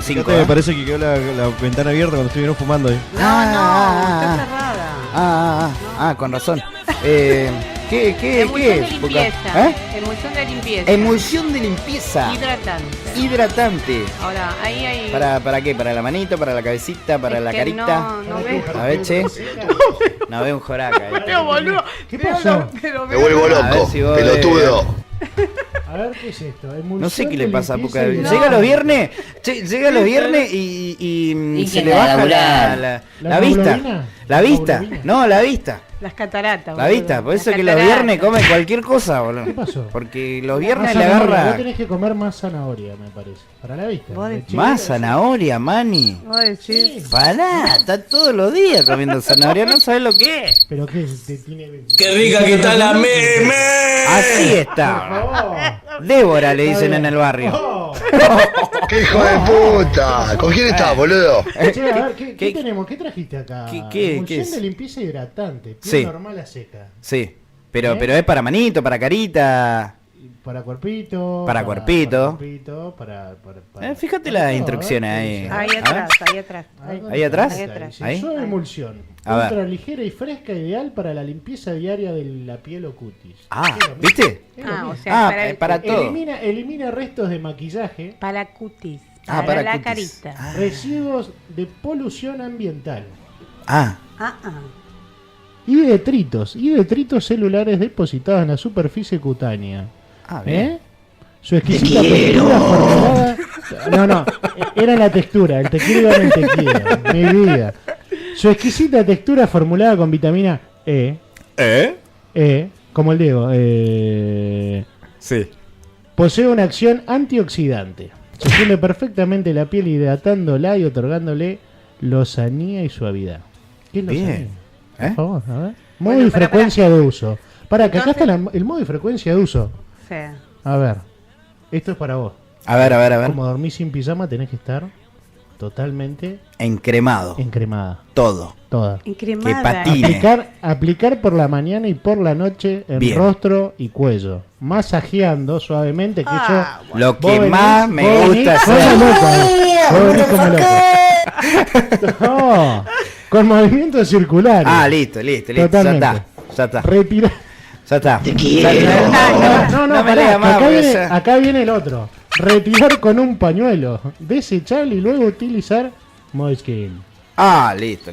5. Me parece que quedó la ventana abierta cuando estuvieron fumando ahí. Está cerrada. Con razón. ¿Qué Emulsión de es? limpieza. Emulsión de limpieza. Emulsión de limpieza. Hidratante. Ahora, ahí hay... ¿Para qué? ¿Para la manito? ¿Para la cabecita? ¿para Es la que carita? no ves. A ver, che. No veo un joraca. Pero boludo. ¿Qué pasó? Me vuelvo A ver loco, si vos pelotudo. A ver, ¿qué es esto? Emulsión No sé qué de le pasa a limpieza Puca. hidratante. Llega los viernes y se que le baja ¿La la vista. hemoglobina? La vista. ¿Hemoglobina? No, la vista. Las cataratas. La boludo. vista. Por eso Las que los cataratas. viernes come cualquier cosa, boludo. ¿Qué pasó? Porque los viernes Más le zanahoria. agarra Vos tenés que comer más zanahoria, me parece. Para la vista. Vos decís. más zanahoria, mani. Vos decís. Pará, está todos los días comiendo zanahoria, no sabes lo que es. ¿Pero qué es? Tiene... ¡Qué rica que está la meme! Así Por está. favor. Débora le dicen bien. en el barrio. Oh. ¡Qué hijo de puta! ¿Con quién estás, boludo? Che, a ver, ¿qué ¿Qué- tenemos? ¿Qué trajiste acá? qué Emulsión es? de limpieza hidratante. Piel Sí. normal a seca. Sí, pero es para manito, para carita. Para cuerpito. Para cuerpito. Fíjate las todo, instrucciones a ver, ahí. ¿qué Ahí dice? atrás, ahí atrás. Ahí atrás. Ahí atrás. Sí, Ahí. suave emulsión. A ver. Ultra ligera y fresca, ideal para la limpieza diaria de la piel o cutis. Ah, Es lo mismo. ¿viste? Es lo Ah, mismo. o sea, Para todo. Elimina restos de maquillaje, para cutis. Ah, Para, para la cutis. carita. residuos de polución ambiental Ah, Ah. y detritos celulares depositados en la superficie cutánea. bien. Su exquisita textura formulada. No, era la textura, el te quiero iba en el te quiero, mi vida. Su exquisita textura formulada con vitamina E, como el Diego, Sí. posee una acción antioxidante. Se funde perfectamente la piel hidratándola y otorgándole lozanía y suavidad. ¿Qué es lozanía? Bien. Por favor, a ver. Modo Bueno, y para. frecuencia de uso. Para, que acá Entonces- está el modo y frecuencia de uso. Sí. A ver, esto es para vos. A ver. Como dormís sin pijama, tenés que estar totalmente Encremado. encremada. Todo. Toda. Encremada. Que patine. Aplicar por la mañana y por la noche en Bien. rostro y cuello. Masajeando suavemente, que Ah, Lo Vos que venís- más me vos gusta venís como hacer. loco, vos venís como loco. No, con movimientos circulares. Ah, listo. Totalmente. Ya está. Retira. Ya está. No, me pará, lea más, acá, porque viene, ya- acá viene el otro. Retirar con un pañuelo desechable y luego utilizar Moiskin. Ah, listo.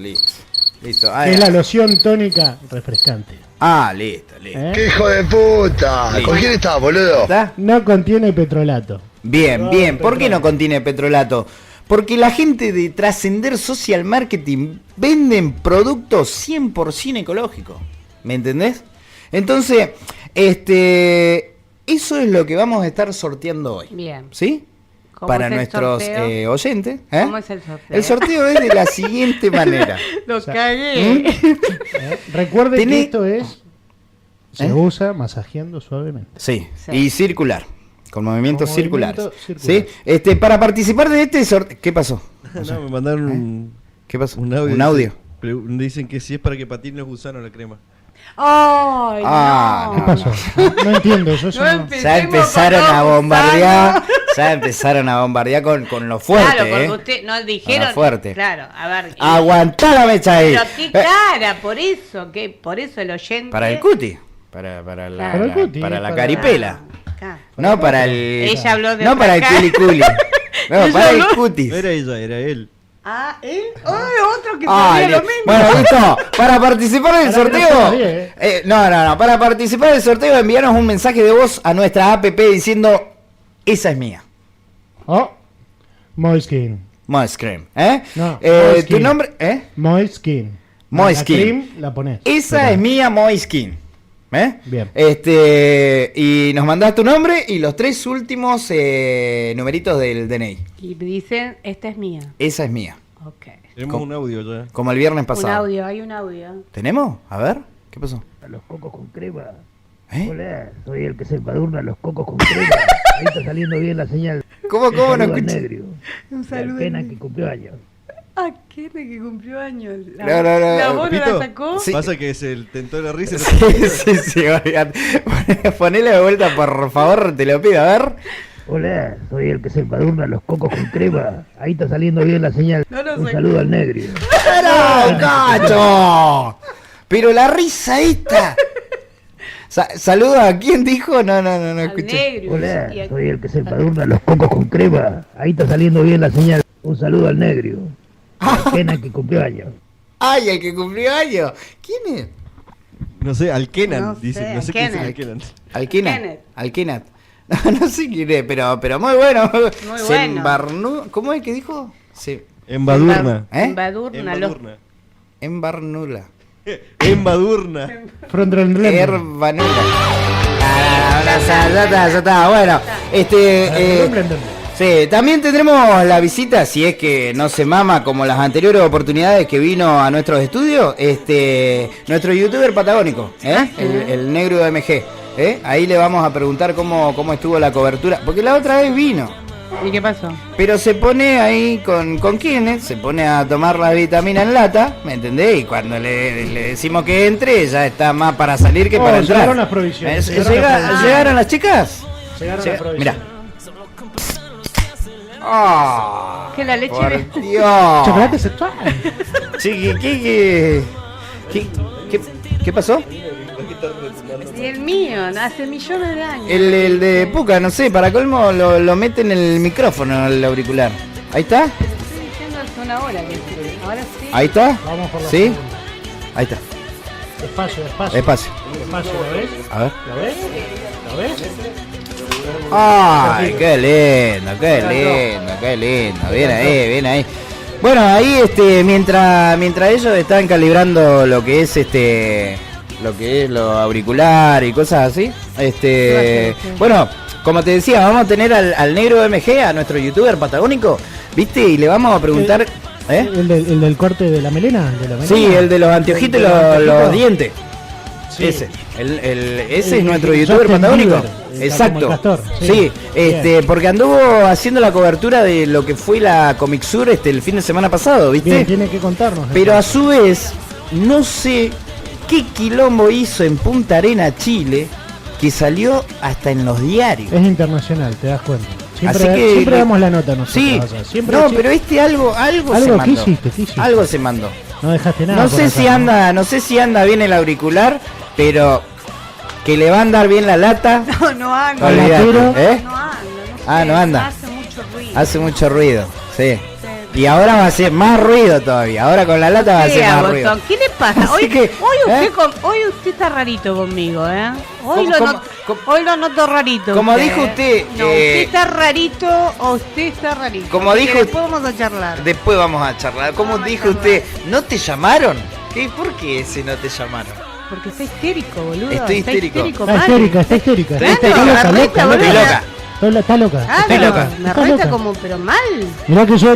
Ah, Es la loción tónica refrescante. listo. ¿Eh? ¡Qué hijo de puta! ¿Con quién estás, boludo? ¿Está? No contiene petrolato. Bien. ¿Por qué no contiene petrolato? Porque la gente de Trascender Social Marketing venden productos 100% ecológicos. ¿Me entendés? Entonces, eso es lo que vamos a estar sorteando hoy. Bien. ¿Sí? ¿Cómo Para es el nuestros sorteo? oyentes. ¿Cómo es el sorteo? El sorteo es de la siguiente manera. Lo cagué. Recuerden Tenés- que esto es. Se ¿Eh? usa masajeando suavemente. Sí, Sí. y circular. Con movimientos Con circulares. movimiento ¿Sí? circular. Para participar de este sorteo. ¿Qué pasó? No, me mandaron ¿Qué pasó? un audio. Un audio. Dicen que sí es para que patinen los gusanos la crema. Ay, Ah, no. ¿Qué pasó? No entiendo, yo eso No no. empecé. Ya empezaron con a los bombardear. gusanos. Ya empezaron a bombardear con lo fuerte, Claro, porque ¿eh? usted nos dijeron. Con lo fuerte. Claro, a ver. Aguantá la mecha ahí. Pero qué cara, por eso el oyente. Para el cuti. Para la, Para el cuti, para la para- caripela. Acá. No para el. Ella habló de No otra para el cara. culiculi. No, Ella para el habló- cutis. No era ella, era él. Ah, ¿eh? Ay, otro que Ah, sabía le- lo mismo. Bueno, listo. Para participar del Ahora que no sorteo. suena bien, No. Para participar del sorteo, envianos un mensaje de voz a nuestra app diciendo: esa es mía. Oh, Moiskin. Moist Cream. ¿Eh? No, Tu Moiskin. nombre. ¿Eh? Moiskin. Moiskin. La cream la ponés. Esa Pero- es mía, Moiskin. ¿Eh? Bien. Y nos mandás tu nombre y los 3 últimos numeritos del DNI. Y dicen, esta es mía. Esa es mía. Ok. Tenemos un audio ya. Como el viernes Un pasado. audio, hay un audio. ¿Tenemos? A ver, ¿qué pasó? A los cocos con crema. ¿Eh? Hola, soy el que se empadurna a los cocos con crema. Ahí está saliendo bien la señal. ¿Cómo no Saludo al escuché? Negrio, Un de saludo. Arquena que cumplió años. Ah, ¿qué? Que cumplió años. No, no, no, ¿La voz no Pito, la sacó? Sí. Pasa que se tentó la risa. Sí, oigan. Ponele de vuelta, por favor, te lo pido, a ver. Hola, soy el que se embadurna los cocos con crema. Ahí está saliendo bien la señal. Un saludo al negro. ¡Pero, cacho! Pero la risa esta. Saludo a quién dijo, no Al escuché. negro. Hola, Y a- soy el que se embadurna los cocos con crema. Ahí está saliendo bien la señal. Un saludo al negro. La pena que cumplió años. Ay, el que cumplió años. ¿Quién es? No sé, al Kenan, No dice. sé, No sé quién es Kenneth. el Kenan. Alquinat. Kenneth. Alquinat. No sé quién es, pero muy bueno. Muy bueno. ¿Cómo es que dijo? Sí. Embadurna. ¿Eh? Embadúrnalo. Embarnula. Embarnula. Embadurna. Herbanula. Ya está. Bueno, sí, también tendremos la visita, si es que no se mama como las anteriores oportunidades que vino a nuestros estudios, nuestro youtuber patagónico, el negro de MG. Ahí le vamos a preguntar cómo estuvo la cobertura, porque la otra vez vino. ¿Y qué pasó? Pero se pone ahí con quiénes, se pone a tomar la vitamina en lata, ¿me entendés? Y cuando le decimos que entre, ya está más para salir que para entrar. Llegaron las provisiones. ¿Llegaron las chicas? Llegaron las provisiones. Mira. ¡Ah! Que la leche por de- Dios! Chocolate sexual. Sí, ¿qué pasó? Y el mío, hace millones de años. El de Puca, no sé, para colmo lo mete en el micrófono, el auricular. ¿Ahí está? Estoy diciendo hace una hora que sí. Ahora sí. ¿Ahí está? Vamos por la ¿Sí? segunda. Ahí está. Despacio. Despacio. Despacio, ¿lo ves? A ver. ¿Lo ves? ¿Lo ves? ¡Ay, qué lindo! Bien ahí. Bueno, ahí mientras ellos están calibrando lo que es lo auricular y cosas así, bueno, como te decía, vamos a tener al negro MG, a nuestro youtuber patagónico, ¿viste? Y le vamos a preguntar, ¿El del corte de la melena? Sí, el de los anteojitos y ¿El de los los anteojitos? dientes. Sí. Ese es nuestro Justin youtuber patagónico. Bieber, Exacto. como el castor, Sí, sí. porque anduvo haciendo la cobertura de lo que fue la Comic Sur el fin de semana pasado, ¿viste? Bien, tiene que contarnos. Pero a su vez, no sé qué quilombo hizo en Punta Arena, Chile, que salió hasta en los diarios. Es internacional, te das cuenta. Siempre, Así que siempre damos la nota nosotros. Sí, o sea, siempre no, pero algo se ¿qué mandó. hiciste? Algo se mandó. No dejaste nada. No por sé acá, si anda bien el auricular, pero que le va a andar bien la lata. No anda. Olvídate, Pero- ¿eh? No anda. No anda. Hace mucho ruido. Hace mucho ruido, sí. Y ahora va a hacer más ruido todavía. Ahora con la lata va a hacer más ruido. Botón, ¿qué le pasa? Así Hoy, que, hoy usted está rarito conmigo, ¿eh? Hoy ¿Cómo- hoy lo noto rarito. como dijo usted, No, usted está rarito o usted está rarito. como Así que dijo- después vamos a charlar. Después vamos a charlar. Como Vamos a dijo charlar. usted, ¿no te llamaron? ¿Por qué ese no te llamaron? Porque está histérico, boludo. Estoy está histérico. Está mal. histérica, está histérica. Claro, Está loca, la loca, reta, loca. Estoy boludo. loca. Está loca. Claro, Estoy loca. Me Está reta loca. como, pero mal. Mirá que yo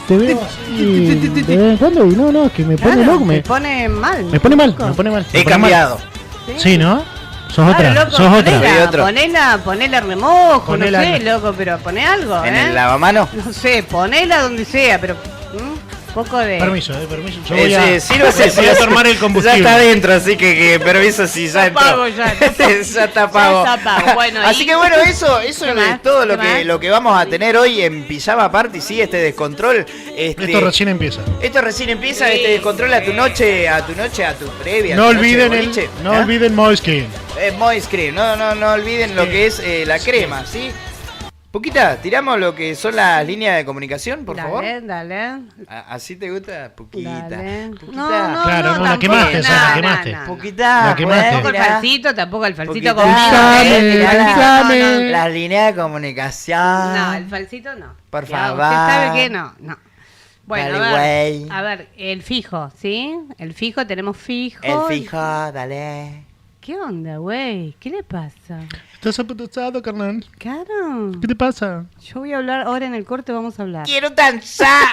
te veo así de vez en cuando y no, es que me pone Claro, loco. me pone mal. Me pone mal, me pone mal. He me pone mal. cambiado. Sí, ¿no? Sos Claro, otra, loco, sos otra. Soy Ponela, otro. ponela remojo, Ponela no sé, en- loco, pero poné algo, En ¿eh? el lavamano. No sé, ponela donde sea, pero poco de... Permiso, permiso. Yo voy a, Sírvase, voy a tomar el Ya combustible. está adentro, así que permiso si ya entró. pago ya, Ya está pago. Ya está pago. Bueno, así y- que bueno, eso ¿Qué es más? todo ¿Qué más? lo que vamos a tener hoy en Pijama Party, sí, este descontrol. Esto recién empieza. Esto recién empieza, este descontrol a tu noche, a tu previa. No a tu noche olviden de boliche. no ¿Ah? olviden Moiskin. Moist Cream, no olviden lo que es la crema, ¿sí? Puquita, tiramos lo que son las líneas de comunicación, por favor. Dale. ¿Así te gusta? Puquita. Dale. Puquita. Claro, no, la tampoco, quemaste, esa, la no, quemaste. no, no. Puquita. La quemaste. Tampoco el Tirar. falsito, tampoco el falsito Puquita. conmigo. Avísame. No, no, no. Las líneas de comunicación. No, el falsito no. Por Ya, favor. Usted sabe que no. Bueno, Dale, güey. a ver, el fijo, ¿sí? El fijo, tenemos fijo. El fijo, dale. ¿Qué onda, güey? ¿Qué le pasa? Estás apetosado, carnal. Claro. ¿Qué te pasa? Yo voy a hablar, ahora en el corte vamos a hablar. Quiero danzar.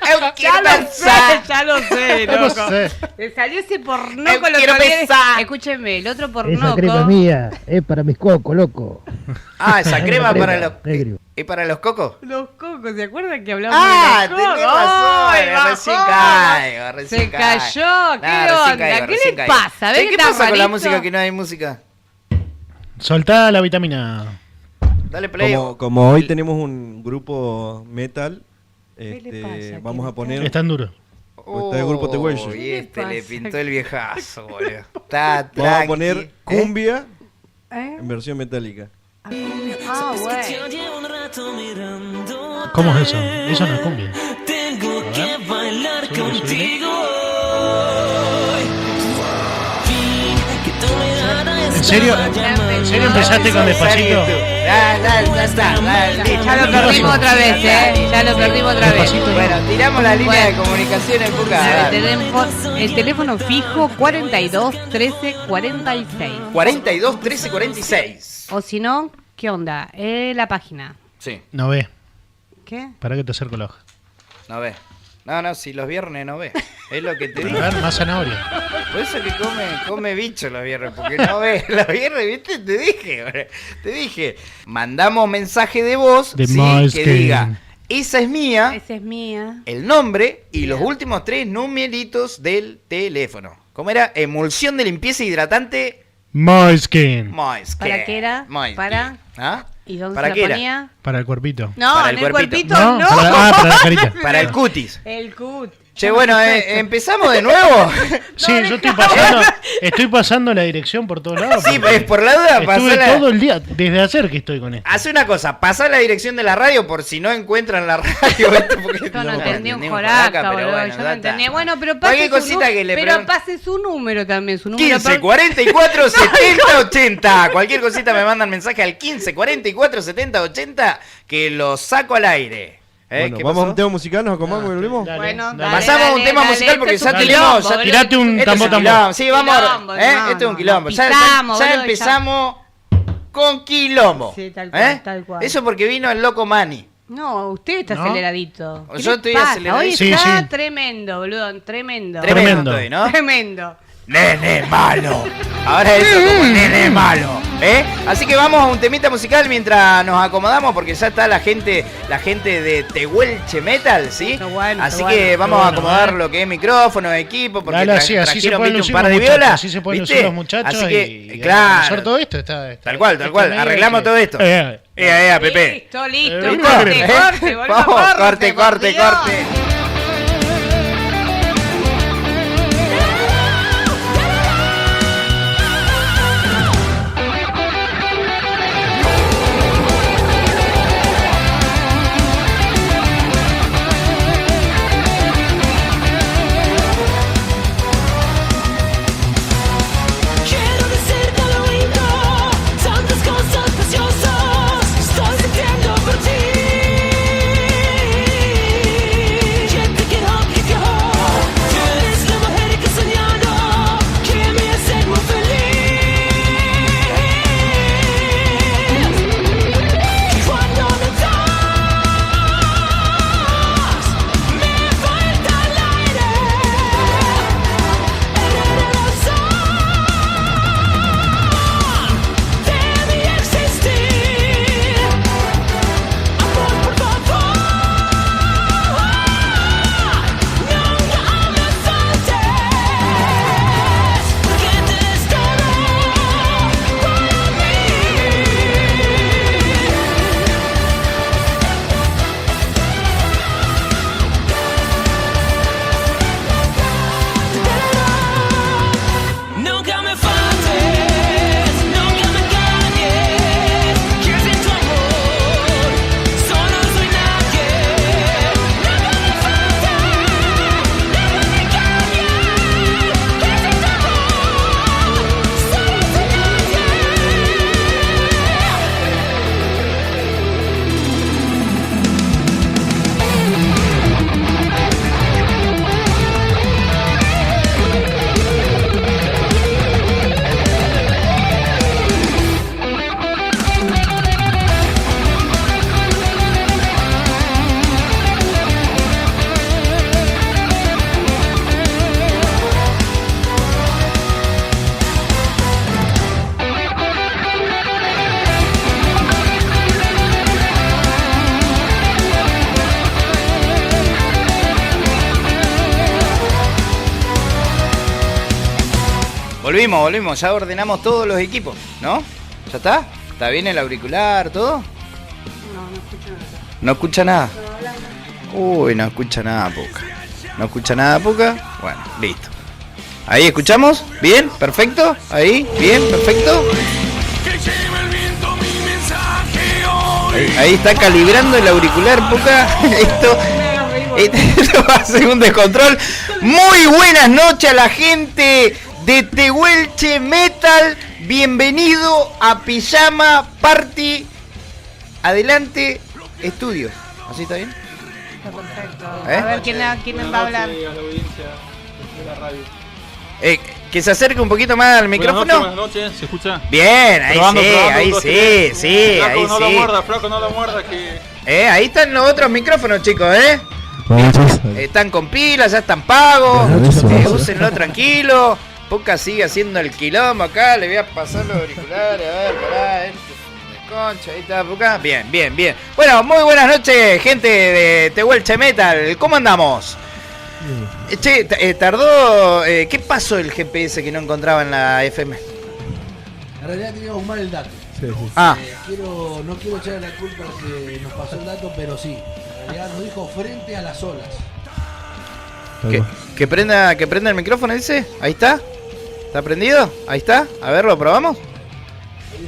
Eu quiero danzar. Ya lo sé, No loco. sé. Me salió ese porno Eu con lo quiero que había- besar. Escúcheme, el otro Esa pornoco. crema mía es para mis cocos, loco. Ah, esa crema Crema, para los... negro. ¿Y para los cocos? Los cocos, ¿se acuerdan que hablamos Ah, de los tenés cocos? razón, ¡Ay, recién bajó! caigo, recién Se caigo. cayó, ¿qué Nah, recién onda? caigo, ¿Qué recién le caigo. pasa? ¿Ves Che, que ¿qué está pasa con la rarito? música que no hay música? Soltá la vitamina. Dale play. Como hoy tenemos un grupo metal, le pasa? vamos a poner... Es tan duro. Está el grupo The Welsh. Y este le pasa? pintó el viejazo, boludo. Está Vamos a tranqui. poner cumbia ¿Eh? en versión metálica. Ah, bueno. ¿Cómo es eso? Eso no es cumbia. Tengo que bailar Súbele, súbele. contigo. ¿En serio? ¿En serio empezaste con Despacito? Ya está. Ya lo perdimos otra vez, Ya lo perdimos otra vez. Despacito. Bueno, tiramos la línea de Bueno. comunicación en Puca. El teléfono fijo 42 13 46. 42 13 46. O si no, ¿qué onda? La página. Sí, No ve. ¿Qué? Para que te acerco la hoja. no ve. No, si los viernes no ve. Es lo que te A digo. ver, más zanahoria. Por eso que come bicho los viernes, porque no ve. Los viernes, ¿viste? Te dije. Mandamos mensaje de voz, De ¿sí? Måneskin. Que diga, esa es mía, Esa es mía. el nombre y los últimos 3 numeritos del teléfono. ¿Cómo era? Emulsión de limpieza hidratante Måneskin. Måneskin. ¿Para qué era? Måneskin. ¿Para? ¿Ah? ¿Y dónde ¿Para se qué la era? ponía? Para el cuerpito. No, Para en el el cuerpito. cuerpito no. Para la carita. Para el cutis. El cut. Che, bueno, empezamos de nuevo. Sí, yo estoy pasando la dirección por todos lados. Sí, porque es por la duda, estuve pasala. todo el día, desde ayer que estoy con esto. Hace una cosa, pasá la dirección de la radio por si no encuentran la radio. ¿Viste? Porque Yo no entendí un entendimos joraca, pero boludo. bueno, Yo no ya entendí. está. Bueno, pero Cualquier pase su, cosita que le pero pregun- pase su número también. Su número 15 44 70 80. Cualquier cosita me mandan mensaje al 15 44 70 80 que lo saco al aire. Bueno, ¿Qué vamos a pasó? un tema musical, nos acomodamos con el ritmo. Dale, Bueno, dale. dale, Pasamos a un tema musical porque esto es ya un tenemos- quilombo, ya boludo. tirate un Este es tambo, un tambo. quilombo. Sí, vamos. Quilombo, Este es un quilombo. Ya pisamos, boludo, ya. empezamos con quilombo. Sí, tal cual, tal cual. Eso porque vino el loco Manny. No, usted está ¿No? aceleradito. ¿Qué Yo le estoy pasa? aceleradito. Hoy Sí, está sí. tremendo, boludo. Tremendo. Tremendo. Estoy, ¿no? Tremendo. Nene malo. Ahora eso como nene malo. Así que vamos a un temita musical mientras nos acomodamos porque ya está la gente de Tehuelche Metal, ¿sí? Está bueno, así está que bueno. vamos Está a bueno, acomodar lo que es micrófono, equipo, porque Dale, así se trajeron, pueden ¿viste? lucir Un par los de muchachos, violas. así se pueden ¿viste? lucir los muchachos Así que, y claro. hacer todo esto. Está Tal cual. medio Arreglamos que- todo esto. Pepe. Listo, listo. ¿Listo? Corte, boludo. Vamos, corte. por Dios. Quiero decirte al oído tantas cosas preciosas estoy sintiendo por ti. Yo te quiero, tú eres la mujer que he soñado, que me hace muy feliz. Cuando no estás, me falta el aire. Eres la razón de mi existir. Amor, por favor, nunca me faltes, porque te espero para mí. Nunca me faltes, nunca me engañes, que sin tu amor solo soy nadie. Nunca me faltes, nunca me engañes, que sin tu amor solo soy nadie. Volvimos, ya ordenamos todos los equipos, ¿no? ¿Ya está? ¿Está bien el auricular, todo? No, no escucho nada. ¿No escucha nada? Uy, no escucha nada, Puka. ¿No escucha nada, Puka? Bueno, listo. Ahí, ¿escuchamos? ¿Bien? ¿Perfecto? ¿Ahí? ¿Bien? ¿Perfecto? Ahí está calibrando el auricular, Puka. Esto va a ser un descontrol. Muy buenas noches a la gente de Tehuelche Metal. Bienvenido a Pijama Party. Adelante, estudio. ¿Así está bien? Está perfecto. ¿Eh? A ver quién va a hablar. Que se acerque un poquito más al micrófono. Buenas noches, ¿se escucha? Bien, ahí Probando, sí, probando, ahí un, dos, sí, tres. sí, Flaco, ahí no lo sí. muerda, flaco, no lo muerda, que... Ahí están los otros micrófonos, chicos, Están con pilas, ya están pagos. Úsenlo tranquilo. Puka sigue haciendo el quilombo acá. Le voy a pasar los auriculares. A ver, pará. Concha, ahí está Puka. Bien, bien, bien. Bueno, muy buenas noches, gente de Tehuelche Metal. ¿Cómo andamos? Che, tardó. ¿Qué pasó el GPS que no encontraba en la FM? En realidad teníamos mal el dato. Ah. No quiero echarle la culpa al que nos pasó el dato, pero sí. En realidad nos dijo frente a las olas. Que prenda el micrófono, dice. Ahí está. ¿Está prendido? Ahí está. A ver, ¿lo probamos?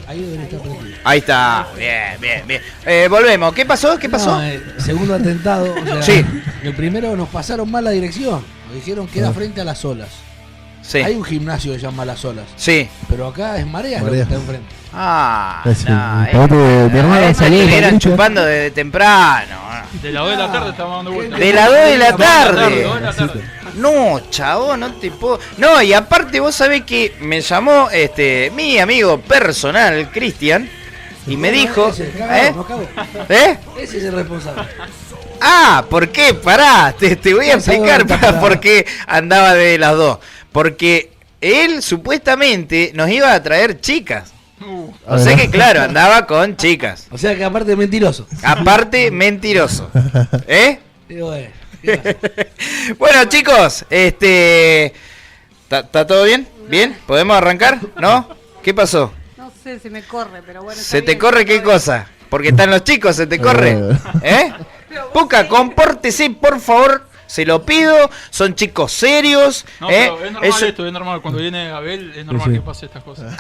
Ahí debería estar prendido. Ahí está. Bien, bien, bien. Volvemos. ¿Qué pasó? ¿Qué pasó? Segundo atentado. O sea, Sí. El primero nos pasaron mal la dirección. Nos dijeron que era frente a las olas. Sí. Hay un gimnasio que se llama Las Olas. Sí. Pero acá es Mareas lo que está enfrente. Ah, Sí, no, mi hermano salió de eran Patricia. chupando desde temprano. De las 2 de la tarde estábamos dando vueltas. De las 2 de la 2 de la tarde. tarde. No, chavo, no te puedo. No, y aparte vos sabés que me llamó mi amigo personal, Cristian, y me dijo, Ese, cagado, no cago. Ese es el responsable. Ah, ¿por qué? Pará, te voy a explicar por qué andaba de las 2. Porque él supuestamente nos iba a traer chicas. O sea que claro, andaba con chicas. O sea que aparte de mentiroso. Aparte mentiroso. Digo, Bueno, chicos, ¿está todo bien? ¿Bien? ¿Podemos arrancar? ¿No? ¿Qué pasó? No sé, se me corre, pero bueno. ¿Se te corre qué cosa? Porque están los chicos, ¿se te corre? Puka, compórtese, por favor. Se lo pido, son chicos serios. No, pero es normal esto, es normal. Cuando viene Abel, es normal que pase estas cosas.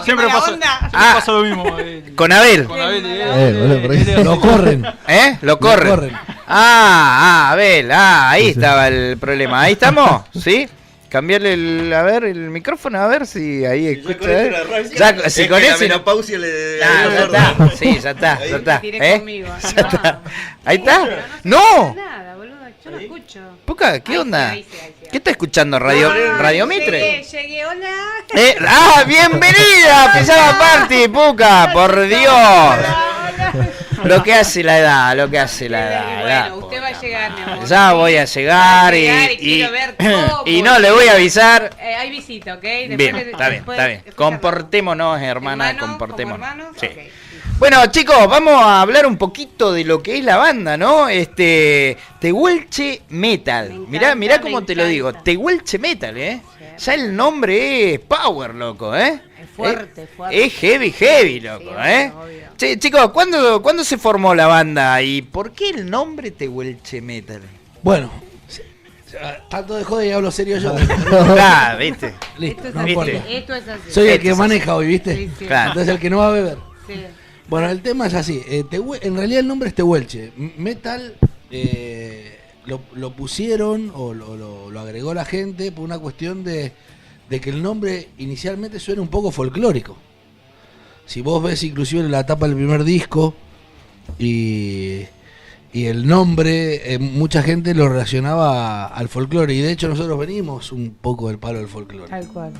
Siempre pasa lo mismo. Con Abel. Con Abel lo corren. Lo corren. Abel. Ahí estaba el problema. ¿Ahí estamos? ¿Sí? Cambiarle el micrófono, a ver si ahí escucha. Si con ese menopausia le ya está. Sí, ya está. Ahí está. ¡No! Yo no escucho. Puka, ¿qué onda? ¿Qué está escuchando? ¿Radio Mitre? Llegué, hola. ¡Bienvenida a Pijama Party, Puka! ¡Por Dios! Lo que hace la edad, Bueno, usted va a llegar, mi amor. Ya voy a llegar y no le voy a avisar. Hay visita, ¿ok? Bien, está bien. Comportémonos, hermana, comportémonos. Sí. Okay. Bueno, chicos, vamos a hablar un poquito de lo que es la banda, ¿no? Tehuelche Metal. Mirá cómo te lo digo. Tehuelche Metal, Sí. Ya el nombre es power, loco, Es fuerte. Es heavy, loco, obvio. Che, chicos, ¿cuándo se formó la banda y por qué el nombre Tehuelche Metal? Bueno, tanto de joder y hablo serio yo. ¿Viste? Listo, Esto no importa. Esto es así. Soy el que maneja hoy, ¿viste? Sí. Claro. Entonces el que no va a beber. Sí. Bueno, el tema es así. En realidad el nombre es Tehuelche. Metal lo pusieron o lo agregó la gente por una cuestión de que el nombre inicialmente suena un poco folclórico. Si vos ves inclusive la tapa del primer disco y el nombre, mucha gente lo relacionaba al folclore. Y de hecho nosotros venimos un poco del palo del folclore. Tal cual.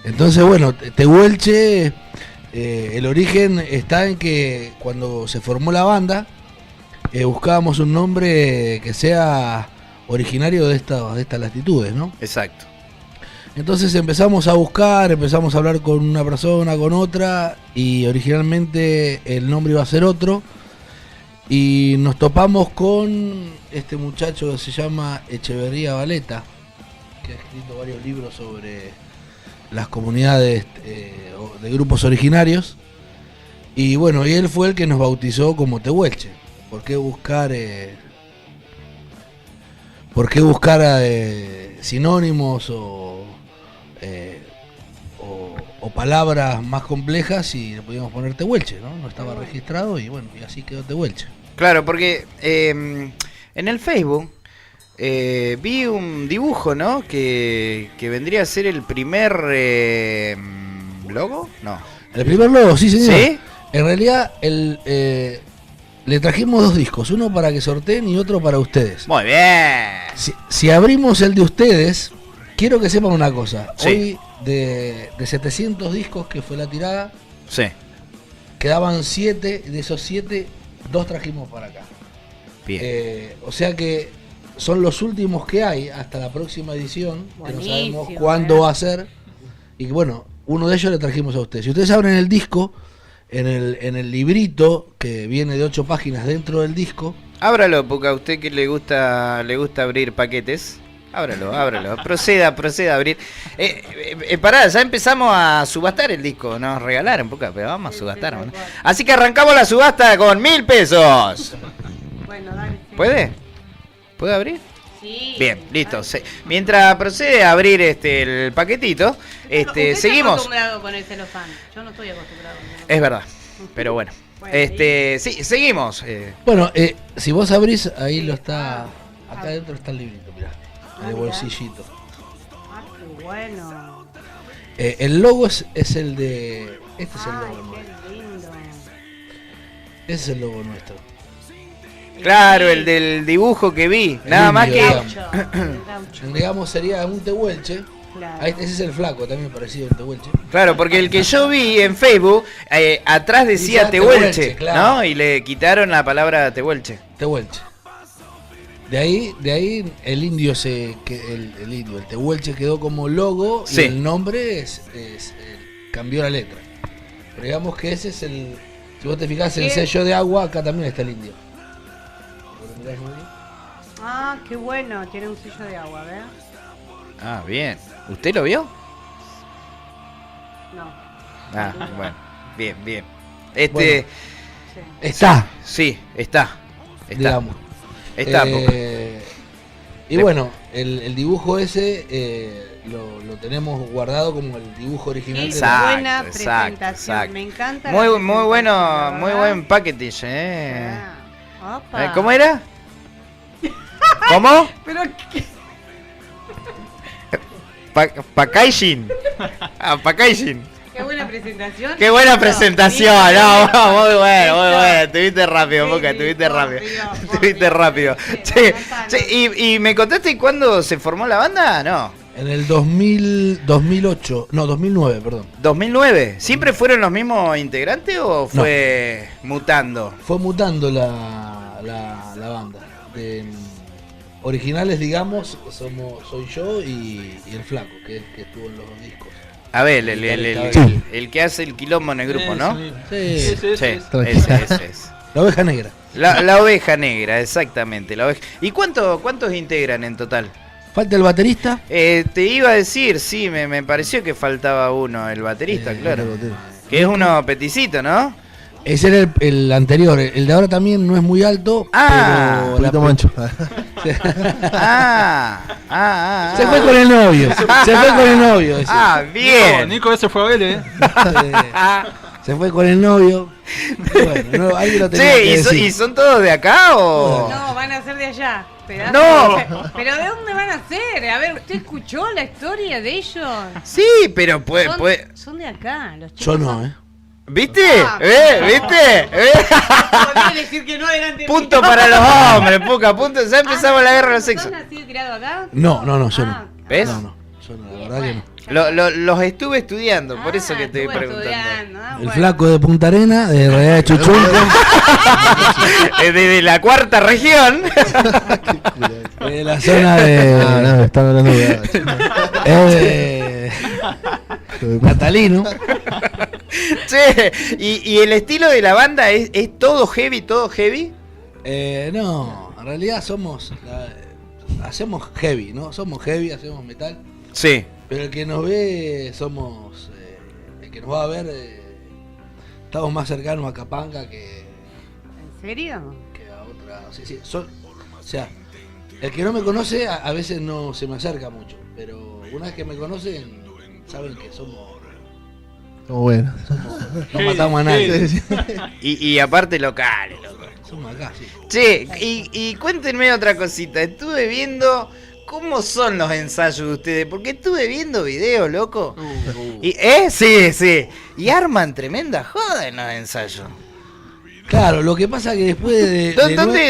Entonces, bueno, Tehuelche... el origen está en que cuando se formó la banda buscábamos un nombre que sea originario de estas latitudes, ¿no? Exacto. Entonces empezamos a buscar, empezamos a hablar con una persona, con otra, y originalmente el nombre iba a ser otro, y nos topamos con este muchacho que se llama Echeverría Valeta, que ha escrito varios libros sobre las comunidades de grupos originarios. Y bueno, y él fue el que nos bautizó como Tehuelche. ¿Por qué buscar sinónimos o palabras más complejas si le podíamos poner Tehuelche, ¿no? No estaba registrado y bueno, y así quedó Tehuelche. Claro, porque en el Facebook vi un dibujo, ¿no? Que vendría a ser el primer logo, ¿no? El primer logo, sí señor. ¿Sí? En realidad le trajimos 2 discos, uno para que sorteen y otro para ustedes. Muy bien. Si abrimos el de ustedes, quiero que sepan una cosa. Sí. Hoy de 700 discos que fue la tirada, Sí. quedaban 7, de esos 7, 2 trajimos para acá. Bien. O sea que son los últimos que hay hasta la próxima edición, que no sabemos Buenísimo, cuándo va a ser. Y bueno, uno de ellos le trajimos a ustedes. Si ustedes abren el disco, en el librito que viene de 8 páginas dentro del disco. Ábralo, porque a usted que le gusta abrir paquetes. Ábralo. Proceda a abrir. Pará, ya empezamos a subastar el disco. Nos regalaron, pero vamos a subastar, ¿no? Así que arrancamos la subasta con 1.000 pesos. Bueno, dale. Sí. ¿Puede abrir? Sí. Bien, listo. Mientras procede a abrir el paquetito, Usted está seguimos. acostumbrado con el celofán. Yo no estoy acostumbrado. Es verdad, pero bueno. Sí, seguimos. Bueno, si vos abrís, ahí lo está. Acá adentro está el librito, mirá. En el bolsillito. Ah, qué bueno. El logo es el de. Este es el Ay, logo nuestro. qué lindo. Ese es el logo nuestro. Claro, el del dibujo que vi. Nada más que. Digamos, sería un Tehuelche. Claro. Ese es el flaco, también parecido al Tehuelche. Claro, porque el que yo vi en Facebook, atrás decía Dice Tehuelche, Tehuelche, claro. ¿no? Y le quitaron la palabra Tehuelche. Tehuelche. De ahí el indio el Tehuelche quedó como logo Sí. y el nombre cambió la letra. Pero digamos que ese es si vos te fijás el ¿Qué? sello de agua, acá también está el indio. ¿Lo mirás muy bien? Ah, qué bueno. Tiene un sello de agua, ¿verdad? Ah, bien. ¿Usted lo vio? No. Ah, bueno. Bien. Bueno. Sí. Está, Sí, está. digamos. Está. Y bueno, el dibujo ese lo tenemos guardado como el dibujo original Qué de Exacto, buena exacto, presentación. exacto. Me encanta. Muy la bueno, presentación, muy ¿verdad? buen package, Ah, opa. ¿Cómo era? ¿Cómo? Pero qué. Packaging. Packaging. Qué buena presentación. Qué buena presentación, Sí, no, sí. muy bueno, muy Eso. bueno, estuviste rápido, Sí, Boca, sí, estuviste por rápido, Dios, por estuviste Dios. rápido. Sí, Che, Gonzalo. che, ¿y me contaste cuándo se formó la banda? No, En el 2008, no, 2009, perdón. 2009. ¿Siempre fueron los mismos integrantes o fue mutando? Fue mutando la banda. Originales, digamos, soy yo y el flaco, que estuvo en los 2 discos. A ver, Sí. el que hace el quilombo en el grupo, ¿no? Sí, Sí, ese es. la oveja negra. La oveja negra, exactamente. La oveja. ¿Y cuántos integran en total? Falta el baterista. Te iba a decir, sí, me pareció que faltaba uno, el baterista, claro. Que es uno peticito, ¿no? Ese era el anterior. El de ahora también no es muy alto. Ah, pero Un poquito mancho. Se fue con el novio. Se fue con el novio. ese. Ah, bien. Nico ese fue a Vélez, Se fue con el novio. Bueno, alguien lo tenía Che, que decir. ¿y son todos de acá o...? No, van a ser de allá. Pedazo No. ¿Pero de dónde van a ser? A ver, ¿usted escuchó la historia de ellos? Sí, pero puede... Son de acá, los chicos. Yo no, ¿eh? ¿Viste? Ah. ¿Viste? Podría decir que no delante Punto mío. para los hombres, Puca, punto. Ya empezamos la guerra de los sexos. ¿Son nacidos y criados acá? No, yo no. ¿Ves? No, yo no, la verdad que no. Los estuve estudiando, por eso que te estoy preguntando. El flaco de Punta Arena, de realidad de Chuchunco. De la cuarta región. De la zona de. No, están hablando de. Natalino. Che, ¿y el estilo de la banda es todo heavy, No, en realidad hacemos heavy, ¿no? Somos heavy, hacemos metal. Sí. Pero el que nos ve somos... el que nos va a ver, estamos más cercanos a Capanga que ¿En serio? a otra... Sí, o sea, el que no me conoce a veces no se me acerca mucho, pero una vez que me conocen, saben que somos... Bueno. No matamos a nadie. Y aparte locales, loco. Somos acá, sí. Che, y cuéntenme otra cosita. Estuve viendo cómo son los ensayos de ustedes, porque estuve viendo videos, loco. Y, sí. Y arman tremenda joda en los ensayos. Claro, lo que pasa que después de...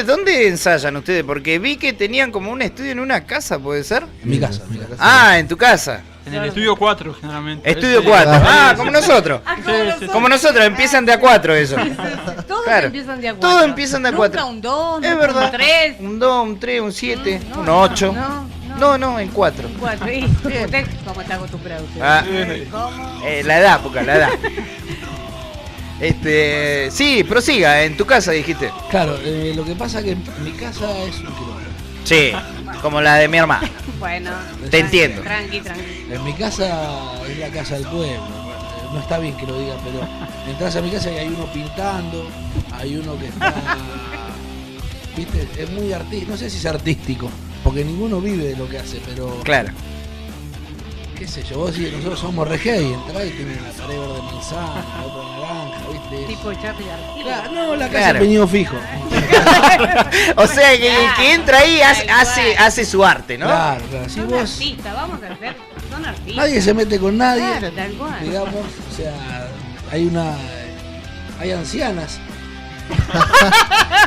¿Dónde ensayan ustedes? Porque vi que tenían como un estudio en una casa, ¿puede ser? En mi casa. Ah, en tu casa. En el estudio 4, generalmente. Estudio 4. Ah, como nosotros. Sí. Como nosotros, empiezan de a 4 eso. Todos Claro. empiezan de a 4. Todos empiezan de a 4. Nunca un 2, Es verdad. un 3. Un 2, un 3, un 7, No, un 8. no. En 4. Un 4. ¿Usted cómo está acostumbrado usted? Ah, ¿Cómo? la edad, Puca, la edad. Sí, prosiga, en tu casa dijiste. Claro, lo que pasa que mi casa es un kilómetro. Sí, como la de mi hermano. Bueno. Te entiendo. Tranqui. En mi casa es la casa del pueblo. No está bien que lo diga, pero entras a mi casa y hay uno pintando, hay uno que está... ¿Viste? Es muy artístico, no sé si es artístico, porque ninguno vive de lo que hace, pero... Claro. Qué sé yo, vos decís, nosotros somos reggae y entrás y tenés una pared verde manzana, la otra naranja, ¿viste? Tipo Charlie García. Claro, no, la casa Claro. es venido fijo. O sea que el que entra ahí hace su arte, ¿no? Claro, si Son vos... artistas, vamos a hacer. Son artistas. Nadie se mete con nadie. Claro, tal cual. Digamos, o sea, hay ancianas.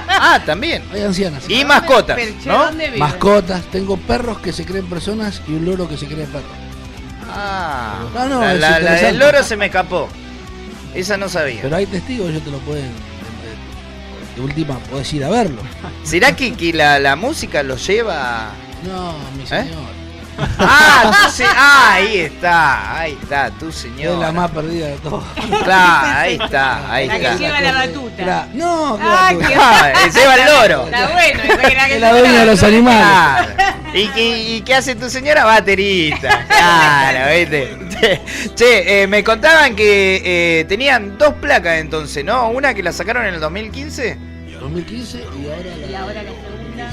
Ah, también. Hay ancianas. Y mascotas, Pero, che, ¿no? ¿dónde viven? Mascotas, tengo perros que se creen personas y un loro que se cree perro. Ah, No, es la interesante. del loro se me escapó. Esa no sabía. Pero hay testigos, ellos te lo pueden. De última, podés ir a verlo. ¿Será que la música lo lleva? No, mi señor. Ahí está, tu señor. Es la más perdida de todos. Claro, ahí está. La que lleva la batuta. No, Lleva el loro. Está bueno. Es la dueña de los animales. Claro. ¿Y qué hace tu señora? Baterista. Claro, ¿viste? Che, me contaban que tenían 2 placas entonces, ¿no? Una que la sacaron en el 2015. 2015 y ahora la segunda.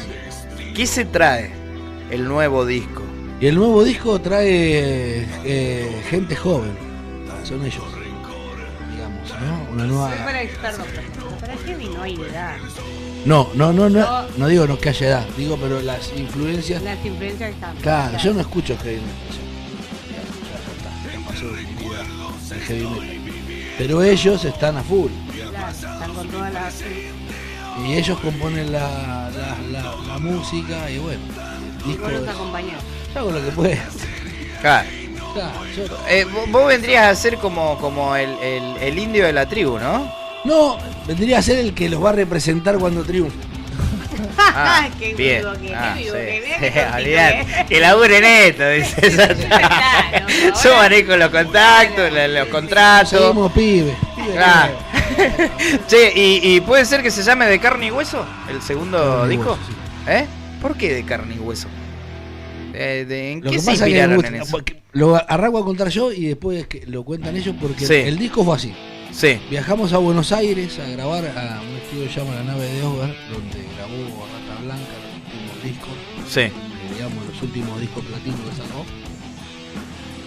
¿Qué se trae el nuevo disco? Y el nuevo disco trae gente joven. Son ellos. Digamos, ¿no? Una nueva. Perdón, ¿para qué no hay edad? No digo no que haya edad, digo pero las influencias. Las influencias están. Claro, yo no escucho heavy metal. Ya pasó de mi vida el heavy metal. Pero ellos están a full. Claro, están con todas las. Y ellos componen la música y bueno. Y vos los acompañás. Yo hago lo que puedo. Claro. Claro, vos vendrías a ser como el indio de la tribu, ¿no? No, vendría a ser el que los va a representar cuando triunfe. Qué bien. vivo que Olvidate, que laburen esto, dice. Yo manejo los contactos, los contratos. Somos pibes. Claro. Che, ¿y puede ser que se llame De Carne y Hueso el segundo disco? Hueso, sí. ¿Por qué De Carne y Hueso? ¿En Lo qué que se pasa que inspiraron en eso? lo arranco a contar yo y después que lo cuentan ellos porque Sí. el disco fue así. Sí. Viajamos a Buenos Aires a grabar a un estudio que se llama La Nave de Oscar, donde grabó Rata Blanca los últimos discos, Sí. digamos los últimos discos platino que sacó.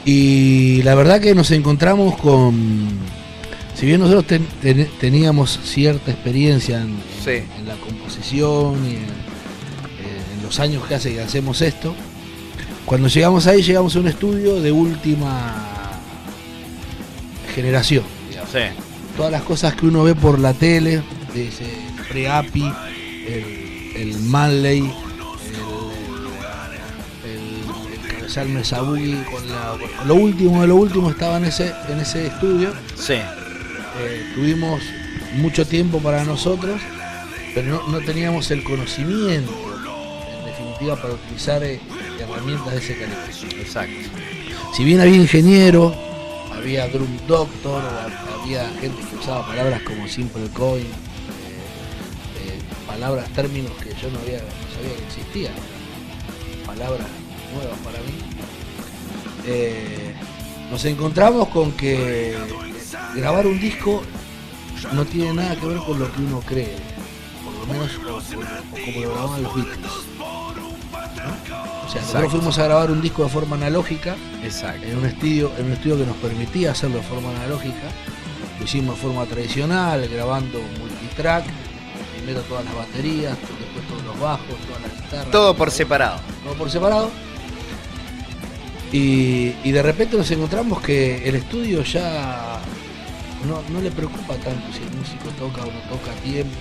Y la verdad que nos encontramos con, si bien nosotros teníamos cierta experiencia en la composición y en los años que hace que hacemos esto, cuando llegamos ahí llegamos a un estudio de última generación. Sí. Todas las cosas que uno ve por la tele, de ese Pre-Api, el Manley, el Cabezal Mesa Boogie, con lo último de lo último estaba en ese estudio. Sí. Tuvimos mucho tiempo para nosotros, pero no teníamos el conocimiento, en definitiva, para utilizar herramientas de ese calibre. Exacto. Si bien había ingeniero, había drum doctor, había gente que usaba palabras como simple coin, palabras, términos que yo no sabía que existían, palabras nuevas para mí. nos encontramos con que grabar un disco no tiene nada que ver con lo que uno cree, por lo menos o como lo grababan los Beatles, ¿no? O sea, nosotros fuimos a grabar un disco de forma analógica. Exacto. En un estudio que nos permitía hacerlo de forma analógica. Lo hicimos de forma tradicional, grabando multitrack, primero todas las baterías, después todos los bajos, todas las guitarras. Todo por separado. Todo por separado. Y de repente nos encontramos que el estudio ya no le preocupa tanto si el músico toca o no toca a tiempo,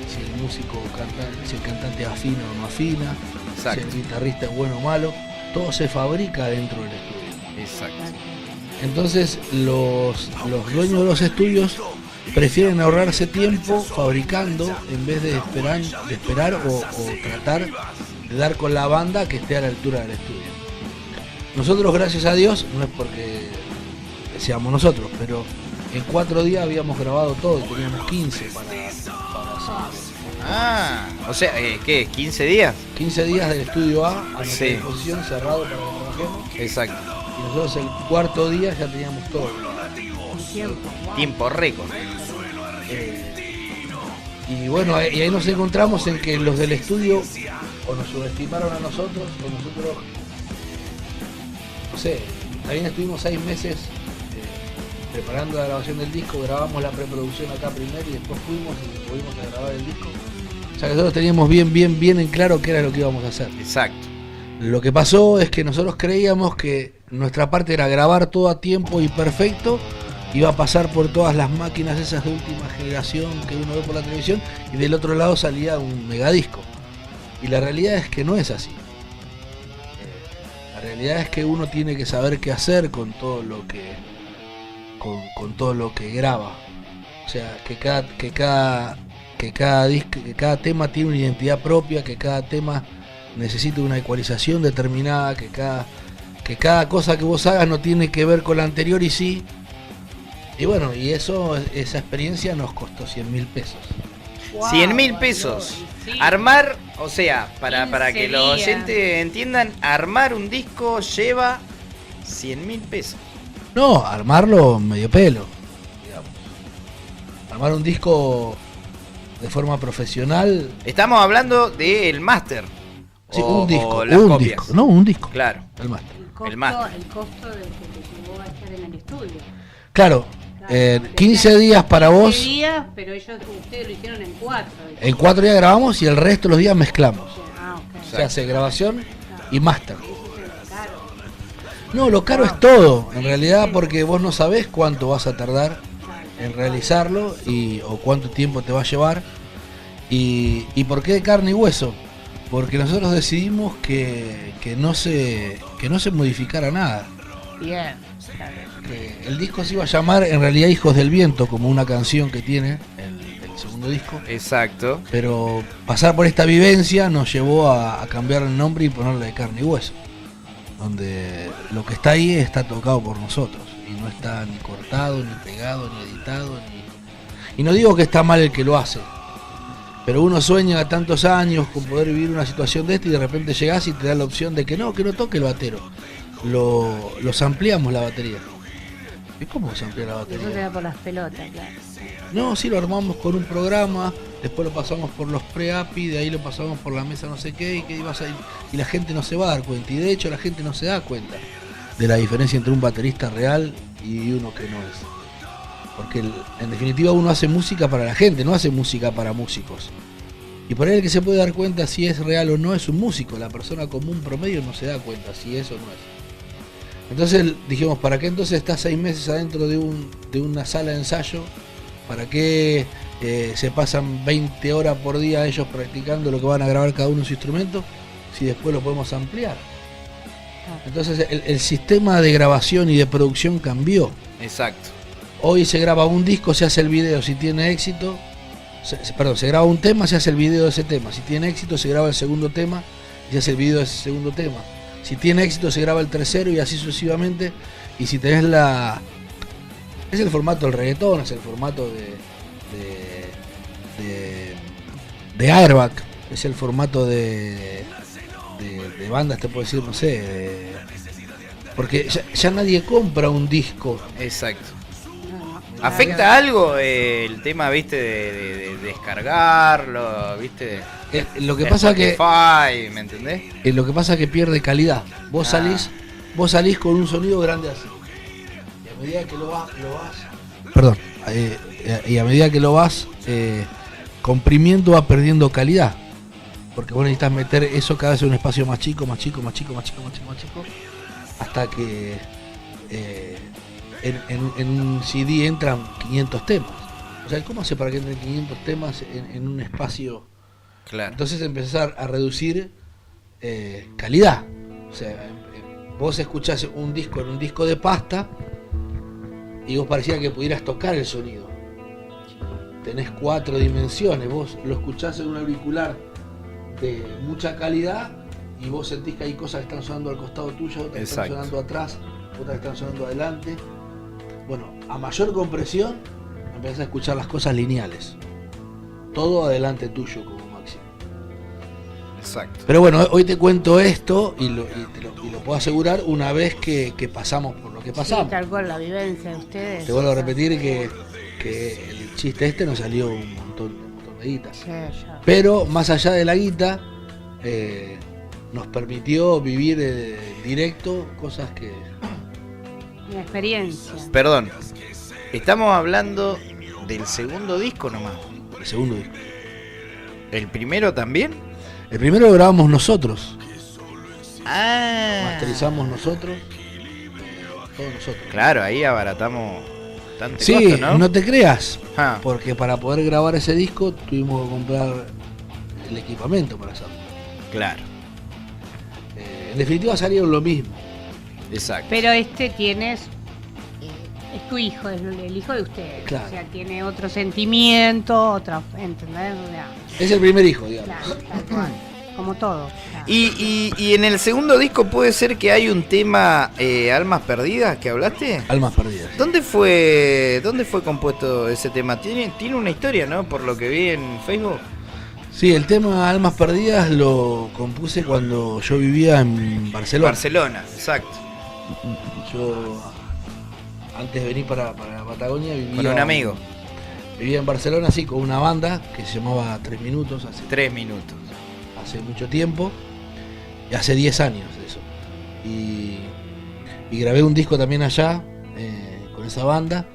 si el músico canta, si el cantante afina o no afina, Exacto. si el guitarrista es bueno o malo, todo se fabrica dentro del estudio. Exacto. Entonces los dueños de los estudios prefieren ahorrarse tiempo fabricando en vez de esperar o tratar de dar con la banda que esté a la altura del estudio. Nosotros, gracias a Dios, no es porque seamos nosotros, pero en 4 días habíamos grabado todo y teníamos 15 para hacer. Ah, o sea, ¿qué? ¿15 días? 15 días del estudio A a nuestra Sí. disposición, cerrado para que trabajemos. Exacto. Y nosotros el 4.º día ya teníamos todo. Tiempo récord. Y bueno, y ahí nos encontramos en que los del estudio o nos subestimaron a nosotros o nosotros, no sé, también estuvimos 6 meses preparando la grabación del disco, grabamos la preproducción acá primero y después fuimos y pudimos a grabar el disco. O sea que nosotros teníamos bien en claro qué era lo que íbamos a hacer. Exacto. Lo que pasó es que nosotros creíamos que nuestra parte era grabar todo a tiempo y perfecto, iba a pasar por todas las máquinas esas de última generación que uno ve por la televisión y del otro lado salía un megadisco. Y la realidad es que no es así. La realidad es que uno tiene que saber qué hacer con todo lo que con todo lo que graba. O sea, que cada disco, que cada tema tiene una identidad propia, que cada tema necesita una ecualización determinada, que cada cosa que vos hagas no tiene que ver con la anterior y sí. Y bueno, y esa experiencia nos costó 100.000 pesos. 100.000 pesos. Sí. Armar, o sea, para 15 que los días. oyentes entiendan, armar un disco lleva 100.000 pesos. No, armarlo medio pelo, digamos. Armar un disco de forma profesional. Estamos hablando del máster. Sí, o- un disco, o las un copias. disco. No, un disco. Claro. El máster. El máster. El costo de que te llevó a estar en el estudio. Claro, Claro, 15 días para 15 vos. días, pero ustedes lo hicieron en 4. En 4 días grabamos y el resto de los días mezclamos. Ah, ok. Se hace grabación y máster. Eso es caro. No, lo caro es todo, en realidad, porque vos no sabés cuánto vas a tardar en realizarlo o cuánto tiempo te va a llevar. ¿Y por qué de carne y hueso? Porque nosotros decidimos que no se modificara nada. Bien. Que el disco se iba a llamar en realidad Hijos del Viento, como una canción que tiene el segundo disco. Exacto. Pero pasar por esta vivencia nos llevó a cambiar el nombre y ponerle de carne y hueso. Donde lo que está ahí está tocado por nosotros. Y no está ni cortado, ni pegado, ni editado. Y no digo que está mal el que lo hace. Pero uno sueña tantos años con poder vivir una situación de esta y de repente llegás y te da la opción de que no toque el batero. Los ampliamos la batería. ¿Y cómo se amplía la Y eso te batería? da por las pelotas, claro. No, sí lo armamos con un programa, después lo pasamos por los pre-API, de ahí lo pasamos por la mesa no sé qué, y que ibas a ir, y la gente no se va a dar cuenta, y de hecho la gente no se da cuenta de la diferencia entre un baterista real y uno que no es. Porque en definitiva uno hace música para la gente, no hace música para músicos. Y por ahí el que se puede dar cuenta si es real o no es un músico, la persona común promedio no se da cuenta si es o no es. Entonces dijimos, ¿para qué entonces estás 6 meses adentro de una sala de ensayo? ¿Para qué se pasan 20 horas por día ellos practicando lo que van a grabar cada uno en su instrumento? Si después lo podemos ampliar. Entonces el sistema de grabación y de producción cambió. Exacto. Hoy se graba un disco, se hace el video, si tiene éxito, se graba un tema, se hace el video de ese tema. Si tiene éxito, se graba el segundo tema y se hace el video de ese segundo tema. Si tiene éxito, se graba el tercero y así sucesivamente. Y si tenés es el formato del reggaetón, es el formato de Airbag, es el formato de bandas, te puedo decir, no sé, Porque ya nadie compra un disco. Exacto. ¿Afecta algo el tema, viste, de descargarlo, viste? Lo que pasa que Spotify, ¿me entendés? lo que pasa que pierde calidad. Vos salís con un sonido grande así. Y a medida que lo vas perdón. Y a medida que lo vas comprimiendo va perdiendo calidad. Porque vos necesitas meter eso cada vez en un espacio más chico, hasta que en un CD entran 500 temas. O sea, ¿cómo hace para que entren 500 temas en un espacio? Claro. Entonces empezar a reducir calidad. O sea, vos escuchás un disco en un disco de pasta y vos parecía que pudieras tocar el sonido. Tenés 4 dimensiones, vos lo escuchás en un auricular de mucha calidad y vos sentís que hay cosas que están sonando al costado tuyo, otras que están sonando atrás, otras que están sonando adelante. Bueno, a mayor compresión empezás a escuchar las cosas lineales. Todo adelante tuyo como máximo. Exacto. Pero bueno, hoy te cuento esto y lo puedo asegurar una vez que pasamos por lo que pasamos. Sí, tal cual, la vivencia de ustedes. Te vuelvo a repetir que el chiste este nos salió un montón de guita. Sí, ya. Pero más allá de la guita, nos permitió vivir directo cosas que... Una experiencia. Perdón, estamos hablando del segundo disco nomás. El segundo disco. ¿El primero también? El primero lo grabamos nosotros. Masterizamos nosotros. Todos nosotros. Claro, ahí abaratamos bastante Sí, costo, ¿no? te creas. Ah. Porque para poder grabar ese disco tuvimos que comprar el equipamiento para hacerlo. Claro. En definitiva salieron lo mismo. Exacto. Pero tienes... es tu hijo, es el hijo de ustedes. Claro. O sea, tiene otro sentimiento, otra... ¿Entendés? O sea, Es el primer hijo, digamos. claro, tal cual. Como todo. Claro. Y en el segundo disco puede ser que hay un tema Almas Perdidas que hablaste. Almas Perdidas. ¿Dónde fue compuesto ese tema? Tiene una historia, ¿no? Por lo que vi en Facebook. Sí, el tema Almas Perdidas lo compuse cuando yo vivía en Barcelona. Barcelona, exacto. Yo antes de venir para la Patagonia vivía Con un amigo. Vivía en Barcelona, sí, con una banda que se llamaba 3 Minutos. 3 minutos. Hace mucho tiempo, y hace 10 años de eso. Y grabé un disco también allá, con esa banda.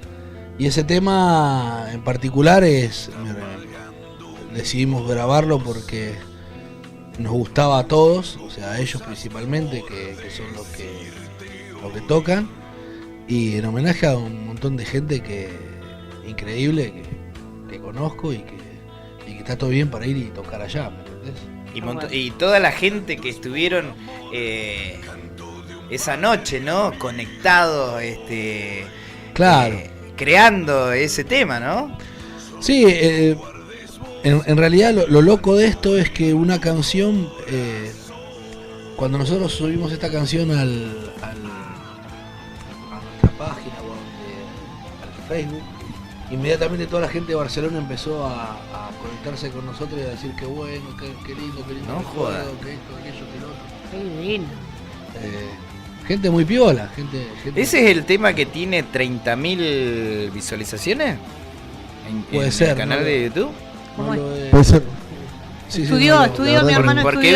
Y ese tema en particular decidimos grabarlo porque nos gustaba a todos, o sea, a ellos principalmente, que son los que tocan. Y en homenaje a un montón de gente increíble que conozco y que está todo bien para ir y tocar allá, ¿me entendés? Y toda la gente que estuvieron esa noche, ¿no? Conectados, claro. Creando ese tema, ¿no? Sí, en realidad lo loco de esto es que una canción, cuando nosotros subimos esta canción a nuestra página o al Facebook, inmediatamente toda la gente de Barcelona empezó a conectarse con nosotros y a decir que bueno, qué lindo, No jodas. que esto, aquello, que lo otro. Qué divino. Gente muy piola, gente... ¿Ese es el tema que tiene 30.000 visualizaciones? Puede en ser, el canal ¿no? de YouTube. ¿Cómo es? Puede ser. Sí, Estudió, mi hermano Porque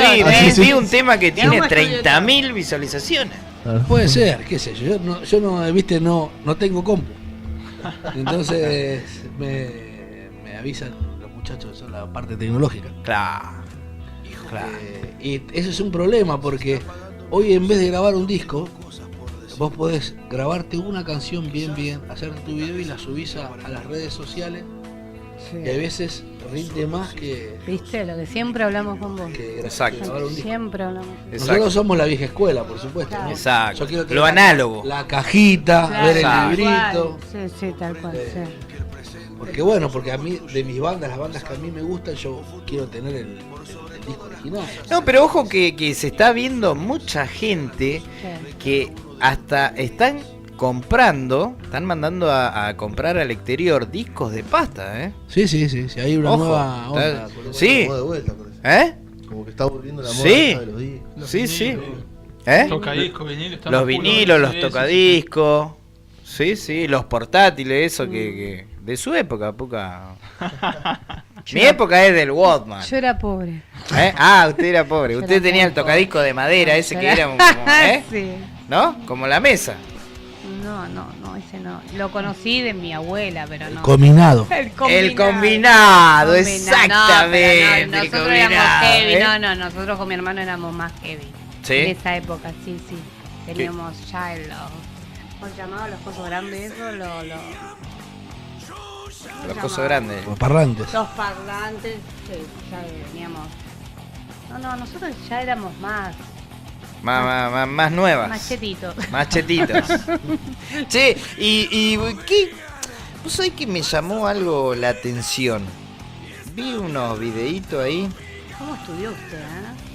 estudió. vi un tema que tiene Digamos, estudió 30.000 visualizaciones. Puede ser, qué sé yo. Yo no, viste, no tengo compu. Entonces me avisan los muchachos, son la parte tecnológica. Claro. Y eso es un problema porque hoy en vez de grabar un disco, vos podés grabarte una canción bien, hacerte tu video y la subís a las redes sociales. Sí. Y a veces rinde más que... ¿Viste? Lo que siempre hablamos con vos. Exacto. grabar un disco. Siempre hablamos. Nosotros somos la vieja escuela, por supuesto, ¿no? Exacto. Yo quiero tener Lo análogo. La cajita, Claro, ver el tal librito. cual. Sí, tal cual. Sí. Porque a mí, de mis bandas, las bandas que a mí me gustan, yo quiero tener el disco original. No, pero ojo que se está viendo mucha gente que hasta están mandando a comprar al exterior discos de pasta, ¿eh? Sí, hay una Ojo, nueva onda. está- sí. De vuelta, parece. ¿Eh? Como que está volviendo la moda Sí. esa de los discos. Sí. ¿Eh? Tocadiscos, vinilos. están Los a full, vinilos, los sí, tocadiscos. Sí, los portátiles, eso que de su época, poca. Mi época es del Walkman. Yo era pobre. ¿Eh? Ah, usted era pobre. Yo Usted era tenía el pobre. tocadisco de madera, ese Yo que era era- un. Como, Sí. ¿No? Como la mesa. No, ese no. Lo conocí de mi abuela, pero no. Combinado. El combinado, No, exactamente. pero no, el nosotros combinado, éramos heavy. ¿eh? No, nosotros con mi hermano éramos más heavy. ¿Sí? En esa época, sí. Teníamos ya ¿cómo se llamaba? Los cosos grandes, eso, Los cosos grandes. Los parlantes. Los parlantes, sí, ya veníamos. No, nosotros ya éramos más Más nuevas. chetitos. Más chetitos. Che, y ¿qué? ¿Vos sabés que me llamó algo la atención? Vi unos videitos ahí. ¿Cómo estudió usted,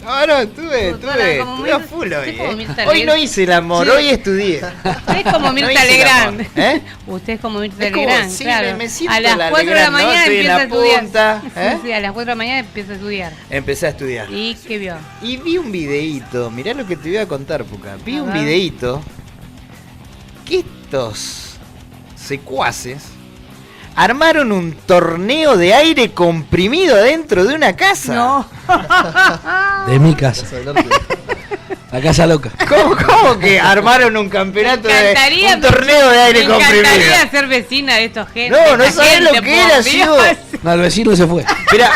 No, estuve a full hoy. usted como Mirta Hoy no Legrand. hice el amor, Sí. hoy estudié. Usted es como Mirta No hice el Legrand. amor, ¿eh? Usted es como Mirta Es como, Legrand, sí, claro. me siento a las la 4 de la Legrand, ¿no? mañana Estoy en empieza a la estudiar. punta, ¿eh? Sí, a las 4 de la mañana empieza a estudiar. Empecé a estudiar. ¿Y qué vio? Y vi un videíto, mirá lo que te voy a contar, Puca. Vi A un ver. videíto que estos secuaces armaron un torneo de aire comprimido dentro de una casa. No. De mi casa. La casa loca. ¿Cómo que armaron un campeonato un torneo de aire me comprimido? encantaría ser vecina de estos gente. No esta sabés lo gente, que por era, Dios. Chivo. No, el vecino se fue. Mira,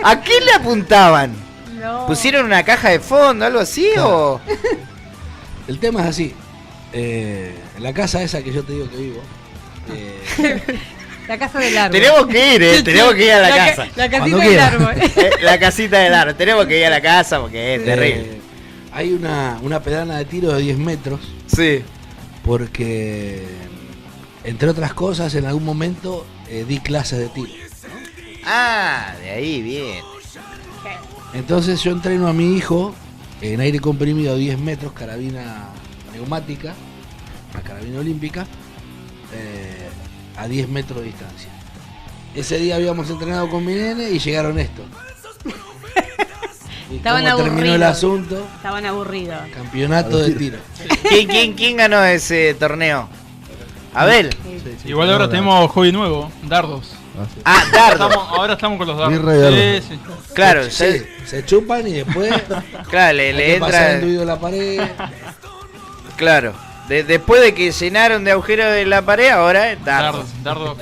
¿a qué le apuntaban? No. ¿Pusieron una caja de fondo, algo así o...? El tema es así. La casa esa que yo te digo que vivo. La casa del árbol. Tenemos que ir, tenemos que ir a la casa. La casita Cuando del quiera. árbol. La casita del árbol, tenemos que ir a la casa porque es terrible. Hay una pedana de tiro de 10 metros. Sí. Porque, entre otras cosas, en algún momento di clases de tiro. Ah, de ahí, bien. Entonces yo entreno a mi hijo en aire comprimido a 10 metros, carabina neumática, una carabina olímpica, a 10 metros de distancia. Ese día habíamos entrenado con mi nene y llegaron estos. ¿Y Estaban cómo terminó el aburridos. asunto? Estaban aburridos. Campeonato de tiro. ¿Quién ganó ese torneo? Abel. Igual ahora tenemos hobby nuevo, dardos. Ah, dardo. Ahora estamos con los dardos. Birra y dardo. Sí. Claro, Sí, se chupan y después claro, hay le que pasar entra. el tuyo de la pared. Claro. Después de que llenaron de agujeros de la pared, ahora es dardo. Dardos.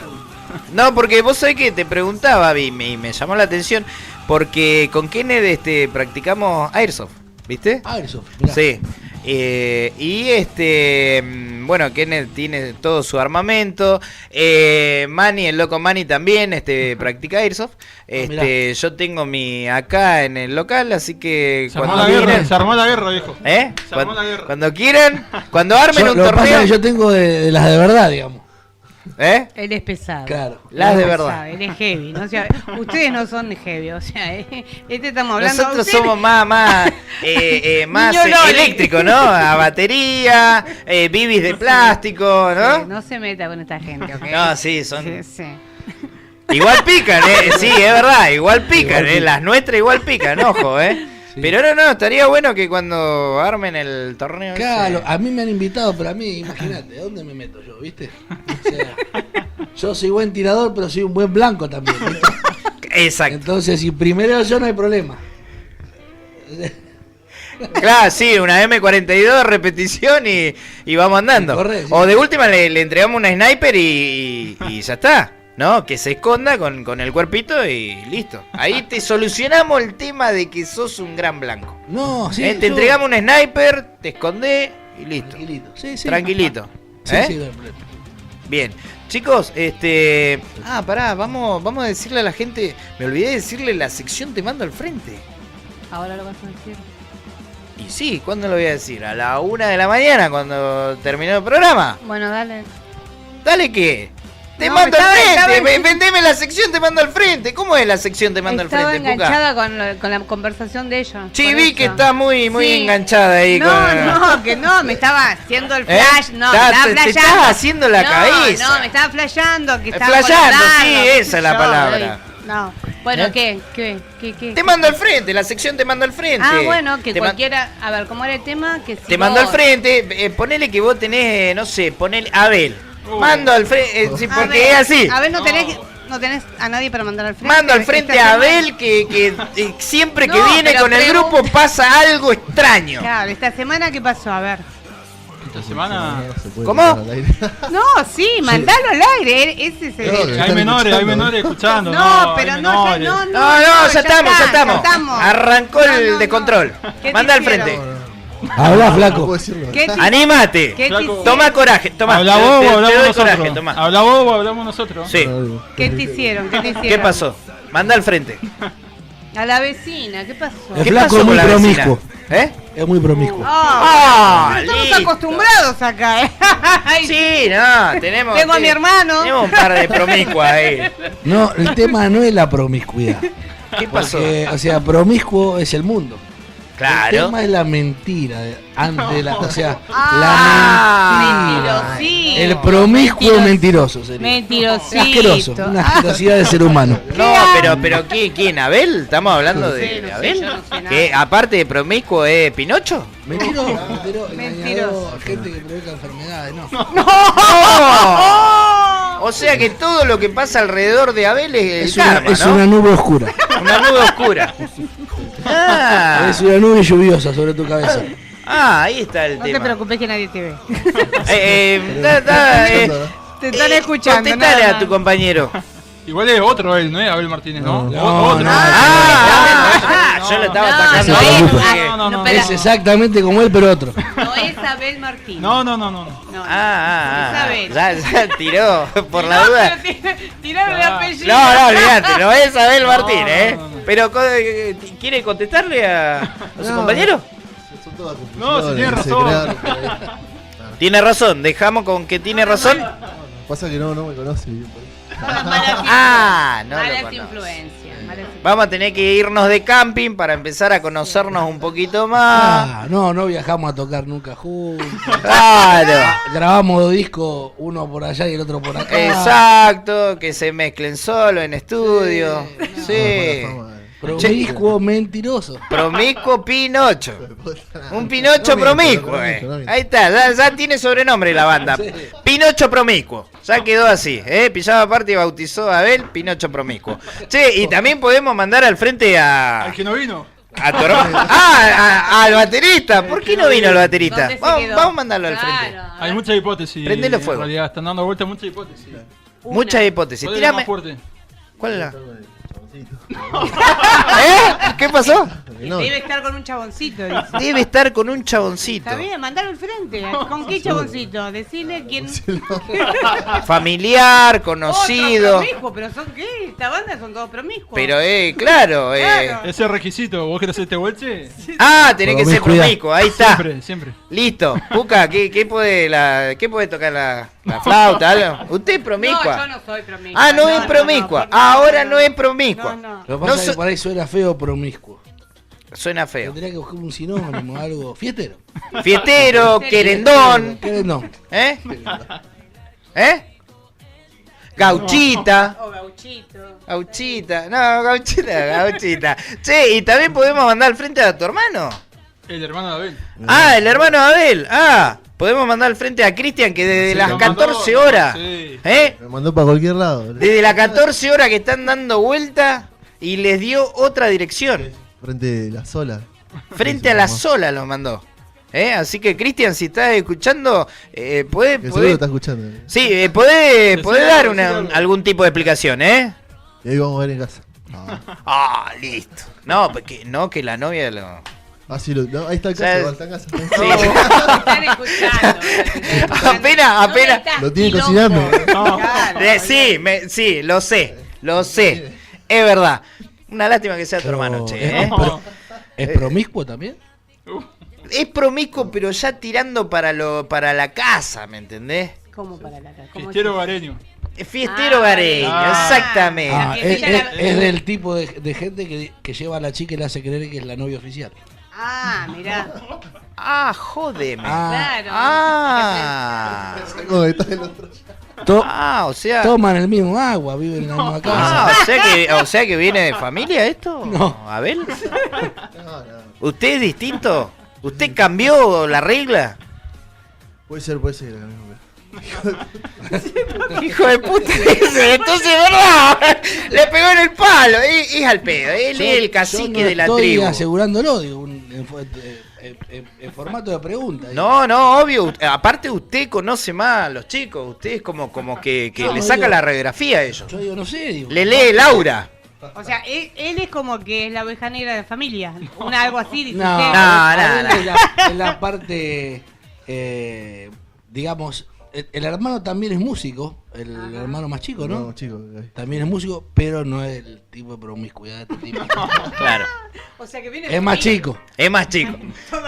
No, porque vos sabés que te preguntaba, y me llamó la atención, porque con Kenneth practicamos Airsoft, ¿viste? Airsoft, mirá. Sí. Bueno, Kenneth tiene todo su armamento. Manny, el loco Manny también practica Airsoft. mirá. Yo tengo mi acá en el local, así que Se armó la guerra, viejo. Se armó la guerra. Cuando quieran, cuando armen un Lo que pasa es torneo. que yo tengo de las de verdad, digamos. ¿Eh? Él es pesado. Claro. Las de Él verdad. sabe, él es heavy. ¿No? O sea, ustedes no son heavy. O sea, estamos hablando. Nosotros ustedes- somos más Niño Loli. eléctricos, ¿no? A batería, bibis de plástico, Sí, ¿no? no se meta con esta gente, ¿ok? No, sí, son. Sí, sí. Igual pican, sí, es verdad, igual pican, las nuestras igual pican, ojo, Sí. Pero no, estaría bueno que cuando armen el torneo. Claro, ese- a mí me han invitado, pero a mí, imagínate, ¿dónde me meto yo, viste? O sea, yo soy buen tirador, pero soy un buen blanco también, ¿viste? Exacto. Entonces, si primero yo no hay problema. Claro, sí, una M42 repetición y vamos andando. Corre, sí. O de última le entregamos una sniper y ya está. ¿No? Que se esconda con el cuerpito y listo. Ahí te solucionamos el tema de que sos un gran blanco. No, sí. Te yo- entregamos un sniper, te escondés y listo. Tranquilito. Sí, sí. Tranquilito. Sí, ¿Eh? sí, no hay problema. Bien. Chicos, pará, vamos a decirle a la gente. Me olvidé de decirle la sección Te Mando al Frente. Ahora lo vas a decir. Y sí, ¿cuándo lo voy a decir? A la 1 de la mañana, cuando terminó el programa. Bueno, dale. Dale que. Te No, mando al estaba- frente. Vendeme la sección Te Mando al Frente. ¿Cómo es la sección Te Mando al Estaba Frente, Puca? enganchada con la conversación de ellos. Sí, por vi eso. que está muy Sí. enganchada ahí No, con. no, que no, me estaba haciendo el ¿Eh? flash, no, Te me estaba estás flasheando. haciendo la cabeza. No, me estaba flasheando, que estaba Flasheando, con los sí, dardos, esa es la yo, palabra. No, Bueno, ¿Eh? ¿qué? Te mando al frente, la sección te mando al frente. Ah, bueno, que Te cualquiera... A ver, ¿cómo era el tema? Que si Te mando al vos- frente, ponele que vos tenés, no sé, ponele Abel. Mando al frente, sí, A porque ver, es así. A ver, no tenés a nadie para mandar al frente. Mando al frente Esta a semana- Abel que siempre que No, viene pero con el pregunto- grupo pasa algo extraño. Claro, esta semana, ¿qué pasó? A ver. Esta semana. ¿Cómo? No, sí, mandalo al aire. Ese es el... Hay menores escuchando. No, hay pero no, menores. No, ya estamos. Arrancó el descontrol. ¿Qué Manda te al frente. Habla, flaco. ¿Qué te- Anímate. ¿Qué te Flaco. hicieron? Toma coraje, toma. Habla Te- vos te- o te hablamos doy nosotros. coraje, toma. Habla vos o hablamos nosotros. Sí. ¿Qué te hicieron? ¿Qué te hicieron? ¿Qué pasó? Manda al frente. A la vecina, ¿qué pasó? El ¿Qué flaco pasó es con muy la vecina? promiscuo. ¿Eh? Es muy promiscuo. Ah, Estamos listo. acostumbrados acá, ¿eh? Ay, Sí, no, tenemos. Tengo a mi hermano. Tenemos un par de promiscuas ahí. No, el tema no es la promiscuidad. ¿Qué pasó? Porque, o sea, promiscuo es el mundo. El Claro. tema es la mentira. Ante la, o sea, Ah, la mentira. mentirosito. El promiscuo mentiroso sería. Mentirosito. Asqueroso. Una asquerosidad de ser humano. No, pero ¿quién? ¿Abel? ¿Estamos hablando de no sé, Abel? yo no sé nada. ¿Que aparte de promiscuo es Pinocho? Mentiroso, Mentiroso. engañador, gente que provoca enfermedades, no. ¡No! O sea que todo lo que pasa alrededor de Abel es el Es una, karma, es ¿no? una nube oscura. Una nube oscura. Ah, Es una nube lluviosa sobre tu cabeza. ahí está el No te tema. preocupes que nadie te ve. Te están escuchando. Contestale nada a más. tu compañero. Igual es otro él, no es Abel Martínez, ¿no? No, Otro. no, Yo lo estaba No, atacando. no se es, preocupe. No, espera, Es exactamente como él, pero otro. no es Abel Martín. No. No. Ya Isabel. tiró, por la No, duda. pero tiraron el apellido. No, olvídate, no es Abel Martín, No, ¿eh? no. Pero, ¿quiere contestarle a su No. compañero? Son todas No, si tiene confusiones, se razón. crearon. Tiene razón, dejamos con que tiene razón. Pasa que no me conoce. Ah, no lo Malas conoce. influencias. Vamos a tener que irnos de camping para empezar a conocernos un poquito más. Ah, no viajamos a tocar nunca juntos. Claro. Grabamos dos discos, uno por allá y el otro por acá. Exacto, que se mezclen solo en estudio. Sí. Promiscuo mentiroso. Promiscuo Pinocho. Un Pinocho promiscuo. Ahí está, ya tiene sobrenombre la banda. Pinocho promiscuo. Ya quedó así. Pillaba aparte y bautizó a Abel Pinocho promiscuo. Che, y también podemos mandar al frente Al a que no vino. tu hermano. Al baterista. ¿Por qué no vino el baterista? ¿Dónde se Vamos, quedó? vamos a mandarlo al Claro, frente. a ver. Hay muchas hipótesis. Prendelo fuego. En realidad, están dando vueltas muchas hipótesis. Muchas hipótesis. ¿Cuál es la más Tírame. fuerte? ¿Cuál es la? ¿Qué pasó? Debe estar con un chaboncito. Dice. Debe estar con un chaboncito. Está bien, mandalo al frente. ¿Con qué chaboncito? Decirle quién. Familiar, Otro conocido. promiscuo, pero son qué? Esta banda son todos promiscuos. Pero claro. Claro. Ese requisito, ¿vos querés este huelche? Tenés que ser Promiscuidad. promiscuo, ahí está. Siempre. Listo. Puca, ¿qué puede tocar la flauta? ¿Algo? ¿Usted es promiscua? No, yo no soy promiscua. No es promiscua. Ahora no es promiscua. No. Lo que pasa No es que so- por ahí suena feo promiscuo. Suena feo. Tendría que buscar un sinónimo, algo. Fiestero. Fiestero, querendón. Querendón. ¿Eh? Gauchita. O gauchito. Gauchita. No, gauchita. Che, y también podemos mandar al frente a tu hermano. El hermano de Abel. El hermano de Abel. Podemos mandar al frente a Cristian que desde Sí, las lo 14 mandó, horas. sí. Me mandó para cualquier lado. Desde las 14 horas que están dando vuelta y les dio otra dirección. Frente a la sola. Frente a la sola lo mandó. Así que Cristian, si estás escuchando, puede. Que seguro está escuchando. Sí, puede dar decilo. algún tipo de explicación, Y ahí vamos a ver en casa. Listo. No, porque no que la novia lo. Sí, no, ahí está el O sea, caso, está en casa. Están escuchando. Apenas. Lo tiene cocinando. Sí, lo sé. Es verdad. Una lástima que sea tu hermano, che. ¿Es promiscuo también? Es promiscuo, pero ya tirando para la casa, ¿me entendés? ¿Cómo para la casa? Fiestero gareño. Fiestero gareño, exactamente. Es del tipo de gente que lleva a la chica y le hace creer que es la novia oficial. Mirá. Jódeme. Claro. ¿Cómo está el otro? O sea. Toman el mismo agua, viven en la misma casa. O sea que viene de familia esto. No. Abel. ¿Usted es distinto? ¿Usted cambió la regla? Puede ser. Hijo de puta, entonces, ¿verdad? Le pegó en el palo, es al pedo, él es el cacique de la tribu. Estoy asegurándolo, digo, en formato de pregunta. No, obvio, aparte usted conoce más a los chicos, usted es como que le saca la radiografía a ellos. Yo digo, no sé, digo. Le lee el aura. O sea, él es como que es la oveja negra de la familia. Algo así, dice No. Es la parte, digamos, el hermano también es músico, el hermano más chico, ¿no? No, chico. También es músico, pero no es el tipo de promiscuidad de este tipo. Claro. O sea que viene Es más chico. Es más chico.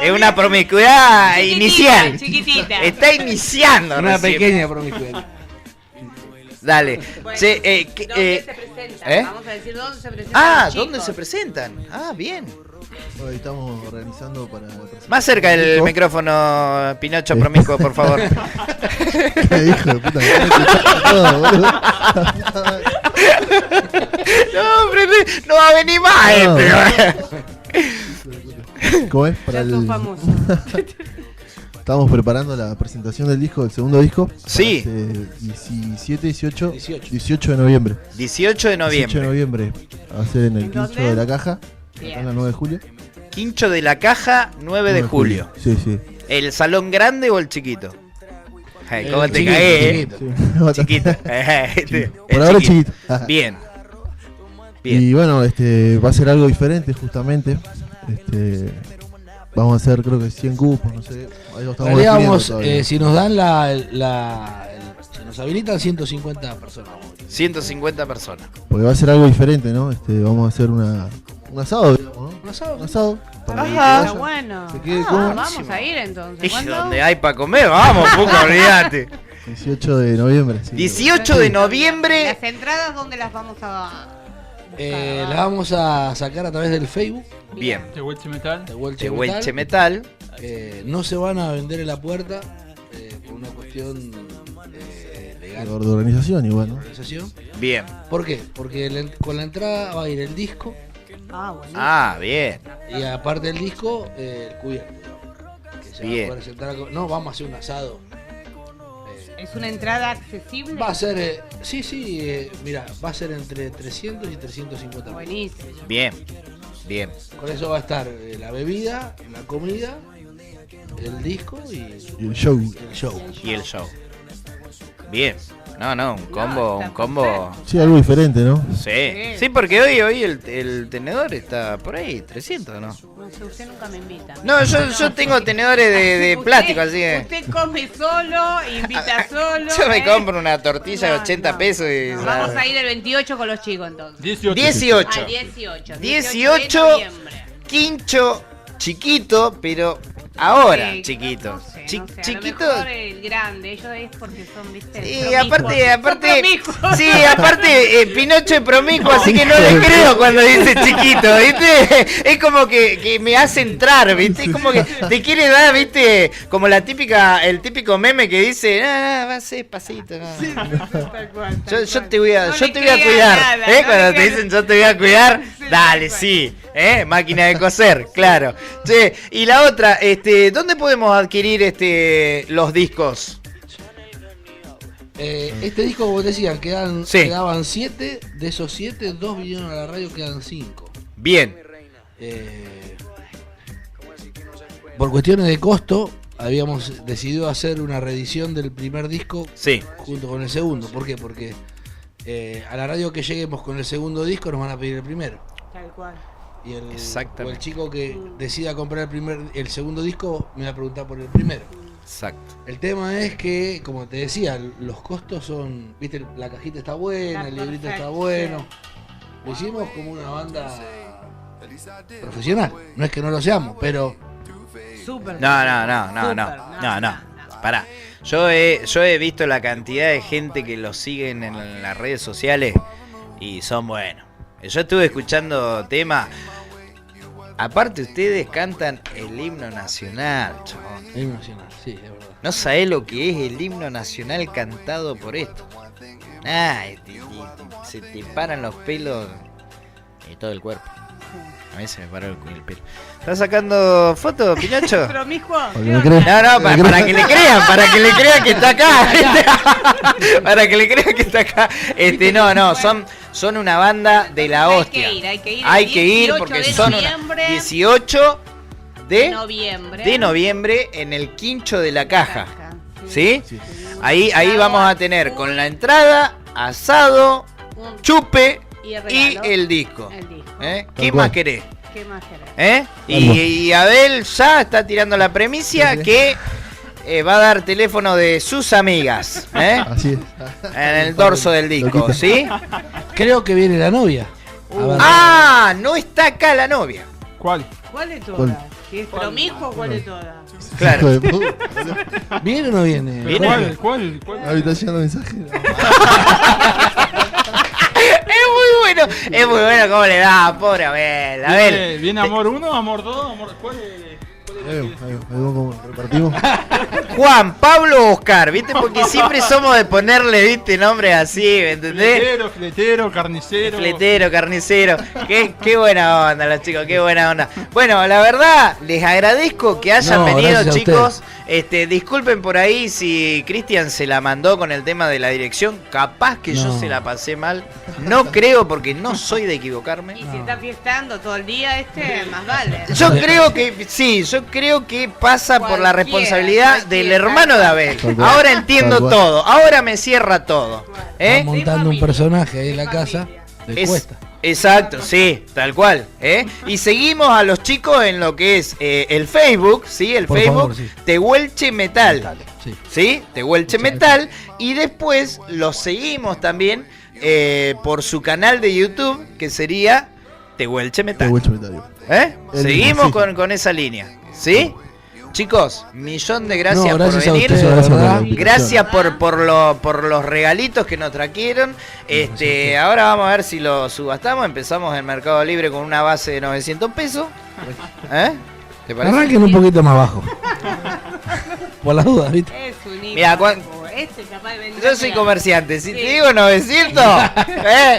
Es una promiscuidad inicial. Chiquitita. Está iniciando. Una recién. pequeña promiscuidad. Dale. Bueno, Che, ¿dónde se presentan? Vamos a decir dónde se presentan. los ¿dónde chicos. se presentan? Bien. Hoy estamos organizando para... Más cerca del micrófono, Pinocho Promiscuo, por favor. ¿Qué hijo de puta? Todo, boludo. No, hombre, no va a venir más ¿Cómo es? Para Ya sos el... famoso. Estamos preparando la presentación del segundo disco. Sí. Para este 18 de noviembre. 18 de 18 de noviembre. noviembre. Va a ser en el ¿En Quincho dónde? de la Caja. Bien. Acá en la 9 de julio. Quincho de la Caja, 9 de julio. Sí. ¿El salón grande o el chiquito? Ay, ¿cómo te Chiquito, cagué, chiquito. Sí. Chiquito. Por ahora chiquito. Bien. Y bueno, va a ser algo diferente justamente. Vamos a hacer creo que 100 cupos, no sé. Ahí lo estamos definiendo Digamos, todavía. si nos dan si nos habilitan 150 personas. 150 personas. Porque va a ser algo diferente, ¿no? Vamos a hacer un asado, digamos, ¿no? ¿Un asado? Un asado. Para que Está vaya, bueno. se quede cómodo. Vamos a ir entonces. Y ¿Cuándo? donde hay para comer, vamos, poco, olvídate. 18 de noviembre. Sí. 18 de noviembre. Las entradas, ¿dónde las vamos a...? La vamos a sacar a través del Facebook Bien. De Welche Metal. de Welche De Metal. Welche Metal. No se van a vender en la puerta por una cuestión legal De organización igual, de ¿no? organización. Bien. ¿Por qué? Porque con la entrada va a ir el disco Bueno. Bien. y aparte del disco el cubierto. Que se va a Bien. poder sentar no, vamos a hacer un asado. ¿Es una entrada accesible? Va a ser, mira, va a ser entre 300 y 350 pesos. Buenísimo. Bien. Bien. Con eso va a estar la bebida, la comida, el disco y Y el show. el show. Y el show. Bien. No, un combo, está un combo. Sí, algo diferente, ¿no? Sí, porque hoy el tenedor está por ahí, 300, ¿no? No sé, usted nunca me invita. No, yo tengo tenedores de Usted- plástico, así que... Usted come solo, invita solo. Yo me ¿eh? compro una tortilla de No, 80 no. pesos y... Vamos a ir el 28 con los chicos entonces. 18. 18. Ah, 18. 18. de noviembre. Quincho chiquito, pero ahora Sí, chiquito. no sé, Chi- no sé, a lo chiquito. mejor el grande, ellos es porque son, viste, Sí, promiscuos. Son aparte, promiscuos. sí, aparte Pinocho es promiscuo, así que no le creo cuando dice chiquito, ¿viste? Es como que me hace entrar, ¿viste? Es como que te quiere dar, ¿viste? Como el típico meme que dice, va a ser despacito, no. Tal cual, tal Yo cual. te voy a, No yo le te voy a crea cuidar, nada, no Cuando le te crea- dicen yo te voy a cuidar, Sí, dale, tal sí, máquina de coser, claro. Che, y la otra, ¿dónde podemos adquirir los discos? Este disco, como te decían, Sí. quedaban 7. De esos 7, 2 vinieron a la radio, quedan 5. Bien, Por cuestiones de costo, habíamos decidido hacer una reedición del primer disco sí, junto con el segundo. ¿Por qué? Porque a la radio que lleguemos con el segundo disco nos van a pedir el primero. Tal cual. Y o Exactamente. el chico que decida comprar el segundo disco me va a preguntar por el primero. exacto. El tema es que, como te decía, los costos son, viste, la cajita está buena, Está el librito está perfecto, bueno. Lo hicimos como una banda profesional. No es que no lo seamos, pero Súper. No. Pará. Yo he visto la cantidad de gente que los siguen en las redes sociales y son buenos. Yo estuve escuchando temas. Aparte ustedes cantan el himno nacional, chabón. El himno nacional, sí, es verdad. No sabés lo que es el himno nacional cantado por esto. Se te paran los pelos y todo el cuerpo. A mí se me paró el pelo. ¿Estás sacando fotos, Pinocho? Promiscuo. No, para que le crean que está acá. Para que le crean que está acá. Son una banda de la hostia. Hay que ir porque son 18 de noviembre en el Quincho de la Caja. ¿Sí? Ahí vamos a tener con la entrada, asado, chupe y el disco. ¿Qué más querés? Y Abel ya está tirando la premisa que va a dar teléfono de sus amigas Así es. en el dorso del disco, ¿sí? Creo que viene la novia. No está acá la novia. ¿Cuál? ¿Cuál de todas? ¿Si es promiscuo o cuál de todas? Claro. ¿Viene o no viene? ¿Cuál? Habitación de mensaje. Es muy bueno cómo le da, pobre Abel. Abel. ¿Viene Amor 1, Amor 2, Amor... ¿Cuál es? Ahí vamos, repartimos. Juan, Pablo, Oscar, ¿viste? Porque siempre somos de ponerle, ¿viste? Nombres así, ¿me entendés? Fletero, carnicero. Fletero, carnicero. Qué buena onda, los chicos, qué buena onda. Bueno, la verdad, les agradezco que hayan venido, chicos. Disculpen por ahí si Cristian se la mandó con el tema de la dirección. Capaz que yo se la pasé mal. No creo, porque no soy de equivocarme. Y si está fiestando todo el día, más vale. Yo creo que sí, yo creo que pasa por la responsabilidad del hermano de Abel. Ahora entiendo todo, ahora me cierra todo. Está montando un personaje ahí en la casa, le cuesta. Exacto, sí, tal cual. Y seguimos a los chicos en lo que es el Facebook, ¿sí? El Por Facebook, favor, sí. Tehuelche Metal. ¿Sí? Tehuelche Metal. Y después los seguimos también por su canal de YouTube, que sería Tehuelche Metal. Seguimos con esa línea, ¿sí? Chicos, millón de gracias, por venir. Gracias por los regalitos que nos trajeron. Ahora vamos a ver si lo subastamos. Empezamos en Mercado Libre con una base de 900 pesos. ¿Te parece? Arranquen un poquito más bajo. Por las dudas, ¿viste? Es un Mira, yo soy comerciante. Si te digo 900,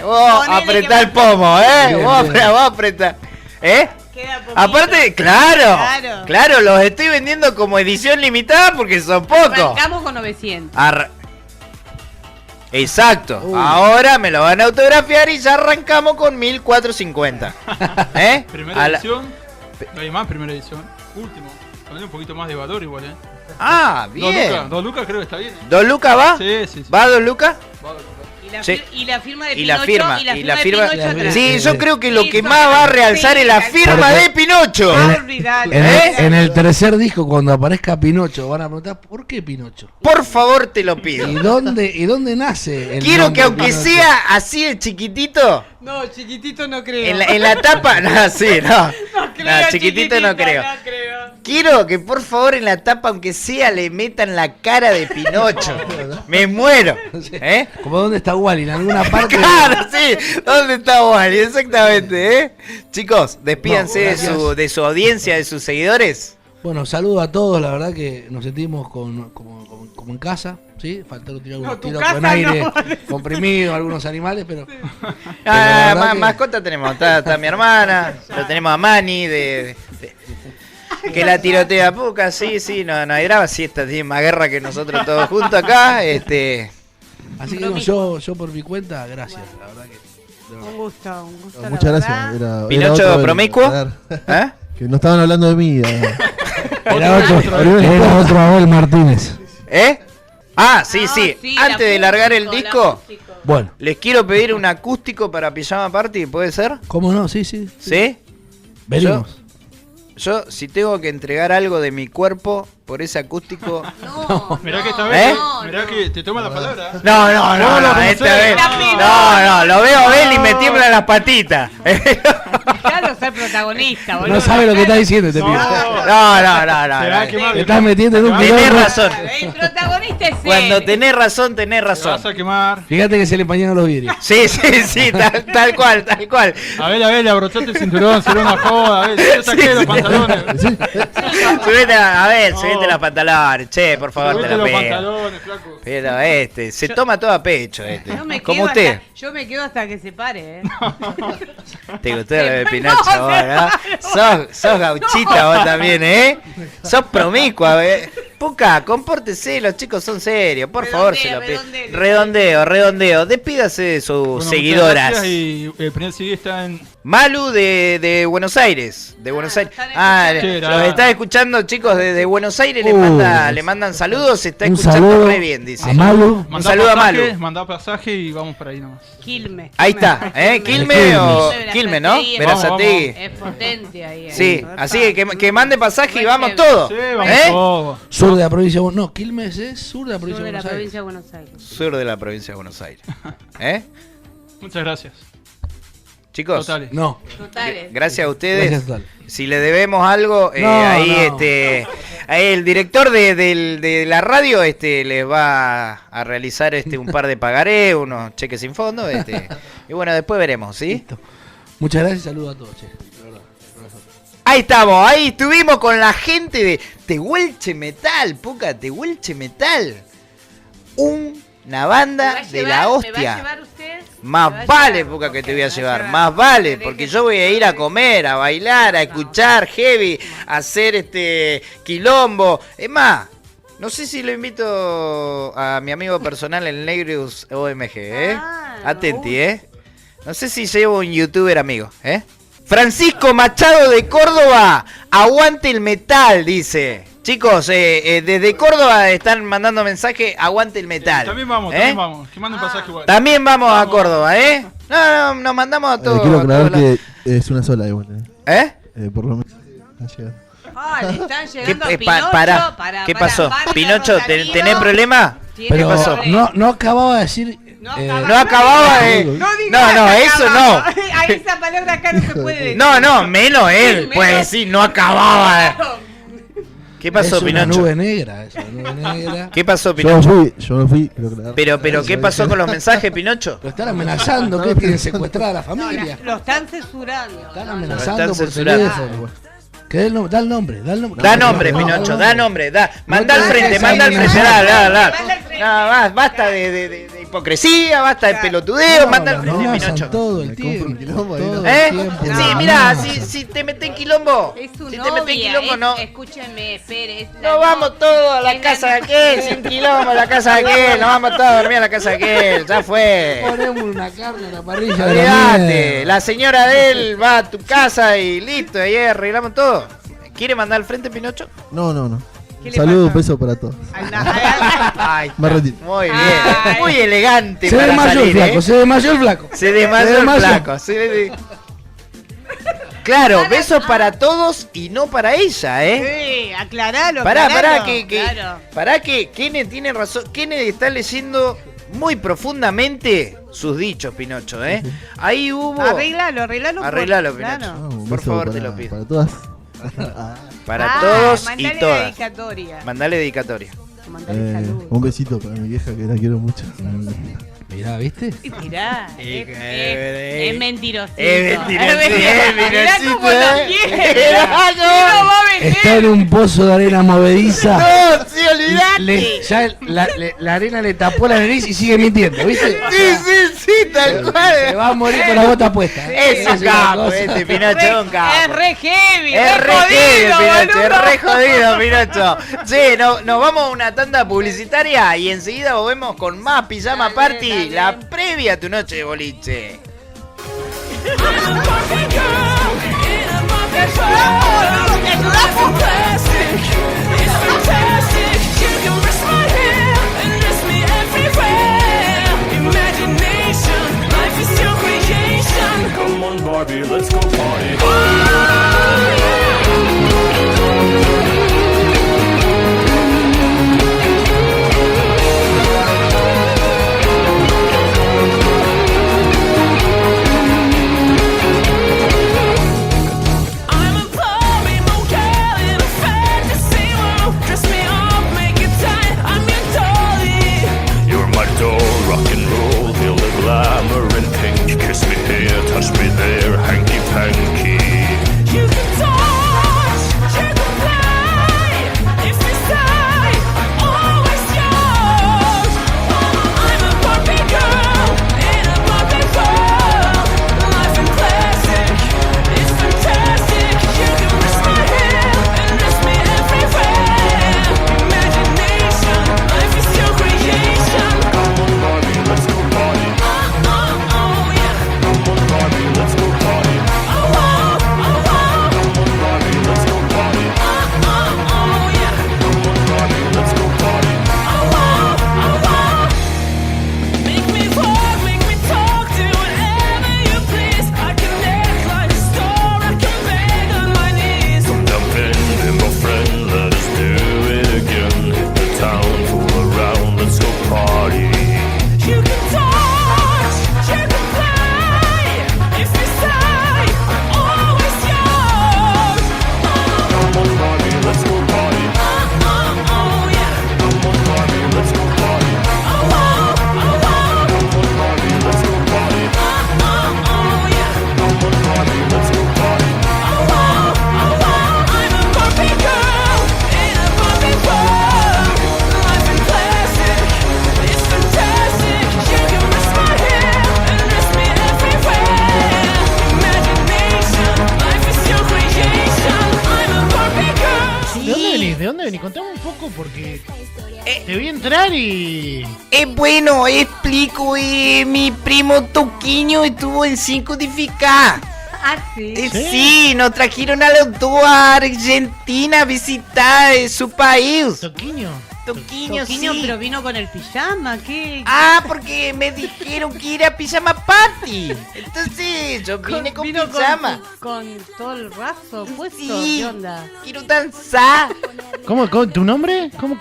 vos apretá el pomo, vos apretá. Aparte, claro, los estoy vendiendo como edición limitada porque son pocos. Arrancamos con 900. Exacto. Ahora me lo van a autografiar y ya arrancamos con 1450. Primera edición. No hay más primera edición. Último. Con un poquito más de valor igual, bien. 2 lucas creo que está bien. ¿2 lucas va? Sí. ¿Va 2 lucas? Y la firma de Y Pinocho. la firma. atrás. Sí, yo creo que lo que más va a realzar es la firma de Pinocho. En el tercer disco, cuando aparezca Pinocho, van a preguntar ¿por qué Pinocho? Por favor, te lo pido. ¿Y dónde nace el Quiero nombre que aunque Pinocho? sea así de chiquitito, No, chiquitito no creo. en la tapa, no, chiquitito no creo. Quiero que por favor en la tapa, aunque sea, le metan la cara de Pinocho. Me muero. Como dónde está Wally, en alguna parte. Claro, sí. ¿Dónde está Wally? Exactamente, Chicos, despídanse de su audiencia, de sus seguidores. Bueno, saludo a todos, la verdad que nos sentimos como en casa, ¿sí? Faltaron tirar un tiro con aire comprimido, algunos animales, pero mascota tenemos, está mi hermana, lo tenemos a Mani que la tirotea poca, sí, no hay drama, sí, esta tiene más guerra que nosotros todos juntos acá, Así que no, yo por mi cuenta, gracias, la verdad que... Un gusto. Muchas gracias. Era ¿Pinocho otro promiscuo? Que no estaban hablando de mí. Era otro Abel Martínez. Sí. Antes de largar el disco, Bueno, les quiero pedir un acústico para Pijama Party, ¿puede ser? ¿cómo no? Sí. ¿Sí? Venimos. Yo, si tengo que entregar algo de mi cuerpo por ese acústico... Mirá que esta vez, mirá que te toma la palabra. No, esta vez. No, lo veo a Abel y me tiemblan las patitas. Claro, ser protagonista, boludo. No sabe lo que está diciendo este pibe. No. Se va a quemar. Te estás metiendo en un Tenés quilombo. razón. El protagonista es él. Cuando tenés razón, tenés Te razón. vas a quemar. Fíjate que se le empañaron los vidrios. Sí, tal cual. A ver, abrochate el cinturón, será una joda. A ver, yo saqué los pantalones. Subite los pantalones. Che, por favor, te Subite lo los pido. pantalones, flaco. Pero se toma todo a pecho, Yo me Como quedo usted. yo me quedo hasta que se pare, Te gustó lo de No, Pinocho, se vos, ¿no? Sos gauchita vos también, ¿eh? Sos promiscua, Puca, compórtese, los chicos son serios, por favor, se lo pido. Redondeo. Despídase de sus Bueno, muchas seguidoras. gracias. Y el primer CD está en. Malu de Buenos Aires. De Buenos Aires. Los está escuchando, chicos, desde Buenos Aires. Le mandan saludos. Se está Un escuchando saludo re bien, dice. a Malu. Un saludo a Malu. Mandá pasaje y vamos para ahí nomás. Quilmes. Ahí está, Quilme o Quilme, ¿no? Verazategui. Es potente ahí. Sí, así que mande pasaje y vamos todos. Sí, vamos todos. Sur de la provincia de Buenos Aires. No, Quilmes es sur de la Sur provincia de de la Buenos Aires. provincia de Buenos Aires. Sur de la provincia de Buenos Aires. ¿Eh? Muchas gracias. Chicos, Totales. No. Totales. gracias a ustedes. Gracias, total. Si le debemos algo, No, ahí no. ahí el director de la radio les va a realizar un par de pagaré, unos cheques sin fondo, y bueno, después veremos, ¿sí? Listo. Muchas gracias y saludos a todos, che. De verdad. Ahí estamos, ahí estuvimos con la gente de Tehuelche Metal, Puca, Tehuelche Metal. Una banda de la ¿Me va a hostia. llevar usted? Más ¿Me va a vale, llevar? Puca, que te Ok, voy a me va a llevar. llevar. Más vale, Deje porque que- yo voy a ir a comer, a bailar, a escuchar heavy, a hacer quilombo. Es más, no sé si lo invito a mi amigo personal, el Negrius OMG, Atenti, No sé si llevo un youtuber amigo, Francisco Machado de Córdoba, aguante el metal, dice. Chicos, desde Córdoba están mandando mensaje, aguante el metal. También vamos. Que manden pasaje igual. También vamos a Córdoba, No, nos mandamos a todos. Quiero a aclarar todos lados. que es una sola igual. Por lo menos. Ha llegado. Le están llegando a ¿Qué, Pinocho. pará, ¿qué pasó? Marta Pinocho, Rosalino. ¿tenés problema? Tiene Pero problema. no acababa de decir. No acababa de... No digas No, que eso acababa. no. Ahí esa palabra acá no se puede decir. No, menos él. Menos- Puede decir, no acababa de... ¿Qué pasó, es una Pinocho? nube negra, es una nube negra. ¿Qué pasó, Yo no Pinocho? fui, quiero aclarar. Pero, ¿qué pasó con los mensajes, Pinocho? Lo están amenazando, que tienen secuestrada a la familia. Lo están censurando. Están Lo amenazando están por censurando. teléfono. Que dé el nombre, da el nombre. Da nombre, Pinocho, da nombre, da. Manda al te frente, dejes manda al frente, amenazar. da. Manda al frente. No, basta de hipocresía, basta de pelotudeo, manda al frente, amenazan Pinocho. todo el Me compro un tiempo. quilombo ahí, todo ¿no? ¿Eh? el tiempo. Sí, No, mirá, no. si te metes en quilombo, Es su si te metes en novia. quilombo, no. Escúcheme, espere. es la Nos vamos todos a la es casa de la- aquel, sin quilombo, a la casa de aquel, nos vamos todos a dormir a la casa de aquel, ya fue. Ponemos una carne en la parrilla de la Olvídate, mierda. la señora de él va a tu casa y listo, ahí arreglamos todo. ¿Quiere mandar al frente, Pinocho? No. ¿Qué le Saludos, un pasa? beso para todos. Ay, Me retiro. muy bien, Ay. muy elegante Se para desmayó el salir, flaco, se desmayó el flaco. Se desmayó el desmayó. flaco. Claro, besos para todos y no para ella, Sí, aclaralo. Pará, aclaralo. que Claro. Kenneth tiene razón. Kenneth está leyendo muy profundamente sus dichos, Pinocho, Ahí hubo... Arreglalo. Arreglalo, claro. Pinocho. Un Por beso favor, te lo pido. Para todas. Para todos y mandale todas. dedicatoria. Mandale dedicatoria. Mandale saludos. Un besito para mi vieja que la quiero mucho. Mirá, ¿viste? Mirá, es mentirosito. Es mentirosito, Mirá cómo ¿eh? lo quiere. Ah, no. ¿Cómo va a vender? Está en un pozo de arena movediza. No, sí, olvidate. Ya la arena le tapó la nariz y sigue mintiendo, ¿viste? Sí, tal Se cual. va a morir con la bota puesta. Es un una capo, cosa. Pinocho, es un capo. Es re heavy, Es re jodido, Pinocho, es boludo. re jodido, Pinocho. Sí, nos vamos a una tanda publicitaria y enseguida volvemos con más Pijama Party, dale. la previa a tu noche de boliche. Come on, Barbie, let's go party. venís? ¿De dónde venís? Contame un poco porque te vi entrar y... Bueno, explico, mi primo Toquinho estuvo en 5 de ficar. Ah, sí. Sí, nos trajeron a los dos a Argentina a visitar su país. Toquinho. Toquinho, Toquinho, sí. pero vino con el pijama, ¿qué? Ah, porque me dijeron que era pijama party. Entonces yo vine con vino pijama. Con todo el raso puesto. Sí. ¿Qué onda? Quiero danzar. ¿Cómo? ¿Tu nombre? ¿Cómo?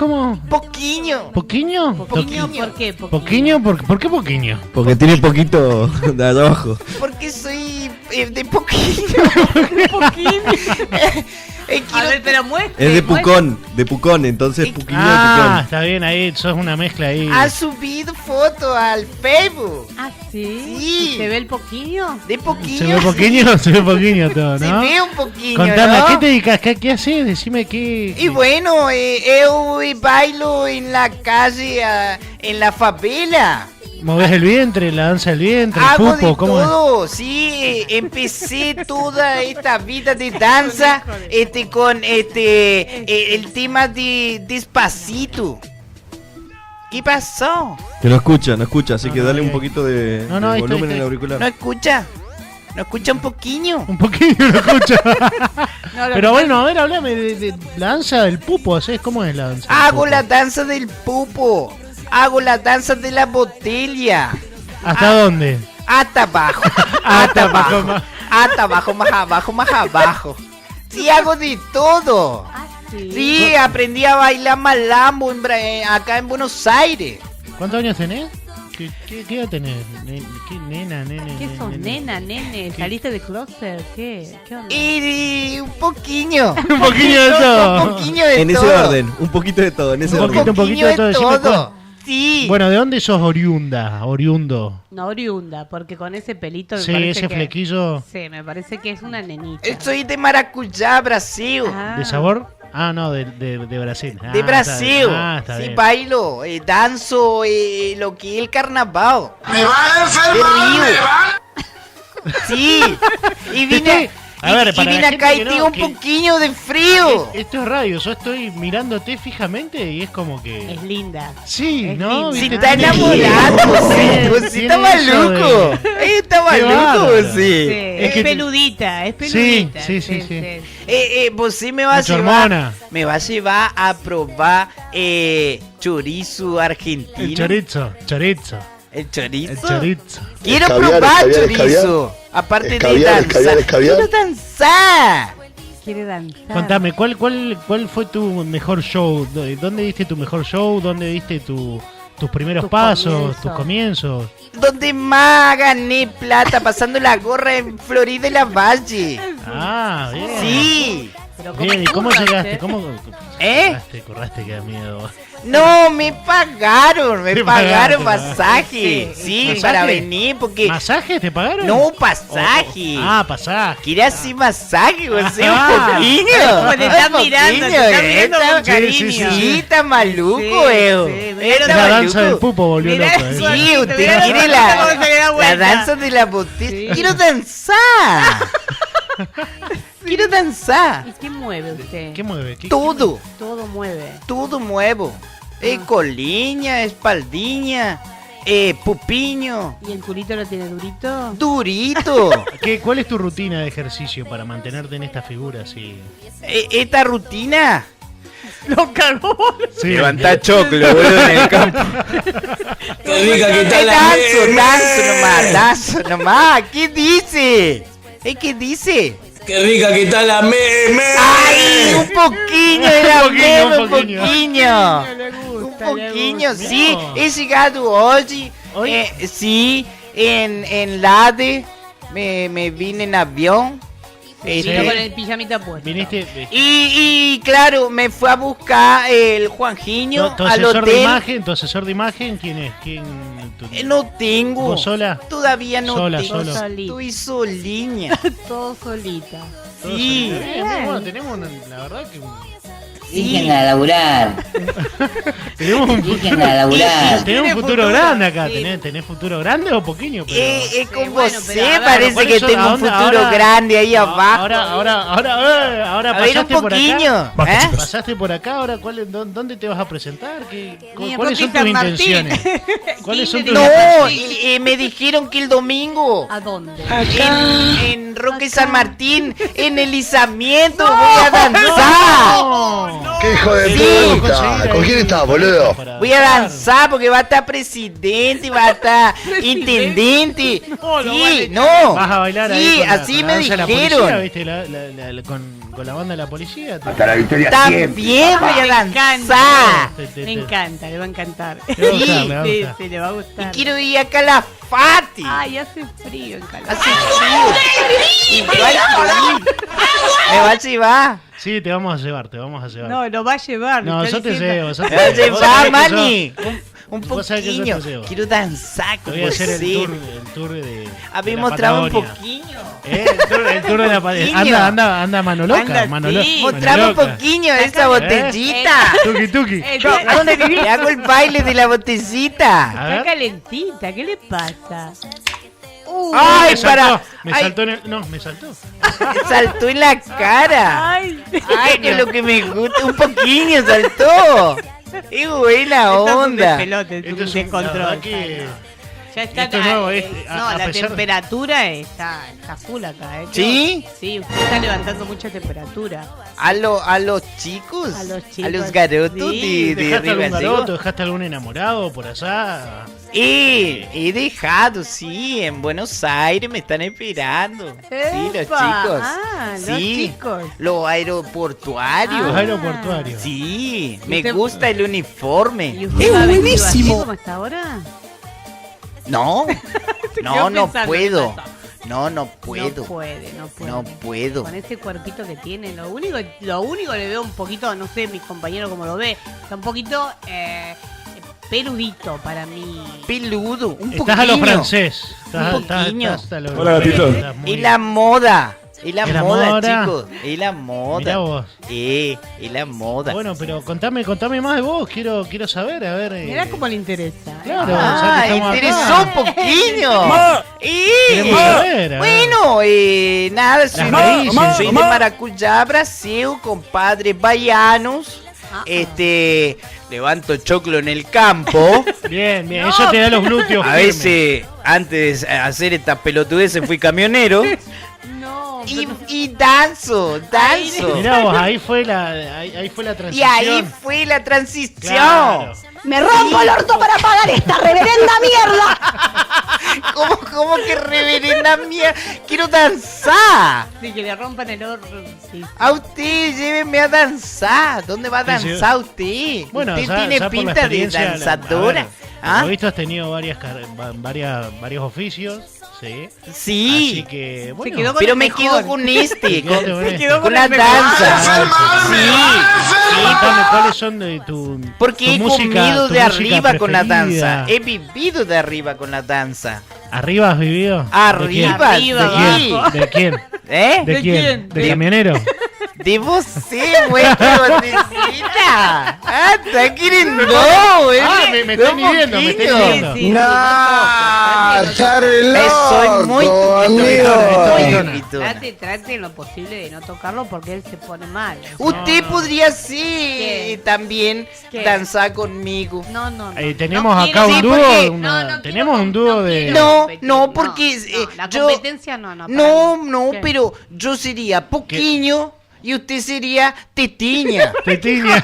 Poquinho. ¿Poquinho? ¿Poquinho? ¿Por qué? ¿Poquinho? ¿Por qué Poquinho? Porque tiene poquito de abajo. Porque soy de Poquinho. A ver, pero muestre. Es de Pucón, entonces Puquinho de Ah, Pucón. está bien, ahí sos una mezcla ahí. Ha subido foto al Facebook. Ah, sí. Sí. ¿Se ve el poquinho? De Poquinho. Se ve Poquinho todo, Se ¿no? ve un poquinho, Contame, ¿no? ¿a qué te dedicas? ¿Qué haces? Decime qué... Y bueno, yo bailo en la calle, en la favela. ¿Movés el vientre, la danza del vientre, el Hago pupo? de ¿Cómo es? todo, sí, empecé toda esta vida de danza con el tema de Despacito. ¿Qué pasó? Que no escucha, así que dale ok. un poquito de, No, de ahí volumen está. en el auricular. ¿No escucha? ¿No escucha un poquillo? Un poquillo lo escucho. No, lo Pero que bueno, a ver, hablame de la danza del pupo, ¿hacés? ¿Cómo es la danza? del Hago pupo? la danza del pupo. Hago la danza de la botella. ¿Hasta dónde? Hasta abajo. Hasta abajo. Hasta abajo, más abajo, más abajo. Sí, hago de todo. Ah, sí. Sí, aprendí a bailar malambo acá en Buenos Aires. ¿Cuántos años tenés? ¿Qué edad tenés? ¿Qué nena, nene? ¿Qué sos, nena, nene? ¿Saliste de closet? ¿Qué onda? Y un poquillo. Un poquillo de todo. Un poquillo de En ese todo. orden, un poquito de todo, en ese Un orden. poquito, un poquito de todo, decime todo. Sí. Bueno, ¿de dónde sos oriundo? No, oriunda, porque con ese pelito me Sí, parece ese que... flequillo. Sí, me parece que es una nenita. Soy de Maracuyá, Brasil. Ah. ¿De sabor? Ah, no, de Brasil. De Brasil. Está Sí, bien. bailo, danzo lo que es el carnaval. ¡Me va a enfermar! De Río. Sí. Y vine, A ver, para la acá y gente que tengo no, un que- poquillo de frío. Esto es radio, yo estoy mirándote fijamente y es como que... Es linda. Sí, es ¿no? linda. Si ¿Viste? está Tiene- enamorado, Tiene- vos sí, tiene está eso maluco. de- Está maluco, bárbaro. vos Sí, sí. es que- peludita, es peludita. Sí. Vos sí me vas Mucha a llevar. hormona. Me vas a llevar a probar chorizo argentino. El chorizo. El chorizo. El chorizo. Quiero Escabiar, probar escabiar, chorizo. Aparte de Escabiar, danzar. escabiar, escabiar. Quiero danzar. Quiere danzar. Contame, ¿cuál fue tu mejor show? ¿Dónde diste tu mejor show? ¿Dónde diste tus primeros Tus pasos, comienzos. tus comienzos? Donde más gané plata pasando la gorra en Florida y la Valle. Ah, bien. Sí. Pero Bien, ¿y cómo curraste? llegaste? ¿Cómo ¿Eh? Corraste que da miedo. No, me pagaron Te pagaron pagaron. pasaje. Sí, ¿Masaje? para venir porque... ¿Masajes te pagaron? No, pasaje. Ah, pasaje. ¿Quiere así masaje? O sea, Ah. un poquillo. Como te están Un mirando, poquillo, te están mirando con está- cariño. Sí, está maluco, Sí, Eo. sí, mirá Está La danza del maluco. pupo volvió Mirá loco. eso. Sí, usted Mirá quiere cómo se le da la vuelta. danza de la botella. Sí. Quiero danzar. Quiero danzar. ¿Y qué mueve usted? ¿Qué mueve? Todo, Todo mueve. todo muevo. Coliña, espaldiña, pupiño, ¿Y el culito lo tiene durito? durito. ¿Cuál es tu rutina de ejercicio para mantenerte en esta figura así? Esta rutina. Lo cagó. Sí. Levanta choclo, boludo, en el campo. Qué rica que está la Danzo nomás. ¿Qué dice? ¿Qué dice? Qué rica que está la meme. ¡Ay! Un poquillo era Un poquillo, meme, un un poquillo. poquillo. Le Un gusta, poquillo, le sí. No. He llegado hoy. ¿Hoy? Sí, en Lade. Me vine en avión. Vino con el pijamita puesto. Viniste. Y claro, me fue a buscar el Juanjiño ¿Tu al asesor de hotel. imagen? ¿Tu asesor de imagen? ¿Quién es? No tengo. ¿Vos sola? Todavía no Sola, tengo. sola. Estoy soliña. Todo solita. Sí. Bueno, tenemos la verdad que Dejen a laburar. Tenemos un futuro, Dejen a laburar. tenemos un futuro grande acá. ¿Tenés futuro grande o pequeño? Pero... Es con bueno, vos, pero a ver, parece ¿cuáles que son? tengo ¿A un dónde? futuro Ahora- grande ahí abajo. Ahora A ver, un pasaste por poquillo. acá. ¿Eh? Pasaste por acá, ahora ¿dónde te vas a presentar? Ni en ¿Cuáles son Roque tus San Martín. intenciones? ¿Cuáles son tus No, me dijeron que el domingo ¿A dónde? en Roque San Martín, en el izamiento, voy a danzar. ¡Qué hijo de Sí. puta! ¿Con quién estás, boludo? Voy a danzar porque va a estar presidente, va a estar intendente. Sí, no. Vas a bailar ahí Sí, con la- así con la me danza de la dijeron. policía, ¿viste? Con la banda de la policía. Hasta la victoria También voy a danzar. Me encanta, le va a encantar. Le va a gustar, le va a Sí, gustar. sí, le va a Y gustar. quiero ir a Calafate. Ay, hace frío en Calafate. Hace frío. Igual que ir. Me va a llevar. Sí, te vamos a llevar. No, lo va a llevar. No, le yo está te diciendo. llevo. Me va a llevar, Mani. Un Vos sabés que yo poquillo. te llevo. Quiero danzar Te con voy a hacer vos. el tour de. A de mí la mostraba un Patagonia. poquillo. El tour de la Patagonia. Poquillo. Anda, mano loca. Anda, Mano sí. loca. Mostrame un poquillo de esa botellita. Tuki, tuki. ¿Dónde vivís? Le hago el baile de la botellita. Está calentita, ¿qué le pasa? Ay, me saltó, para. Me Ay, saltó en el. No, me saltó. saltó en la cara. Ay, Ay, que es lo que me gusta. Un poquillo saltó. Es buena onda. Pelote, Esto es un- descontrol. la verdad que- Ya está. esto nuevo, no, a la pesar- temperatura está full acá. ¿Sí? Sí, usted está levantando mucha temperatura. A los chicos. A los A chicos, los garotos sí. de ¿Dejaste algún Río garoto? ¿Dejaste algún enamorado por allá? He dejado, sí, en Buenos Aires me están esperando. Sí, los ¡Epa! chicos. Ah, los Sí, chicos. los aeroportuarios. Los aeroportuarios. Sí, me usted- gusta el uniforme. ¿Y usted va vestido así como está ahora? No, no, quedó no pensando, puedo. ¿qué pasa? No puedo. No puede. No puedo. Con ese cuerpito que tiene, lo único le veo un poquito, no sé, mis compañeros como lo ve, está un poquito peludito para mí. Peludo, un poquito. Estás a lo francés. Un poquillo. Hola, gatito. Y la moda. Y la ¿Y la moda, moda? chicos. Y la moda. Mirá vos. Y la moda. Bueno, pero contame más de vos. Quiero saber, a ver. Mirá cómo le interesa. Claro, Ah, ya que estamos interesó acá. un poquillo. Queremos saber, a ver. Bueno, nada, soy, raíces. soy de Maracuyá, Brasil, compadres baianos. Levanto choclo en el campo. Bien, eso te da los glúteos. A firmes. veces, antes de hacer esta pelotudez, fui camionero. No, Y danzo. Mirá vos, ahí fue la Y transición. ahí fue la transición. Claro. Me rompo el orto para pagar esta reverenda mierda. ¿Cómo que reverenda mía? Quiero danzar. sí, que le rompan el horno. Sí. A usted, llévenme a danzar. ¿Dónde va a Sí, sí. danzar usted? Bueno, usted ya- tiene ya por la pinta de experiencia, danzadora. a ver, ¿Ah? Por lo visto has tenido varios oficios, sí. Sí. Así que, bueno. quedó con Pero el me mejor. quedo con este, con, Se quedó con con la el mejor. danza. Contame cuáles son de tu Porque tu he música, comido tu de música arriba con la preferida. danza. He vivido de arriba con la danza. ¿Arriba has vivido? Arriba, Arriba, sí. ¿De quién? ¿Eh? ¿De ¿De quién? quién? ¿De De- camionero? De vos sí, güey, botecita. Ah, está queriendo, güey. me estoy midiendo, me estoy midiendo. Sí, ¡Nah! ¡Está re Soy muy loco, poquito, amigo! pitona. Trate en lo posible de no tocarlo porque él se pone mal. Usted No. podría sí ¿Qué? también ¿Qué? danzar conmigo. No. Tenemos No acá quiero- un sí, dúo. porque- Tenemos un dúo de. quiero No, competir, no, porque, la yo- competencia no. para No, mí. no, ¿Qué? pero yo sería poquiño y usted sería tetiña. Tetiña.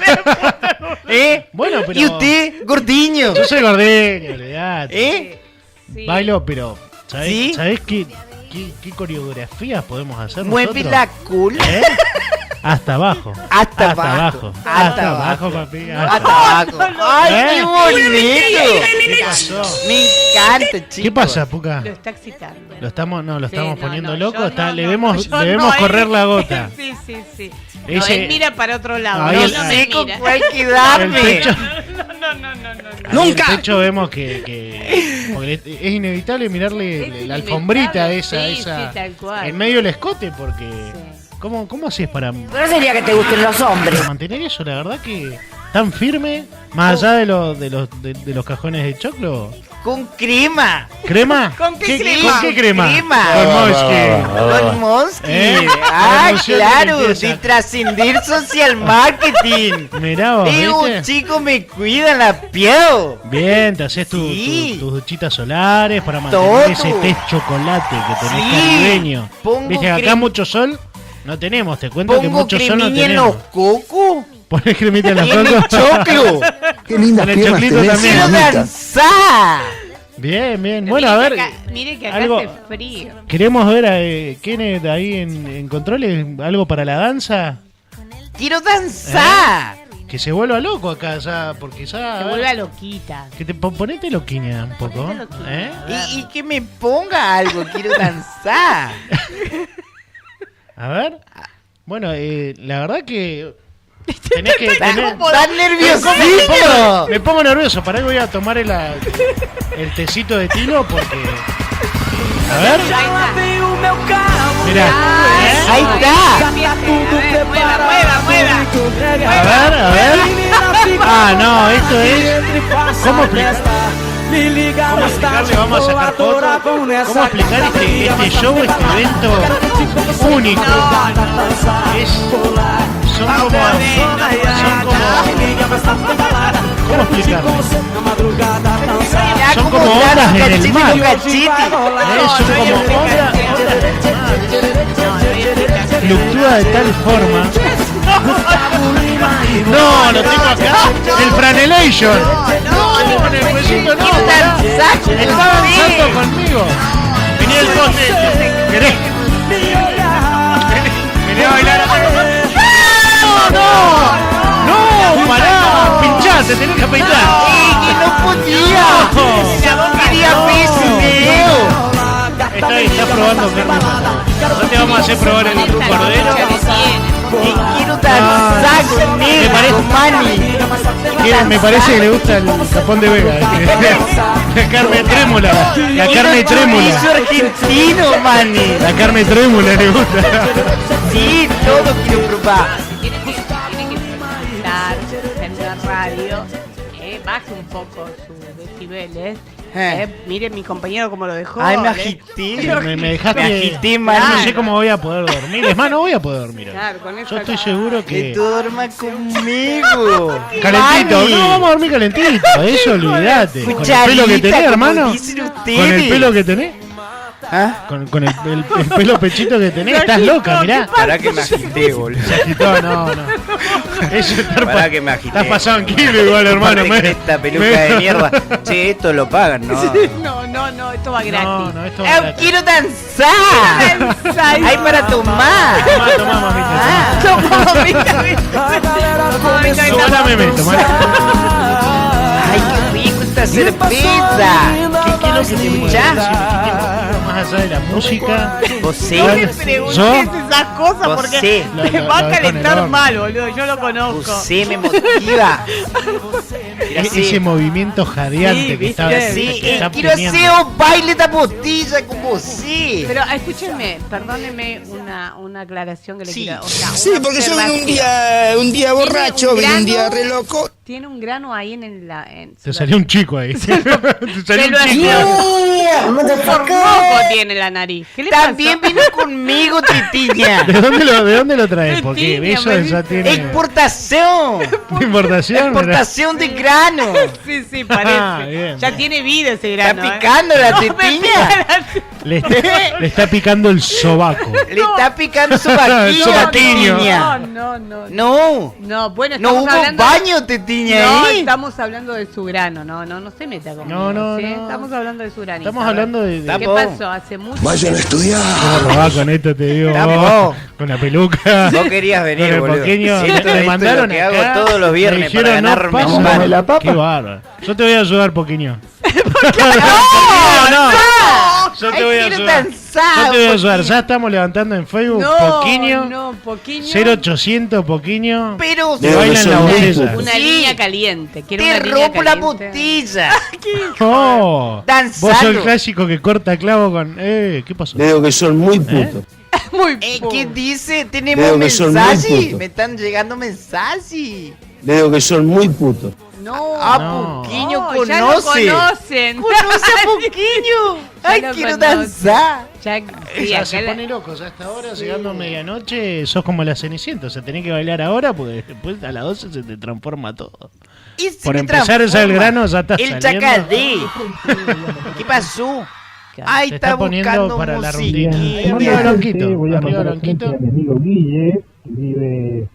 ¿Eh? Bueno, pero. Y usted, gordiño. Yo soy gordeño, olvidate. ¿Eh? Sí. Bailo, pero. ¿Sabés, ¿Sí? ¿sabés qué coreografías podemos hacer Mueve nosotros? la cola. ¿Eh? Hasta abajo. Hasta abajo. Hasta abajo, papi. Hasta abajo. ¡Ay, ¿Eh? qué bonito! ¿Qué pasó? Me encanta, chicos. ¿Qué pasa, Puca? Lo está excitando. Lo estamos Sí, poniendo no, loco. yo Está, no, debemos yo debemos no, correr la gota. Sí. No, Ese- él mira para otro lado. Ahí No, el- no No me sé con mira. cuál El quedarme. pecho, No. ahí el pecho vemos que porque es inevitable mirarle Es la alfombrita inevitable, esa, sí, sí, tal cual. en medio del escote porque Sí. ¿Cómo haces para No sería que te gusten los hombres. mantener eso? La verdad que tan firme, más allá de los cajones de choclo. Con crema. ¿Crema? ¿Con qué crema? ¿Con qué crema? Crema. Con Moski. Con Moski. La emoción Claro, que empieza. de trascender social marketing. Mirá vos, Un ¿viste? chico me cuida la piel. Bien, te haces Sí. tus duchitas solares para mantener Todo. ese té chocolate que tenés Sí. caribeño. Pongo Viste, acá crema. mucho sol no tenemos, te cuento que Pongo mucho sol no cremilla en tenemos. los cocos. Pones cremita en los Y en el cocos. choclo. Qué lindas En el piernas choclito tenés, también. Quiero mamita. danzar. Bien, bien. Bueno, a ver, Mire que acá algo- hace frío. queremos ver a Kenneth ahí en controles, algo para la danza. Quiero danzar. Que se vuelva loco acá ya, porque ya... Se vuelve loquita. Que te ponete loquiña un poco. Ponete loquita. ¿Eh? Y que me ponga algo. Quiero danzar. A ver. Bueno, la verdad que... Tenés que Está tener... nerviosito. Me pongo nervioso, para ahí voy a tomar el tecito de tilo porque... A ver. Mira. Ahí está. A ver. Ah, no, esto es... ¿Cómo explicar? ¿Cómo explicarle? Vamos a sacar fotos. ¿Cómo explicar este show, este evento único? Son como... ¿Cómo explicarlo? Son como ondas en el mar. Son como ondas. Fluctúa de tal forma. No, lo tengo acá. El Franelation. No, con el huesito no. Está danzando conmigo. Vení el poste. ¿Querés? Vení a bailar. ¡No! ¡Pará! ¡Pinchá! ¡Te tenés que afeitar! Que no podía. Quería video. Está probando carne. No te vamos a hacer probar el cordero. Y quiero danzar con él. Me parece que le gusta el capón de Vega. La carne trémula. La carne trémula. Es argentino, Manny. La carne trémula le gusta. Sí, todo quiero probar. Tiene que escuchar en la radio. Baje un poco sus decibeles. Mire mi compañero cómo lo dejó. Ay, me agité. Me dejaste. Me agité, No Manny. sé cómo voy a poder dormir. Es más, no voy a poder dormir. Claro, con eso Yo estoy seguro Que que. tú duermas conmigo. Calentito, Manny. no vamos a dormir calentito, eso olvídate. Con el Cucharita, pelo que tenés, como hermano. dicen Con el ustedes. pelo que tenés. ¿Ah? Con el pelo pechito que tenés, estás loca, mirá. Para que me agité, boludo. Se agitó, no. Eso está Para que me agité. Estás pasado en kilo igual, hermano. Aparte con esta peluca de mierda. Che, esto lo pagan, ¿no? No, esto va gratis. No, esto va gratis. ¡Quiero danzar! ¡Hay para tomar! Tomá, mamita. Tomá, meme, tomá. ¡Ay, qué rico esta cerveza! ¿Qué es lo que te escuchás? Más allá de la música. ¿Vos sí? No le preguntes esas cosas Vos porque sí. te va a Lo dejo en el calentar horno. mal, boludo. Yo lo conozco. Sí, me motiva. Ese movimiento jadeante que está, Sí, que está quiero teniendo. hacer un baile de botella con vos, sí. Pero escúchenme, perdónenme una aclaración que le Sí. quiero. O sea, Sí, una porque yo vine observación. un día borracho, vine un día re loco. Tiene un grano ahí Te salió un chico ahí. Te salió un chico. Por poco tiene la nariz. ¿Qué le También pasó? vino conmigo, Titiña. ¿De dónde lo traes? Porque Titiña, eso me ya tiene Exportación. importación. Exportación de grano. Sí, parece. Bien, ya bien. tiene vida ese Está grano. picando la No, me Titiña. pica Le está picando el sobaco. Le está picando su vaquillo, Sobaquiño. Titiña. No, No. bueno, No estamos hubo hablando. baño, Titiña, No, ahí. estamos hablando de su grano, no se meta conmigo. No. ¿sí? Estamos hablando de su granito. Estamos hablando de ¿Qué Tapón. pasó? Hace mucho Vayan a estudiar. ¿Cómo robás con esto? Te digo, Tapón. vos, con la peluca. Vos querías venir, con el boludo. pequeño. Esto Me es mandaron lo que acá, hago todos los me viernes dijeron, para ganarme no un pasa. pan. la papa. Qué bárbaro. Yo te voy a ayudar, Poquiño. No. Yo te Ay, voy a quiero ayudar. danzar, Yo te voy a ayudar. Poquiño. Ya estamos levantando en Facebook No, Poquiño. no, Poquiño. 0800 Poquiño. Pero Te bailan la botella. Una Sí. línea caliente. Quiero te una línea rompo la caliente. botella. Oh, Danzando. vos sos el clásico que corta clavo con. ¿Qué pasó? Le digo que son muy putos. Muy ¿Qué dice? Veo ¿Tenemos que son muy mensajes? putos. Me están llegando mensajes. Le digo que son muy putos. No. Puquiño Oh, ya lo conoce. conocen. Conoce a Puquiño. Ay, lo quiero conocen. danzar. Ya, sí, Ya acá se la- pone loco, ya hasta ahora, llegando a medianoche, sos como la Cenicienta, o sea, tenés que bailar ahora porque después a las 12 se te transforma todo. Y se Por me empezar a usar el transforma. grano ya está El saliendo. chacadé. ¿Qué pasó? Ay, Se está está poniendo buscando para la musiquilla. rutina. Arriba Bronquito, Voy a arriba mandar Bronquito. a mi amigo Guille, que vive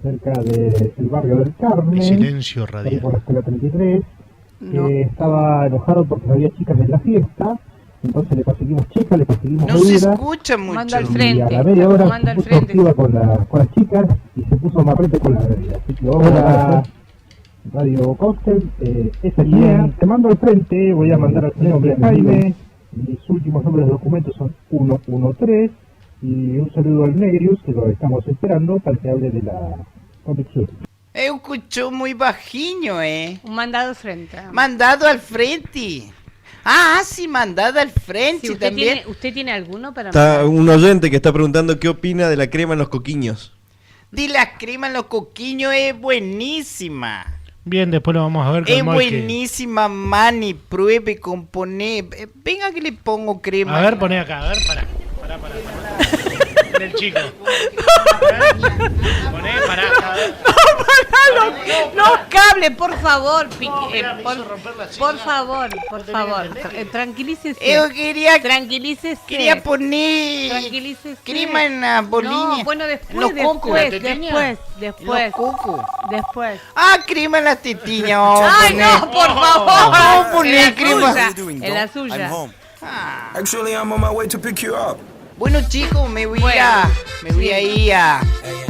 cerca del barrio del Carmen. Silencio ahí radial. por la escuela 33. No. Estaba enojado porque no había chicas en la fiesta. Entonces le conseguimos chicas, le conseguimos No se bebida. escucha mucho. Manda al Y a frente. la media hora Manda se al puso frente. activa con las chicas y se puso marrete con la bebida. Así que ahora Radio Cocktail, esa idea. Te mando al frente, voy a mandar al nombre a Jaime. Mis últimos nombres de documentos son 113. Y un saludo al Negrius, que lo estamos esperando para que hable de la convicción. Escuchó muy bajiño, Un mandado al frente. Mandado al frente. Ah, sí, mandado al frente Sí, también. ¿Usted tiene alguno para Está mandar? un oyente que está preguntando qué opina de la crema en los coquiños. De la crema en los coquiños es buenísima. Bien, después lo vamos a ver con Es Moike. buenísima, Mani. Pruebe, compone. Venga que le pongo crema. A ver, poné acá, a ver, pará. Del chico. Poné, pará. No, cable, por favor. Por favor. Tranquilícese. Yo quería Tranquilícese. poner Tranquilícese. crema en la bolilla. No, bueno, después, Los cocos, la después. Los cocos. Después. Ah, crema en la tetilla. Vamos a Ay, poner. no, por favor. Vamos a poner En la crema. suya, en la suya. Actually, I'm on my way to pick you up. Bueno, chicos, me voy a ir a.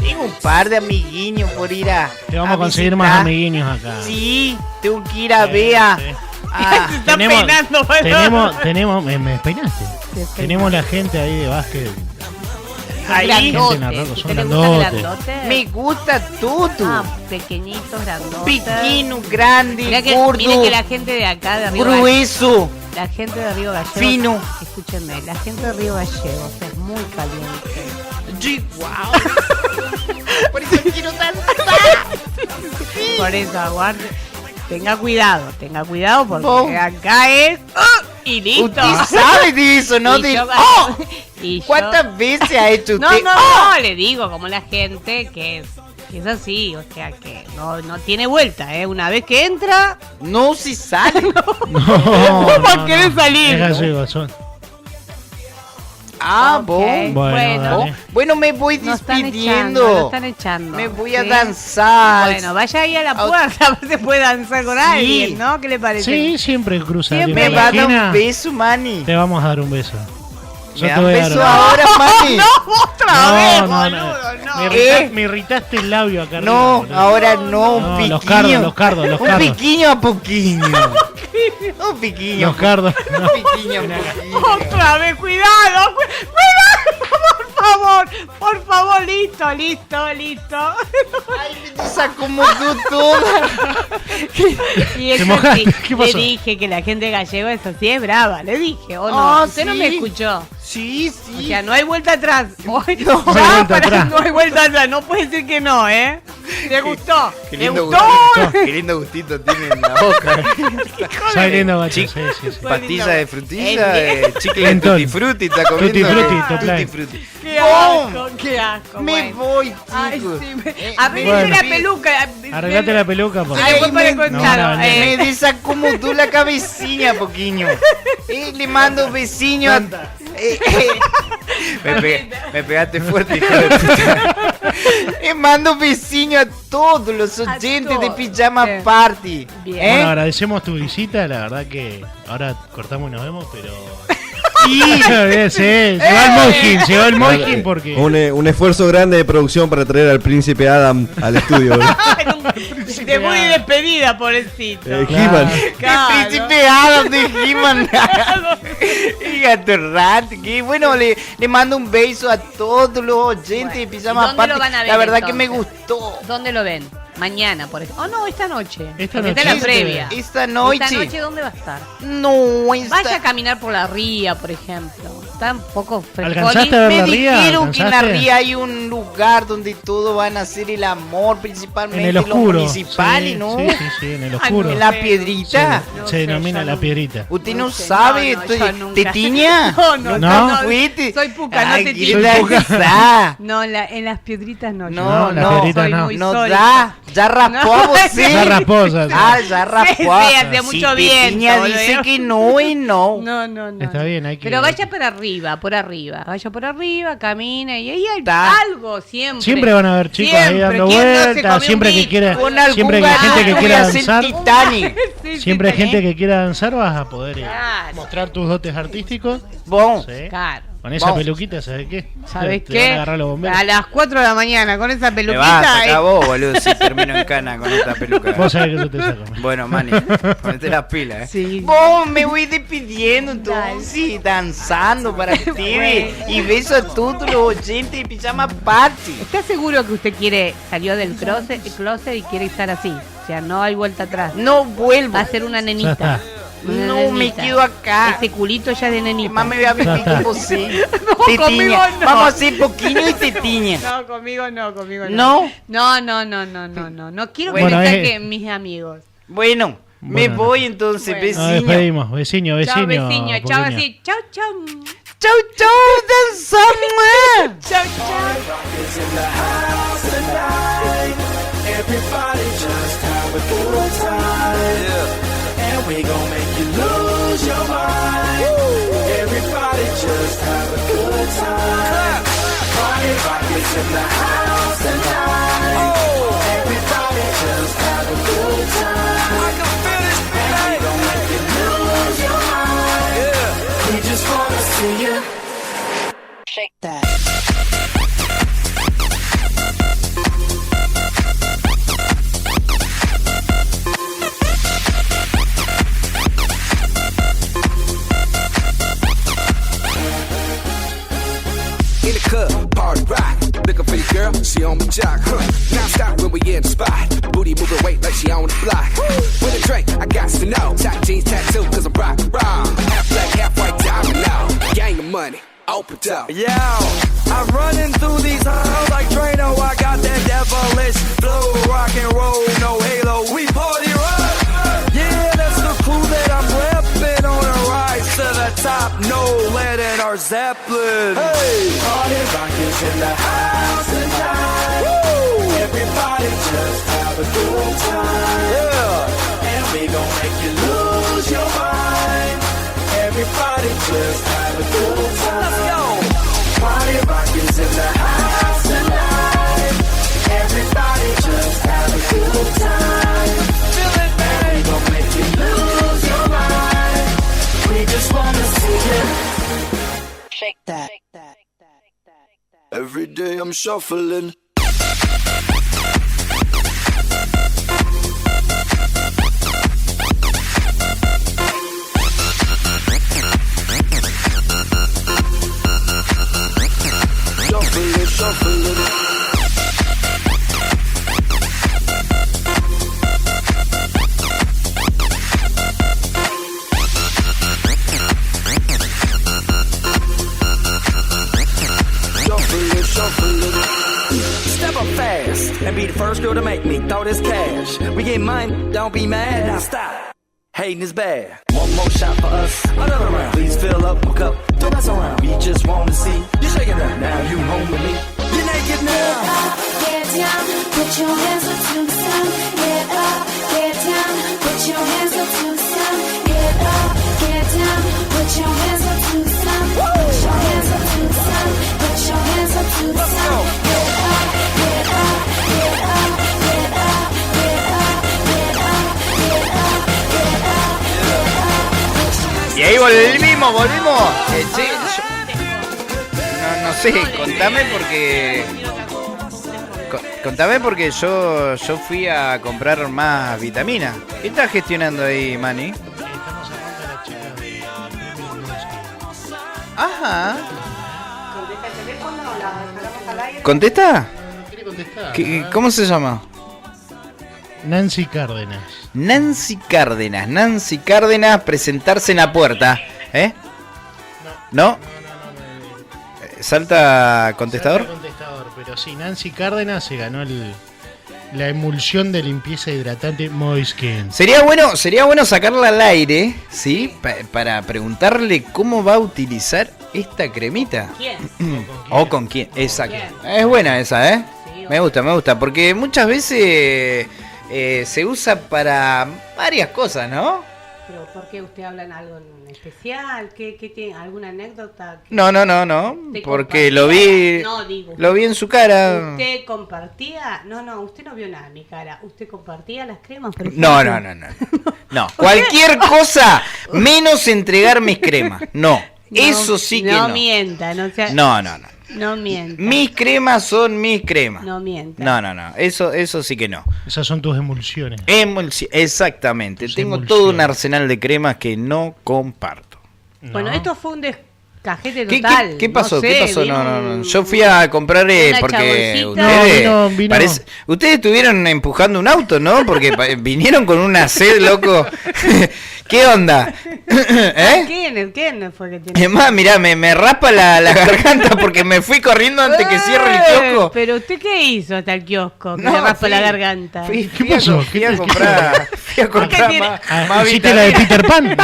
Tengo un par de amiguiños por ir a. Te vamos a conseguir visitar. más amiguiños acá. Sí, tengo que ir a ver a. Sí. Se está peinando, bueno. tenemos, me peinaste. Tenemos la gente ahí de básquet. Ahí. Gente en la roca, son ¿Te gusta grandotes. grandote? Me gusta todo. Ah, pequeñitos, grandotes. Pequeño, grande, Mirá que, gordo, mire que la gente de acá de Río grueso. La gente de Río Gallegos. Fino. Escúchenme, la gente de Río Gallegos es muy caliente. Wow. Por eso quiero danzar. Por eso, aguarde. Tenga cuidado porque Vos. acá es. Y listo. Usted sabe de eso, ¿no? Y De... yo- ¡Oh! y yo- ¿Cuántas veces ha hecho No, usted? no, le digo, como la gente que es así, o sea que no tiene vuelta, Una vez que entra, no se sale. ¿Cómo va a querer salir? Es gallego, son. Ah, Ok, vos. Bueno, dale. Bueno, me voy Nos están despidiendo. echando. Me voy a ¿sí? danzar. Bueno, vaya ahí a la puerta, a ver si se puede danzar con alguien, ¿no? ¿Qué le parece? Sí, siempre cruza. Siempre. Me va a dar esquina, un beso, Mani. Te vamos a dar un beso. Yo Me te da un voy a dar beso un ahora, Mani. ¡Otra vez, no, boludo! No. Me irritaste el labio acá arriba, No, boludo. ahora no, un No, piquiño. los cardos. Un piquiño a poquillo. Un piquiño. Los cardos. Un piquiño a poquillo. ¡Otra vez! ¡Cuidado! Por favor, listo. Ay, me desacomodó toda. Y eso mojaste, sí, ¿qué le pasó? dije que la gente gallego es así, es brava, le dije, ¿o no? Ah, Usted no sí. me escuchó. Sí, O sí. sea, no hay vuelta atrás. Hoy, No hay vuelta atrás. no hay vuelta atrás. No puede decir que no, ¿Le gustó? Qué ¿Le lindo gustó? gustito. Qué lindo gustito tiene en la boca. Soy lindo, gacho. Chic- Sí. Pastilla de frutilla, El- chicle de Mentol. tutti frutti, está comiendo. Tutti frutti, Tutti toplay. frutti. ¡Qué ¡Bom! asco! ¡Qué asco! Me bueno. voy, Ay, chicos. sí, arréglese Bueno. la peluca. Arreglate la peluca, porque. Ay, después para me, contar. me desacomodó la cabecilla, poquillo. Le mando vecino a... me pegaste fuerte, hijo de puta. Le mando vecino a todos los oyentes de todos. Pijama Bien. Party. Bien. Bueno, agradecemos tu visita, la verdad que ahora cortamos y nos vemos, pero. Sí. Llegó el Moikin porque. Un esfuerzo grande de producción para traer al príncipe Adam al estudio. De muy despedida, pobrecito. He-Man. Claro. El príncipe Adam de He-Man. Y Gatorrante. Que bueno, le mando un beso a todos los oyentes de Pijama ¿Dónde Party. lo van a ver, La verdad que entonces? me gustó. ¿Dónde lo ven? Mañana, por ejemplo. Oh, no, esta noche. Esta Porque noche. está la previa. Esta noche. ¿Esta noche dónde va a estar? No, esta... Vaya a caminar por la ría, por ejemplo. está un poco frescoli. ¿Alcanzaste a ver Me la ría? dijeron que en la ¿Alcanzaste? ría hay un lugar donde todos van a hacer el amor, principalmente En el oscuro. los municipales, Sí, ¿no? sí, en el oscuro. En la piedrita. Se denomina la piedrita. ¿Usted no sabe? No, yo nunca. ¿Te tiña? No. ¿Fuiste? Soy puca, no Ay, te ¿quiere tiño. dar quizá? No, en las piedritas no. No, la no, piedrita soy no. muy no sólida. da. Ya raspó a usted. Ya raspó, ya. Ah, ya raspó. Sí, hace mucho Si viento, Petiña boludo. dice que no y no. No. Está bien, hay que... Pero vaya por arriba. Vaya por arriba, camina y ahí hay Está. algo siempre. Siempre van a haber chicos ahí Siempre. dando ¿Quién no se vueltas, comió siempre un que bico? quiera, Con algún siempre que hay gatito gente que voy a quiera hacer danzar, Titanic. Sí, siempre hay sí, gente que quiera danzar, vas a poder Claro. mostrar tus dotes artísticos. Bon. Sí. Claro. Con esa Vamos. peluquita, ¿sabes qué? ¿Sabes Te van a qué? agarrar los bomberos. A las 4 de la mañana con esa Me peluquita. vas a sacar vos, boludo, si termino en cana con esta peluca. Vos sabés que yo te saco. Bueno, Mani, ponete las pilas, ¿eh? Sí. Vos me voy despidiendo entonces, danzando para ustedes. Y beso a todos los oyentes de Pijama Party. ¿Estás seguro que usted salió del closet y quiere estar así? O sea, no hay vuelta atrás. No vuelvo. Va a ser una Ya nenita. está. Una No, me nenita. quedo acá. Ese culito ya es de nenita. Más me voy a vivir está. con vos, sí. No, conmigo no. Vamos a hacer poquito y te tiña. No, conmigo no. ¿No? No quiero Bueno, que me es- saquen mis amigos. Bueno, me Bueno, voy entonces, Bueno. Nos vecino. despedimos, vecino. Chao, vecino. Chao, Poquiño. así. Chao. Chau, chau, danzamos. Chao. Is in the house tonight. Everybody just have a good time. And we gon' make you lose your mind. Everybody just have a good time. Party rock is in the house tonight. Everybody just have a good time. And we gon' make you lose your mind. We just wanna see you shake that. In the club, party rock. Looking for your girl, she on my jock. Now stop when we in the spot. Booty moving weight like she on the block. With a drink, I got to know. Top jeans tattoo, cause I'm rock, raw. Half black, half white, diamond now. Gang of money, open up. Yo, I'm running through these halls like Drano. I got that devilish flow, rock and roll, no halo. We party rock. Yeah, that's the crew that I'm repping on a rise to the top. No lead in our Zeppelin. Hey, party rock is in the house tonight. Woo! Everybody just have a good time. Yeah, and we gon' make you lose your mind. Everybody just have a good time. Let's go. Party rock is in the house tonight. Everybody just have a good time. Feel it, man. We gon' make you lose your mind. We just wanna see you shake that. Every day I'm shuffling. Shuffling. Step up fast and be the first girl to make me throw this cash. We get mine, don't be mad. Now stop. Hating is bad. One more shot for us. Another round. Please fill up my cup. Don't mess around. We just want to see you shaking that. Now you home with me. You're naked now. Get down, put your hands up to the sun. Get up, get down, put your hands up to the sun. Get up, get down, put your hands up to the sun. Put your hands up to the sun. Put your hands up to the sun. Get up, get up, get up, get up, get up, get up, get up, get up, get up. Y ahí volvimos. Sí, no sé, contame porque yo fui a comprar más vitaminas. ¿Qué estás gestionando ahí, Manny? Estamos hablando de las chicas de Premium Newsky. Ajá. ¿Contesta? ¿Quiere contestar? ¿Cómo se llama? Nancy Cárdenas. Nancy Cárdenas, presentarse en la puerta, ¿eh? ¿No? ¿Salta contestador? Salta contestador, pero sí, Nancy Cárdenas se ganó la emulsión de limpieza hidratante Moiskin. Sería bueno sacarla al aire, ¿sí? Para preguntarle cómo va a utilizar esta cremita. ¿Quién? O con quién, exacto. Es buena esa, ¿eh? Sí, Me gusta, porque muchas veces se usa para varias cosas, ¿no? Pero ¿por qué usted habla en algo en especial? ¿Qué tiene? ¿Alguna anécdota? No, ¿Usted porque compartía? lo vi en su cara. ¿Usted compartía? No, usted no vio nada en mi cara. ¿Usted compartía las cremas, por ejemplo? No, cualquier cosa menos entregar mis cremas. No, eso sí que no. No mienta, no sea... No. No mienta. Mis cremas son mis cremas. No mienta. No. Eso sí que no. Esas son tus emulsiones. Exactamente. Tengo emulsiones. todo un arsenal de cremas que no comparto. Bueno, esto fue un descajete ¿Qué total. qué pasó? No sé, ¿Qué pasó? vino No. Yo fui a comprar una porque chaboncita. ustedes, vino. ustedes estuvieron empujando un auto, ¿no? Porque vinieron con una sed, loco. ¿Qué onda? ¿Quién fue que tiene? Es más, mirá, me raspa la garganta porque me fui corriendo antes que cierre el kiosco. Pero usted qué hizo hasta el kiosco que No, le raspa la fui- garganta. Fui ¿Qué a comprar más ¿Hiciste la de Peter Pan?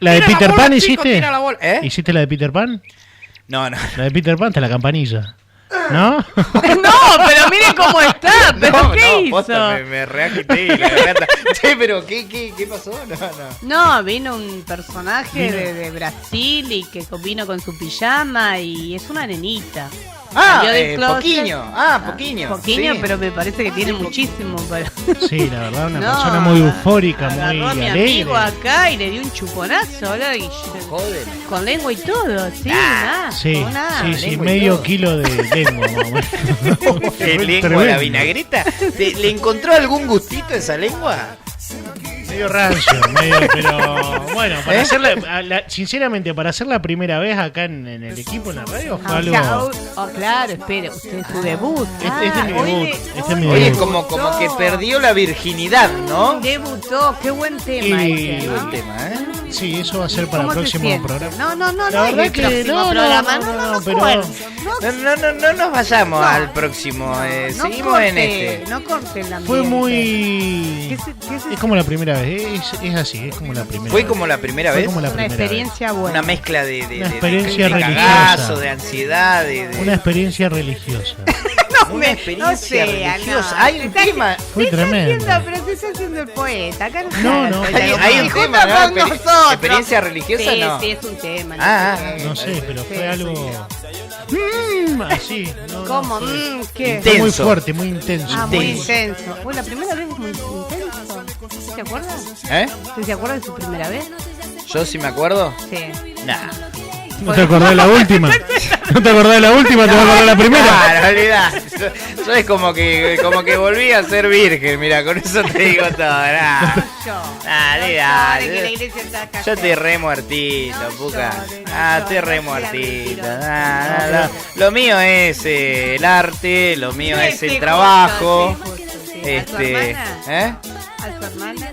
¿La de Peter Pan hiciste? tira la bola. ¿Eh? ¿Hiciste la de Peter Pan? No. La de Peter Pan está la campanilla. ¿No? No, pero mire cómo está. ¿Pero qué hizo? Posta, me reagité y la garganta. Che, pero ¿qué pasó? No, vino un personaje de Brasil y que vino con su pijama y es una nenita. Salió del closet. Poquinho. Poquinho, sí. pero me parece que tiene muchísimo para... Sí, la verdad, una No, persona muy eufórica, muy agarró a mi alegre. amigo acá y le dio un chuponazo, ¿verdad? Con lengua y todo, sí, nada. Sí, con nada. sí, medio kilo de lengua, más o menos. ¿Qué lengua, Tremendo. la vinagreta? ¿Le encontró algún gustito esa lengua? Medio rancio, pero bueno, para hacerla, sinceramente, para hacer la primera vez acá en el equipo, en la radio, fue algo... Claro, espere, usted es su debut. Este es mi debut, este es mi Oye, debut. como que perdió la virginidad, ¿no? Debutó, qué buen tema Y- ese, ¿no? Sí, eso va a ser para el ¿Cómo se próximo siente? programa. No, La verdad el que próximo no, programa, pero... No nos vayamos al próximo. Seguimos en este. No corten la Fue muy... ¿Qué es Es como la primera vez, es así, es como la primera ¿Fue vez. como la primera Fue vez? como la una primera experiencia buena. Una mezcla de Una experiencia de religiosa. cagazo, de ansiedad, vez. Una experiencia religiosa. una experiencia religiosa. Hay un tema. Fue tremendo. Pero se está haciendo el poeta. Acá No. Hay un tema, ¿no? con nosotros. Experiencia religiosa, Sí, no. sí, es un tema. No sé, pero fue algo... así. No, ¿Cómo? fue- ¿Qué? Fue muy fuerte, muy intenso. Ah, muy intenso. Fue la primera vez muy intenso. ¿Se acuerda? ¿Usted se acuerda de su primera vez? ¿Yo sí me acuerdo? Sí. Nah. ¿No te acordás de la última? ¿No te acordás de la última? ¿Te vas a acordar de la primera? Claro, olvidá. Yo es como que volví a ser virgen, mira, con eso te digo todo. Nah. Dale. Yo estoy re muertito, Puca. Estoy re muertito. Lo mío es el arte, lo mío es el trabajo. ¿A su hermana? ¿A su hermana?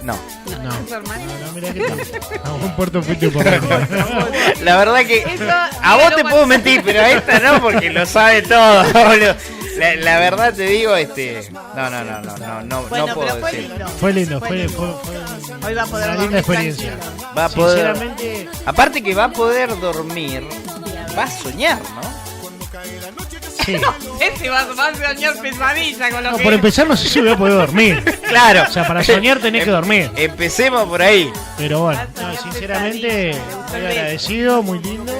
No. ¿A su hermana? No, mirá que a un puerto fuiste por ahí. La verdad que a vos te puedo mentir, pero a esta no, porque lo sabe todo, boludo. La verdad te digo, no Bueno, puedo pero fue decir. lindo. Fue lindo, fue Hoy va a poder una linda dormir experiencia. tranquilo. Va a poder, Sinceramente, aparte que va a poder dormir, va a soñar, ¿no? sí. Ese va a soñar pesadilla con lo No, que... por empezar no sé si voy a poder dormir. Claro. O sea, para soñar tenés que dormir. Empecemos por ahí. Pero bueno, no, sinceramente, muy agradecido, muy lindo.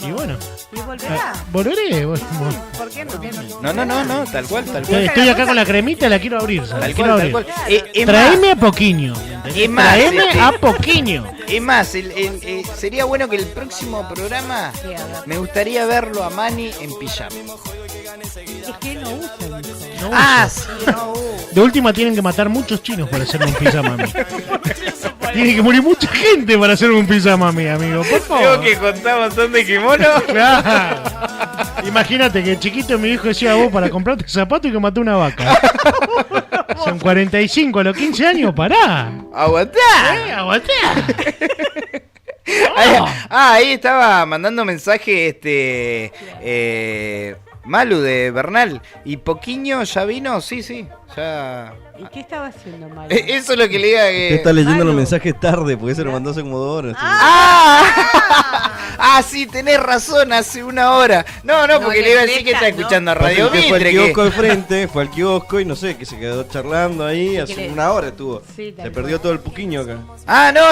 Y bueno, ¿Y volverá? volveré. ¿Por qué no? No, tal cual. Estoy acá con la cremita, la quiero abrir. La Tal quiero cual, abrir. tal cual. Traeme a Poquiño. Es más, Traeme a Poquiño. Es más, sería bueno que el próximo programa me gustaría verlo a Manny en pijama. Es que no usa el hijo. No Sí. De última tienen que matar muchos chinos para hacerme un pijama a mí. Tiene que morir mucha gente para hacerme un pijama a mí, amigo. Por favor. Tengo que contar un montón de kimonos. Claro. Imagínate que chiquito mi hijo decía vos para comprarte zapatos y que mató una vaca. Son 45 a los 15 años, pará. Aguantá. Aguantá. Ahí estaba mandando mensaje Malu de Bernal. ¿Y Poquiño ya vino? Sí, ya. ¿Y qué estaba haciendo Malu? Eso es lo que le diga que... Usted está leyendo Malu. los mensajes tarde, porque se lo mandó hace como 2 horas. Sí, tenés razón, hace 1 hora. No, porque le iba a decir que está escuchando a Radio Porque fue al Mitre. kiosco de frente, fue al kiosco y no sé, que se quedó charlando ahí, hace le- 1 hora estuvo. Sí, tal Se perdió todo el puquiño acá.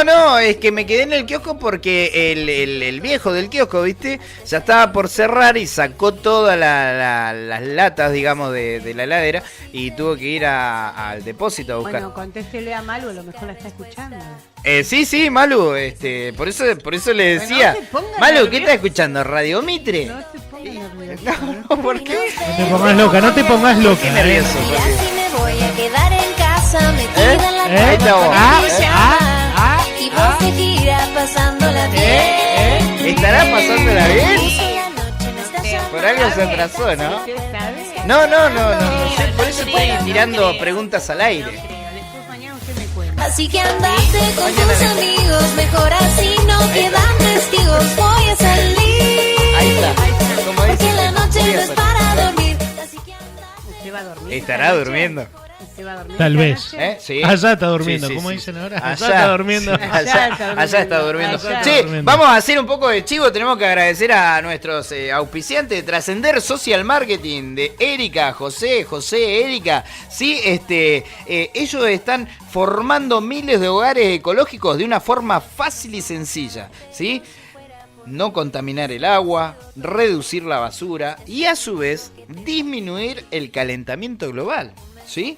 No, es que me quedé en el kiosco porque el viejo del kiosco, ¿viste? Ya estaba por cerrar y sacó todas las latas, digamos, de la heladera y tuvo que ir al depósito a buscar. Bueno, contéstele a Malu, a lo mejor la está escuchando. Sí, Malu, por eso le decía. no se ponga Malu, nervioso. ¿qué estás escuchando? ¿Radio Mitre? No se ponga nervioso. No, ¿por qué? No te pongas loca, no te pongas loca. ¿Qué nervioso? Y así me voy a quedar en casa metida en la Ahí está vos. cama y vos te giras pasándola bien. ¿Estará pasándola bien? La noche me está llamando. Por algo se atrasó, ¿no? ¿Usted sabe? No sé, por eso estoy tirando preguntas al aire. Después mañana usted me cuenta. Así que andate con tus amigos, mejor así no quedan testigos. Voy a salir. Ahí está. Como Porque dice, la noche no es para dormir. Así que ¿Usted va a dormir? ¿Estará esta noche? durmiendo? ¿Usted va a dormir Tal esta vez. noche? Sí. Allá está durmiendo, Sí, ¿cómo sí. dicen ahora? Allá está durmiendo. Allá está durmiendo. Allá. Che, Durmiendo. vamos a hacer un poco de chivo. Tenemos que agradecer a nuestros auspiciantes de Trascender Social Marketing de Erika, José, Erika. Sí, ellos están formando miles de hogares ecológicos de una forma fácil y sencilla. ¿Sí? No contaminar el agua, reducir la basura y a su vez disminuir el calentamiento global. ¿Sí?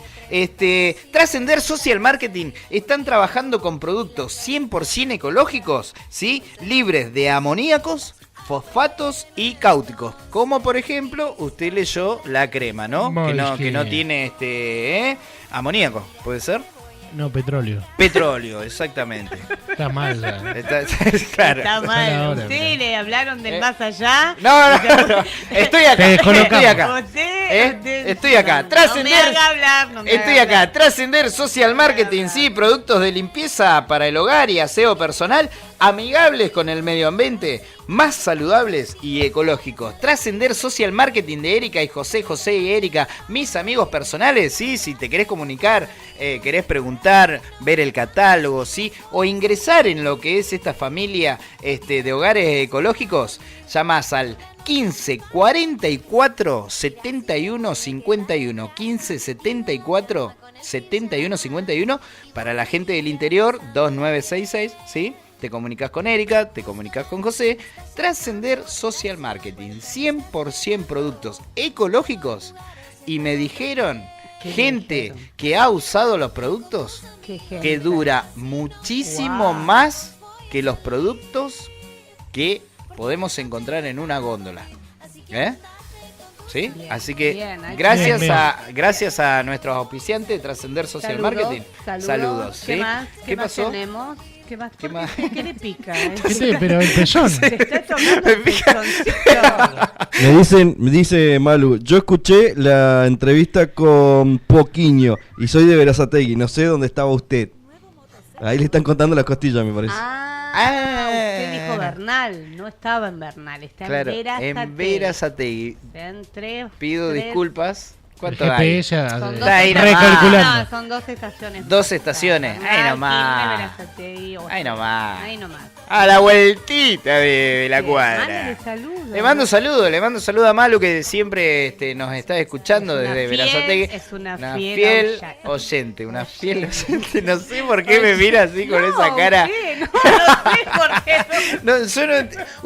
Trascender Social Marketing están trabajando con productos 100% ecológicos, ¿sí? Libres de amoníacos, fosfatos y cáuticos. Como por ejemplo, usted leyó la crema, ¿no? Que no tiene amoníaco, ¿puede ser? No, petróleo. Petróleo, exactamente. Está mal ya. Claro. Está mal. Ahora, ¿Usted le hablaron del más allá? No. Estoy acá. Te descolocamos. Estoy acá. Estoy acá. Trascender. No me haga hablar, no me Estoy haga acá. hablar. Trascender Social Marketing, sí, productos de limpieza para el hogar y aseo personal, amigables con el medio ambiente, más saludables y ecológicos. Trascender Social Marketing de Erika y José y Erika, mis amigos personales, sí, si te querés comunicar, querés preguntar, ver el catálogo, sí, o ingresar en lo que es esta familia de hogares ecológicos, llamás al 15 44 71 51 15 74 71 51 para la gente del interior 2966, ¿sí? Te comunicas con Erika, te comunicas con José. Trascender Social Marketing, 100% productos ecológicos. Y me dijeron, gente que ha usado los productos, que dura muchísimo más que los productos que podemos encontrar en una góndola. ¿Sí? Bien, así que bien, ahí gracias está. gracias a nuestros auspiciantes de Trascender Social Marketing. Saludos. ¿sí? ¿Qué más? ¿Qué más pasó? tenemos? ¿Qué más? ¿Qué más? ¿Qué le pica? Sí, pero el pezón. Se está tomando el pezoncito. Me dice Malu, yo escuché la entrevista con Poquiño y soy de Verazategui, no sé dónde estaba usted. Ahí le están contando las costillas, me parece. Usted dijo Bernal, no estaba en Bernal, está Claro, en Verazategui. en Verazategui. Pido disculpas. ¿Cuánto El hay? GPS Son dos, Está ahí recalculando. no, son 2 estaciones. 2 estaciones. Bernal, Ahí nomás. Quilmes, Verazategui, Ocho. Ahí nomás. Ahí nomás. A la vueltita de la cuadra. Mándale saludos. Le mando un saludo a Malu que siempre nos está escuchando Es una desde fiel- Verazategui. es una fiel fiel oyente, una fiel oyente. No sé por qué me mira así con No, esa cara. ¿qué? No sé por qué. No, yo no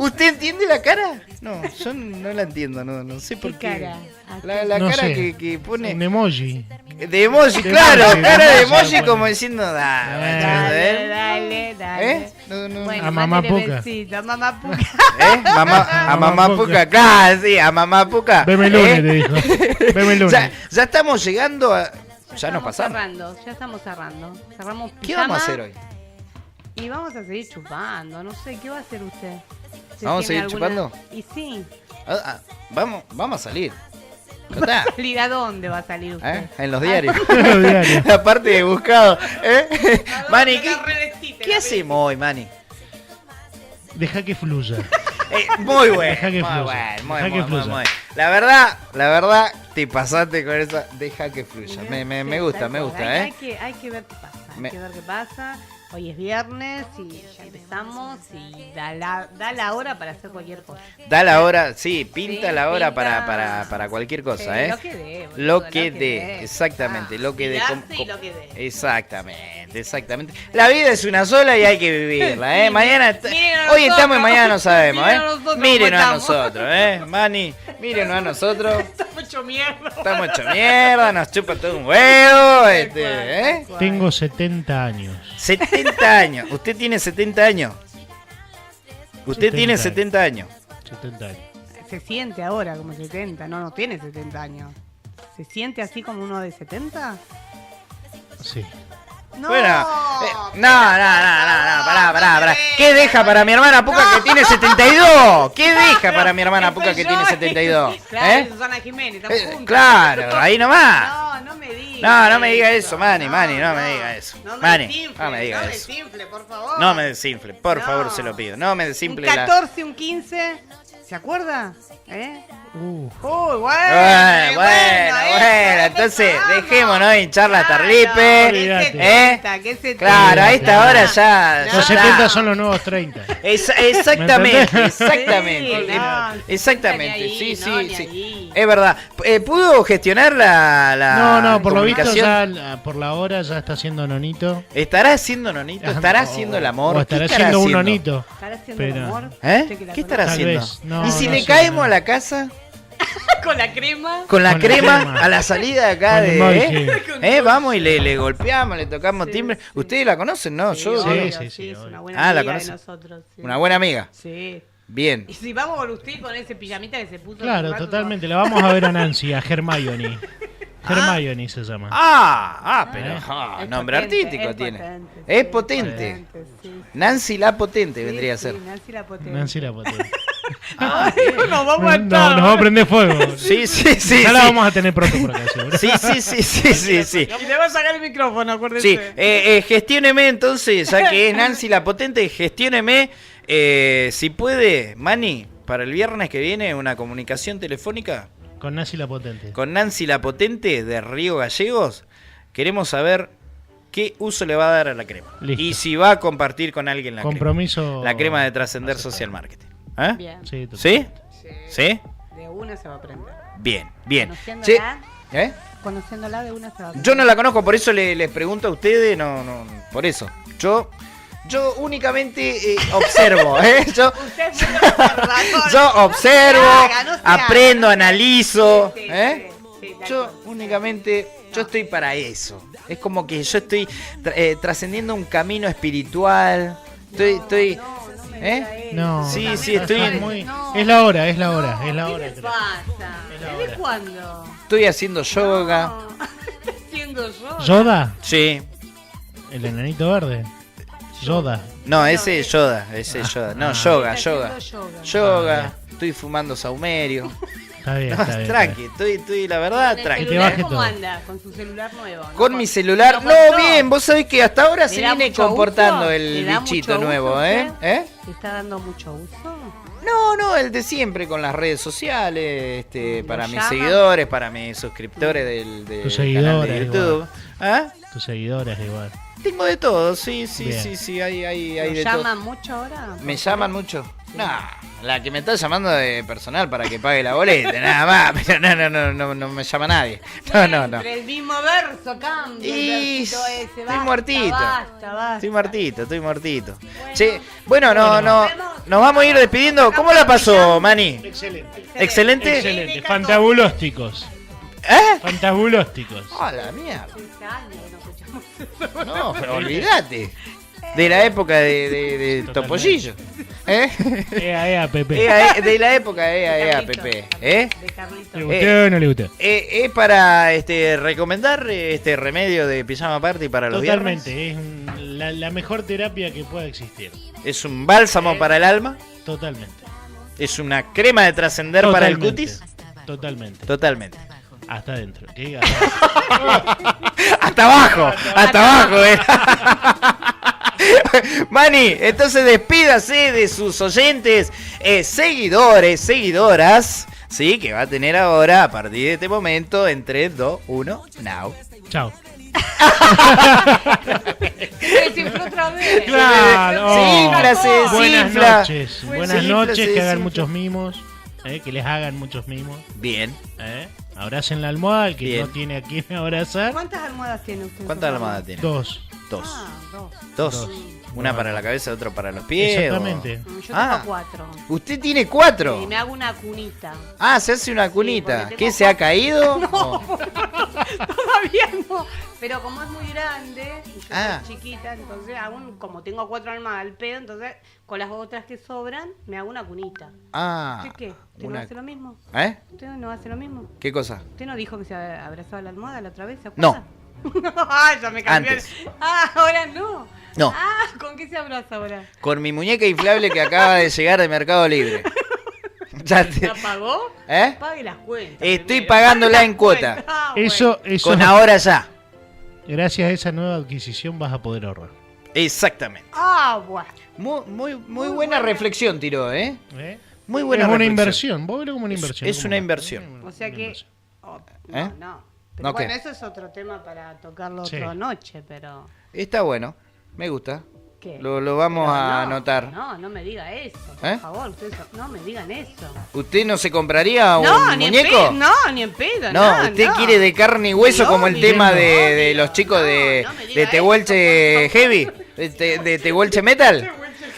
¿Usted entiende la cara? No, yo no la entiendo, no sé por qué. cara? La No cara sé. que pone. Un emoji. De emoji, De claro, emoji, cara de de emoji, emoji bueno. como diciendo, Dale, dale. dale. No. Bueno, A mamá mándele Puca. besito, a mamá Puca. A mamá Puca, claro, sí, a mamá Puca. Veme el lunes, te dijo. Veme el lunes. Ya estamos llegando a. Ya nos Estamos pasamos. ya estamos cerrando. Cerramos ¿Qué vamos a hacer pijama hoy? Y vamos a seguir chupando, no sé, ¿qué va a hacer usted? ¿Se ¿Vamos a tiene seguir chupando? Y sí. Vamos a salir. Ya está. ¿Salir a dónde va a salir usted? En los diarios. Los diarios. La parte de buscado. Mani, La revestite, ¿qué hacemos hoy, Mani? Deja que fluya. Muy bueno. Deja que Muy fluya. bueno. Muy, Deja que muy, muy, fluya. muy. La verdad, te pasaste con eso. Deja que fluya. Me gusta, me gusta, Hay que ver qué pasa. Hay que ver qué pasa. Hoy es viernes y ya empezamos y da la hora para hacer cualquier cosa. Da la hora, sí, pinta Sí, la hora pinta. para cualquier cosa, Sí, ¿eh? lo que dé, boludo, Lo que dé, exactamente, lo que dé. Tirarse y lo que dé. Exactamente. La vida es una sola y hay que vivirla, ¿eh? Sí, Mañana, mírenos hoy a estamos y nosotros. mañana no sabemos, ¿eh? Mírenos a nosotros, Mírenos a ¿cómo nosotros, ¿eh? Mani, mírenos a nosotros. Estamos hecho mierda. Estamos hecho mierda, nos chupa todo un huevo, ¿eh? Tengo 70 años. 70 años. ¿Usted tiene 70 años? Usted 70 tiene años. 70 años. 70 años. Se siente ahora como 70. No tiene 70 años. ¿Se siente así como uno de 70? Sí. No. Bueno, no, pará. ¿Qué deja para mi hermana Puca que tiene 72? ¿Qué deja para mi hermana Puca que tiene 72? Claro, Susana Jiménez, estamos juntos. Claro, ahí nomás. No me digas. No me diga eso, Mani, no me diga eso. Mani, no me diga no eso. desinfle, por favor. No me desinfle, por favor, se lo pido. No me Un desinfle 14, un 15. ¿Se acuerda? ¿Eh? Uy, bueno. Bueno, entonces dejémonos hinchar la tarlipe. ¿Qué Claro, a esta hora ya. Los 70 son los nuevos 30. Exactamente, ¿Me exactamente. Sí. Es verdad. ¿Pudo gestionar la No, por lo visto comunicación? ya por la hora ya está haciendo nonito. ¿Estará haciendo nonito? ¿Estará haciendo el amor? O estará ¿Qué haciendo un haciendo? nonito. ¿Estará haciendo Pero- el amor? ¿Eh? ¿Qué estará Tal haciendo? vez. No, ¿Y si no le sé, caemos a la casa? Con la crema. Con la Con la crema crema. a la salida de acá Con de. el móvil, Vamos y le golpeamos, le tocamos timbre. ¿Ustedes la conocen? No, yo. Sí, es una buena Ah, ¿la amiga de conocen? nosotros. Sí. Una buena amiga. Sí. Bien. Y si vamos con usted con ese pijamita que se puso. Claro, hace un rato, totalmente. La vamos a ver a Nancy, a Hermione. Hermione se llama. Pero Es nombre potente, artístico es tiene. potente, Es sí, potente. sí. Nancy la potente Sí, vendría a sí, ser. Nancy la potente. Nancy la potente. Nos vamos a Nos vamos a prender fuego. Sí. Ya la vamos a tener pronto por acá, seguro. Sí. Y le va a sacar el micrófono, acuérdense. Sí, gestióneme entonces, ya que es Nancy la potente, gestióneme, si puede, Mani, para el viernes que viene, una comunicación telefónica Con Nancy la potente. con Nancy la potente de Río Gallegos. Queremos saber qué uso le va a dar a la crema. Listo. Y si va a compartir con alguien la Compromiso. crema. La crema de Trascender Social Marketing. ¿Eh? Bien. Sí, ¿Sí? ¿Sí? De una se va a aprender. Bien. Conociéndola, ¿Eh? conociéndola de una se va a aprender. Yo no la conozco, por eso les pregunto a ustedes, no, por eso. Yo únicamente observo, ¿eh? Yo observo, aprendo, analizo, ¿eh? Yo únicamente, yo estoy para eso. Es como que yo estoy trascendiendo un camino espiritual. Estoy, ¿eh? No. Sí, está estoy en- muy- Es la hora. ¿Qué le creo. pasa? ¿Desde cuándo? Estoy haciendo yoga. ¿Está haciendo yo? ¿Yoda? Sí. El enanito verde. Yoda. No, ese es Yoda, ese es Yoda. No, yoga. Ah, Estoy fumando saumerio. Está bien, No, está bien. tranqui, estoy la verdad ¿Con el tranqui. celular baje cómo todo. anda? Con su celular nuevo. Con mi celular, ¿Lo no, mostró? bien, vos sabés que hasta ahora ¿Le se da viene mucho comportando uso? el ¿Le da bichito mucho nuevo, uso ¿eh? usted? ¿Eh? ¿Le está dando mucho uso? No, el de siempre con las redes sociales, para mis llama? seguidores, para mis suscriptores del Tus canal seguidores, de YouTube. ¿Ah? Tus seguidores igual. Tengo de todo, sí, Bien. hay ¿Lo de todo. llaman mucho ahora? ¿Me llaman mucho? No, la que me está llamando de personal para que pague la boleta, nada más, pero no me llama nadie. No. Siempre el mismo verso cambia. Y el versito ese. estoy Basta, muertito. Basta. Estoy muertito. Che, bueno, nos vamos a ir despidiendo. ¿Cómo la pasó, Mani? ¿Excelente? Excelente. Fantabulósticos. ¿Eh? Fantabulósticos. A la mierda. No, pero olvídate. De la época de Topollillo. ¿Eh? Ea, Pepe. De la época de Pepe. ¿Eh? ¿Le gustó o no le gustó? Es para recomendar este remedio de pijama party para los viernes. Totalmente. Es la mejor terapia que pueda existir. Es un bálsamo para el alma. Totalmente. Es una crema de trascender para el cutis. Totalmente. Hasta adentro. ¿Qué diga? Hasta abajo. Mani, entonces despídase de sus oyentes, seguidores, seguidoras, sí, que va a tener ahora a partir de este momento en 3, 2, 1, now. Chao. Se desinfló otra vez. Claro. Se desinfla. Buenas noches. Buenas Se noches, desinfla. que hagan muchos mimos. Que les hagan muchos mimos. Bien. Abracen la almohada, el que Bien. no tiene a quién abrazar. ¿Cuántas almohadas tiene usted? ¿Cuántas almohadas tiene? 2. Dos. Una para la cabeza, otra para los pies. Exactamente. Yo tengo 4. ¿Usted tiene 4? Y me hago una cunita. Ah, se hace una cunita. porque ¿Qué, tengo se ha caído? No, todavía no. Pero como es muy grande, y yo Ah. soy chiquita, entonces como tengo 4 almohadas al pedo, entonces con las otras que sobran, me hago una cunita. Ah, ¿Usted qué? ¿Usted una- no hace lo mismo? ¿Eh? ¿Usted no hace lo mismo? ¿Qué cosa? ¿Usted no dijo que se abrazaba la almohada la otra vez? ¿Se No. acuerda? Ah, ya me cambió. Antes. Ah, ahora no. No. Ah, ¿con qué se abraza ahora? Con mi muñeca inflable que acaba de llegar de Mercado Libre. Ya te- ¿La pagó? ¿Eh? Pague las cuentas. Estoy pagándola en cuota. Ah, Eso. Con ahora ya. Gracias a esa nueva adquisición vas a poder ahorrar. Exactamente. Ah, bueno. Muy buena reflexión tiró, ¿eh? Muy buena Es una reflexión. inversión. Vos verlo como una inversión. Es ¿cómo una no? inversión. O sea que... ¿Eh? No. Pero ¿No bueno, qué? eso es otro tema para tocarlo Sí. otra noche, pero... Está bueno. Me gusta. ¿Qué? Lo vamos Pero a no, anotar. No me diga eso, por ¿Eh? favor. Ustedes no me digan eso. ¿Usted no se compraría No, un ni en muñeco? pedo. No, ni en pedo. No, usted quiere de carne y hueso No, como el ni tema de- de los chicos de Tehuelche Heavy, de Tehuelche Metal.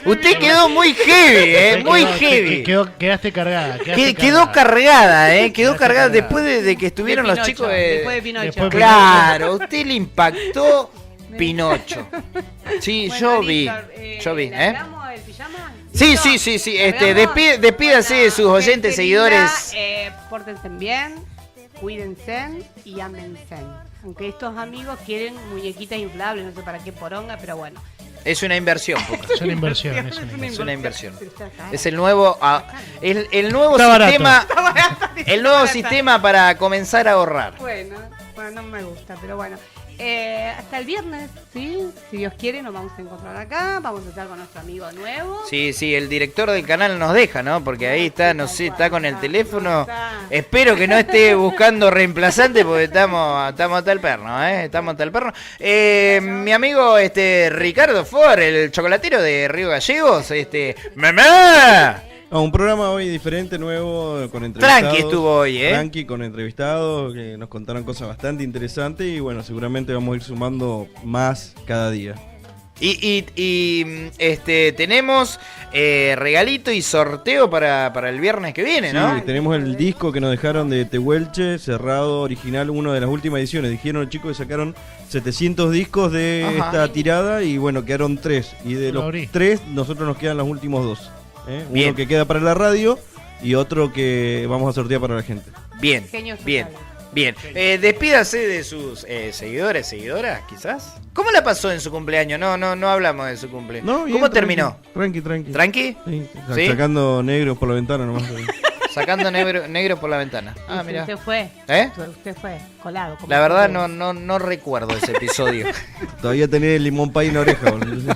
Usted quedó muy heavy, muy heavy. Quedaste cargada. Quedó cargada, quedó cargada después de que estuvieron De los Pinocho, chicos de... después de Pinocho. Después de Claro, a usted le impactó Pinocho. Sí, Bueno, yo vi, listo, yo vi, ¿le hablamos del pijama? Sí, ¿Listo? sí, ¿Le hablamos? despídase de sus oyentes, Gente linda, seguidores. pórtense bien, cuídense y ámense. Aunque estos amigos quieren muñequitas inflables, no sé para qué poronga, pero bueno. Es una inversión, Poca. Es una inversión. Es una inversión. Es el nuevo, el nuevo Está barato. sistema, el nuevo sistema para comenzar a ahorrar. Bueno, no me gusta, pero bueno. Hasta el viernes, ¿sí? Si Dios quiere, nos vamos a encontrar acá. Vamos a estar con nuestro amigo nuevo. Sí, el director del canal nos deja, ¿no? Porque ahí está, no sé, está con el teléfono. Espero que no esté buscando reemplazante porque estamos hasta el perno, ¿eh? Estamos hasta el perno. Mi amigo Ricardo Ford, el chocolatero de Río Gallegos, ¡mamá! Un programa hoy diferente, nuevo, con entrevistados. Tranqui estuvo hoy, Tranqui, con entrevistados, que nos contaron cosas bastante interesantes y bueno, seguramente vamos a ir sumando más cada día. Y tenemos regalito y sorteo para el viernes que viene, ¿no? Sí, tenemos el disco que nos dejaron de Tehuelche, cerrado, original, una de las últimas ediciones. Dijeron los chicos que sacaron 700 discos de Ajá. esta tirada y bueno, quedaron 3. Y de Lo los abrí. 3, nosotros nos quedan los últimos 2. Bien. Uno que queda para la radio y otro que vamos a sortear para la gente. Bien, Genios bien, totales. bien. Despídase de sus seguidores, seguidoras, quizás. ¿Cómo la pasó en su cumpleaños? No hablamos de su cumpleaños. No, bien, ¿Cómo tranqui, terminó? Tranqui. ¿Tranqui? Sí, ¿Sí? Sacando negros por la ventana nomás. Sacando negro por la ventana. Ah, mira. Usted fue. ¿Eh? Usted fue colado. como La verdad usted. no recuerdo ese episodio. Todavía tenés el limón pay en la oreja, boludo.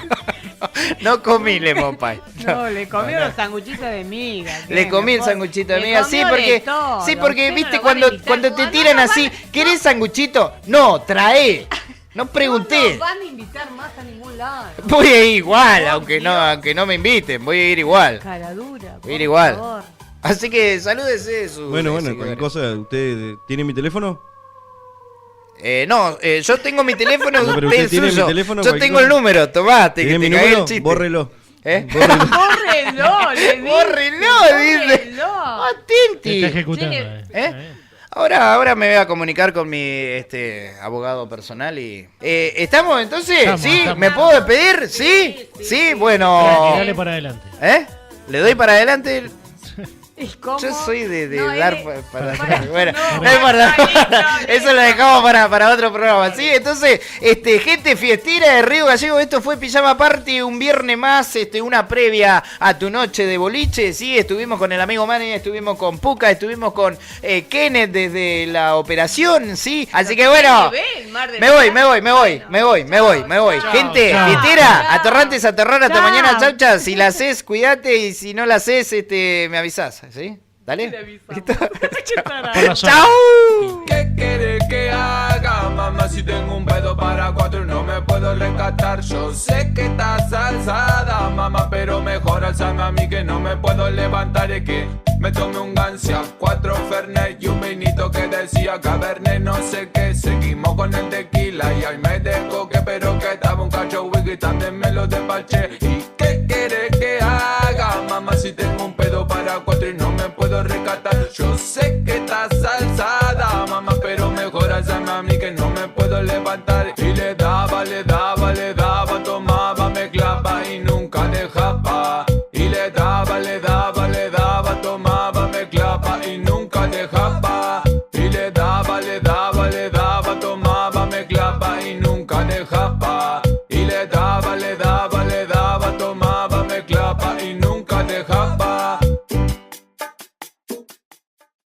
No comí lemon pie. No, le comió los sanguchitos de miga. Le comí el sanguchito de Le miga, sí, comió porque, de todo. sí, porque Usted viste no lo van a invitar, cuando te no, tiran no, así, ¿querés sanguchito? No, trae. No pregunté. No van a invitar más a ningún lado. Voy a ir igual, aunque no me inviten, voy a ir igual. Cara dura. Voy a ir igual. Así que salúdese de sus Bueno, seguidores. cualquier cosa, ¿usted tiene mi teléfono? Yo tengo mi teléfono, No, pero usted usted tiene suyo. mi teléfono, Yo cualquier tengo el cosa. número, tomate, que ¿Tiene te mi cagué número? el chiste. Bórrelo. Bórrelo, le dice. Bórrelo, dice. Bórrelo. Atenti. Está ejecutando. Ahora me voy a comunicar con mi abogado personal y... ¿Estamos entonces? Estamos, ¿Sí? estamos. ¿Me puedo despedir? ¿Sí? Sí, bueno... Dale para adelante. ¿Le doy para adelante? ¿Y cómo? Yo soy de No, dar para- bueno, no, no importa. listo, Eso lo dejamos para otro programa, ¿sí? Entonces, gente fiestera de Río Gallego, esto fue Pijama Party, un viernes más, una previa a tu noche de boliche, ¿sí? Estuvimos con el amigo Manny, estuvimos con Puka, estuvimos con Kenneth desde la operación, ¿sí? Así que bueno, me voy. Gente chao. fiestera, atorrantes a terror, hasta Chao. mañana, chaucha. Si la haces, cuídate, y si no la haces, me avisás, ¿sí? Dale. ¡Chao! ¿Qué quiere que haga? Mamá, si tengo un pedo para 4 y no me puedo rescatar. Yo sé que estás alzada, mamá, pero mejor alzame a mí que no me puedo levantar. Es que me tomé un gancia, 4 Fernet y un vinito que decía Cabernet, no sé qué. Seguimos con el tequila y ahí me dejo que, pero que estaba un cacho whisky, también me lo despaché. ¿Y qué quiere que haga? Mamá, si tengo un pedo para 4 y no me puedo rescatar. Yo sé que estás alzada, mamá, pero mejor alzame a mí que no me puedo levantar. Y le daba, tomaba, me clava y nunca dejaba. Y le daba, tomaba, me clava y nunca dejaba. Y le daba, tomaba, me clava y nunca dejaba.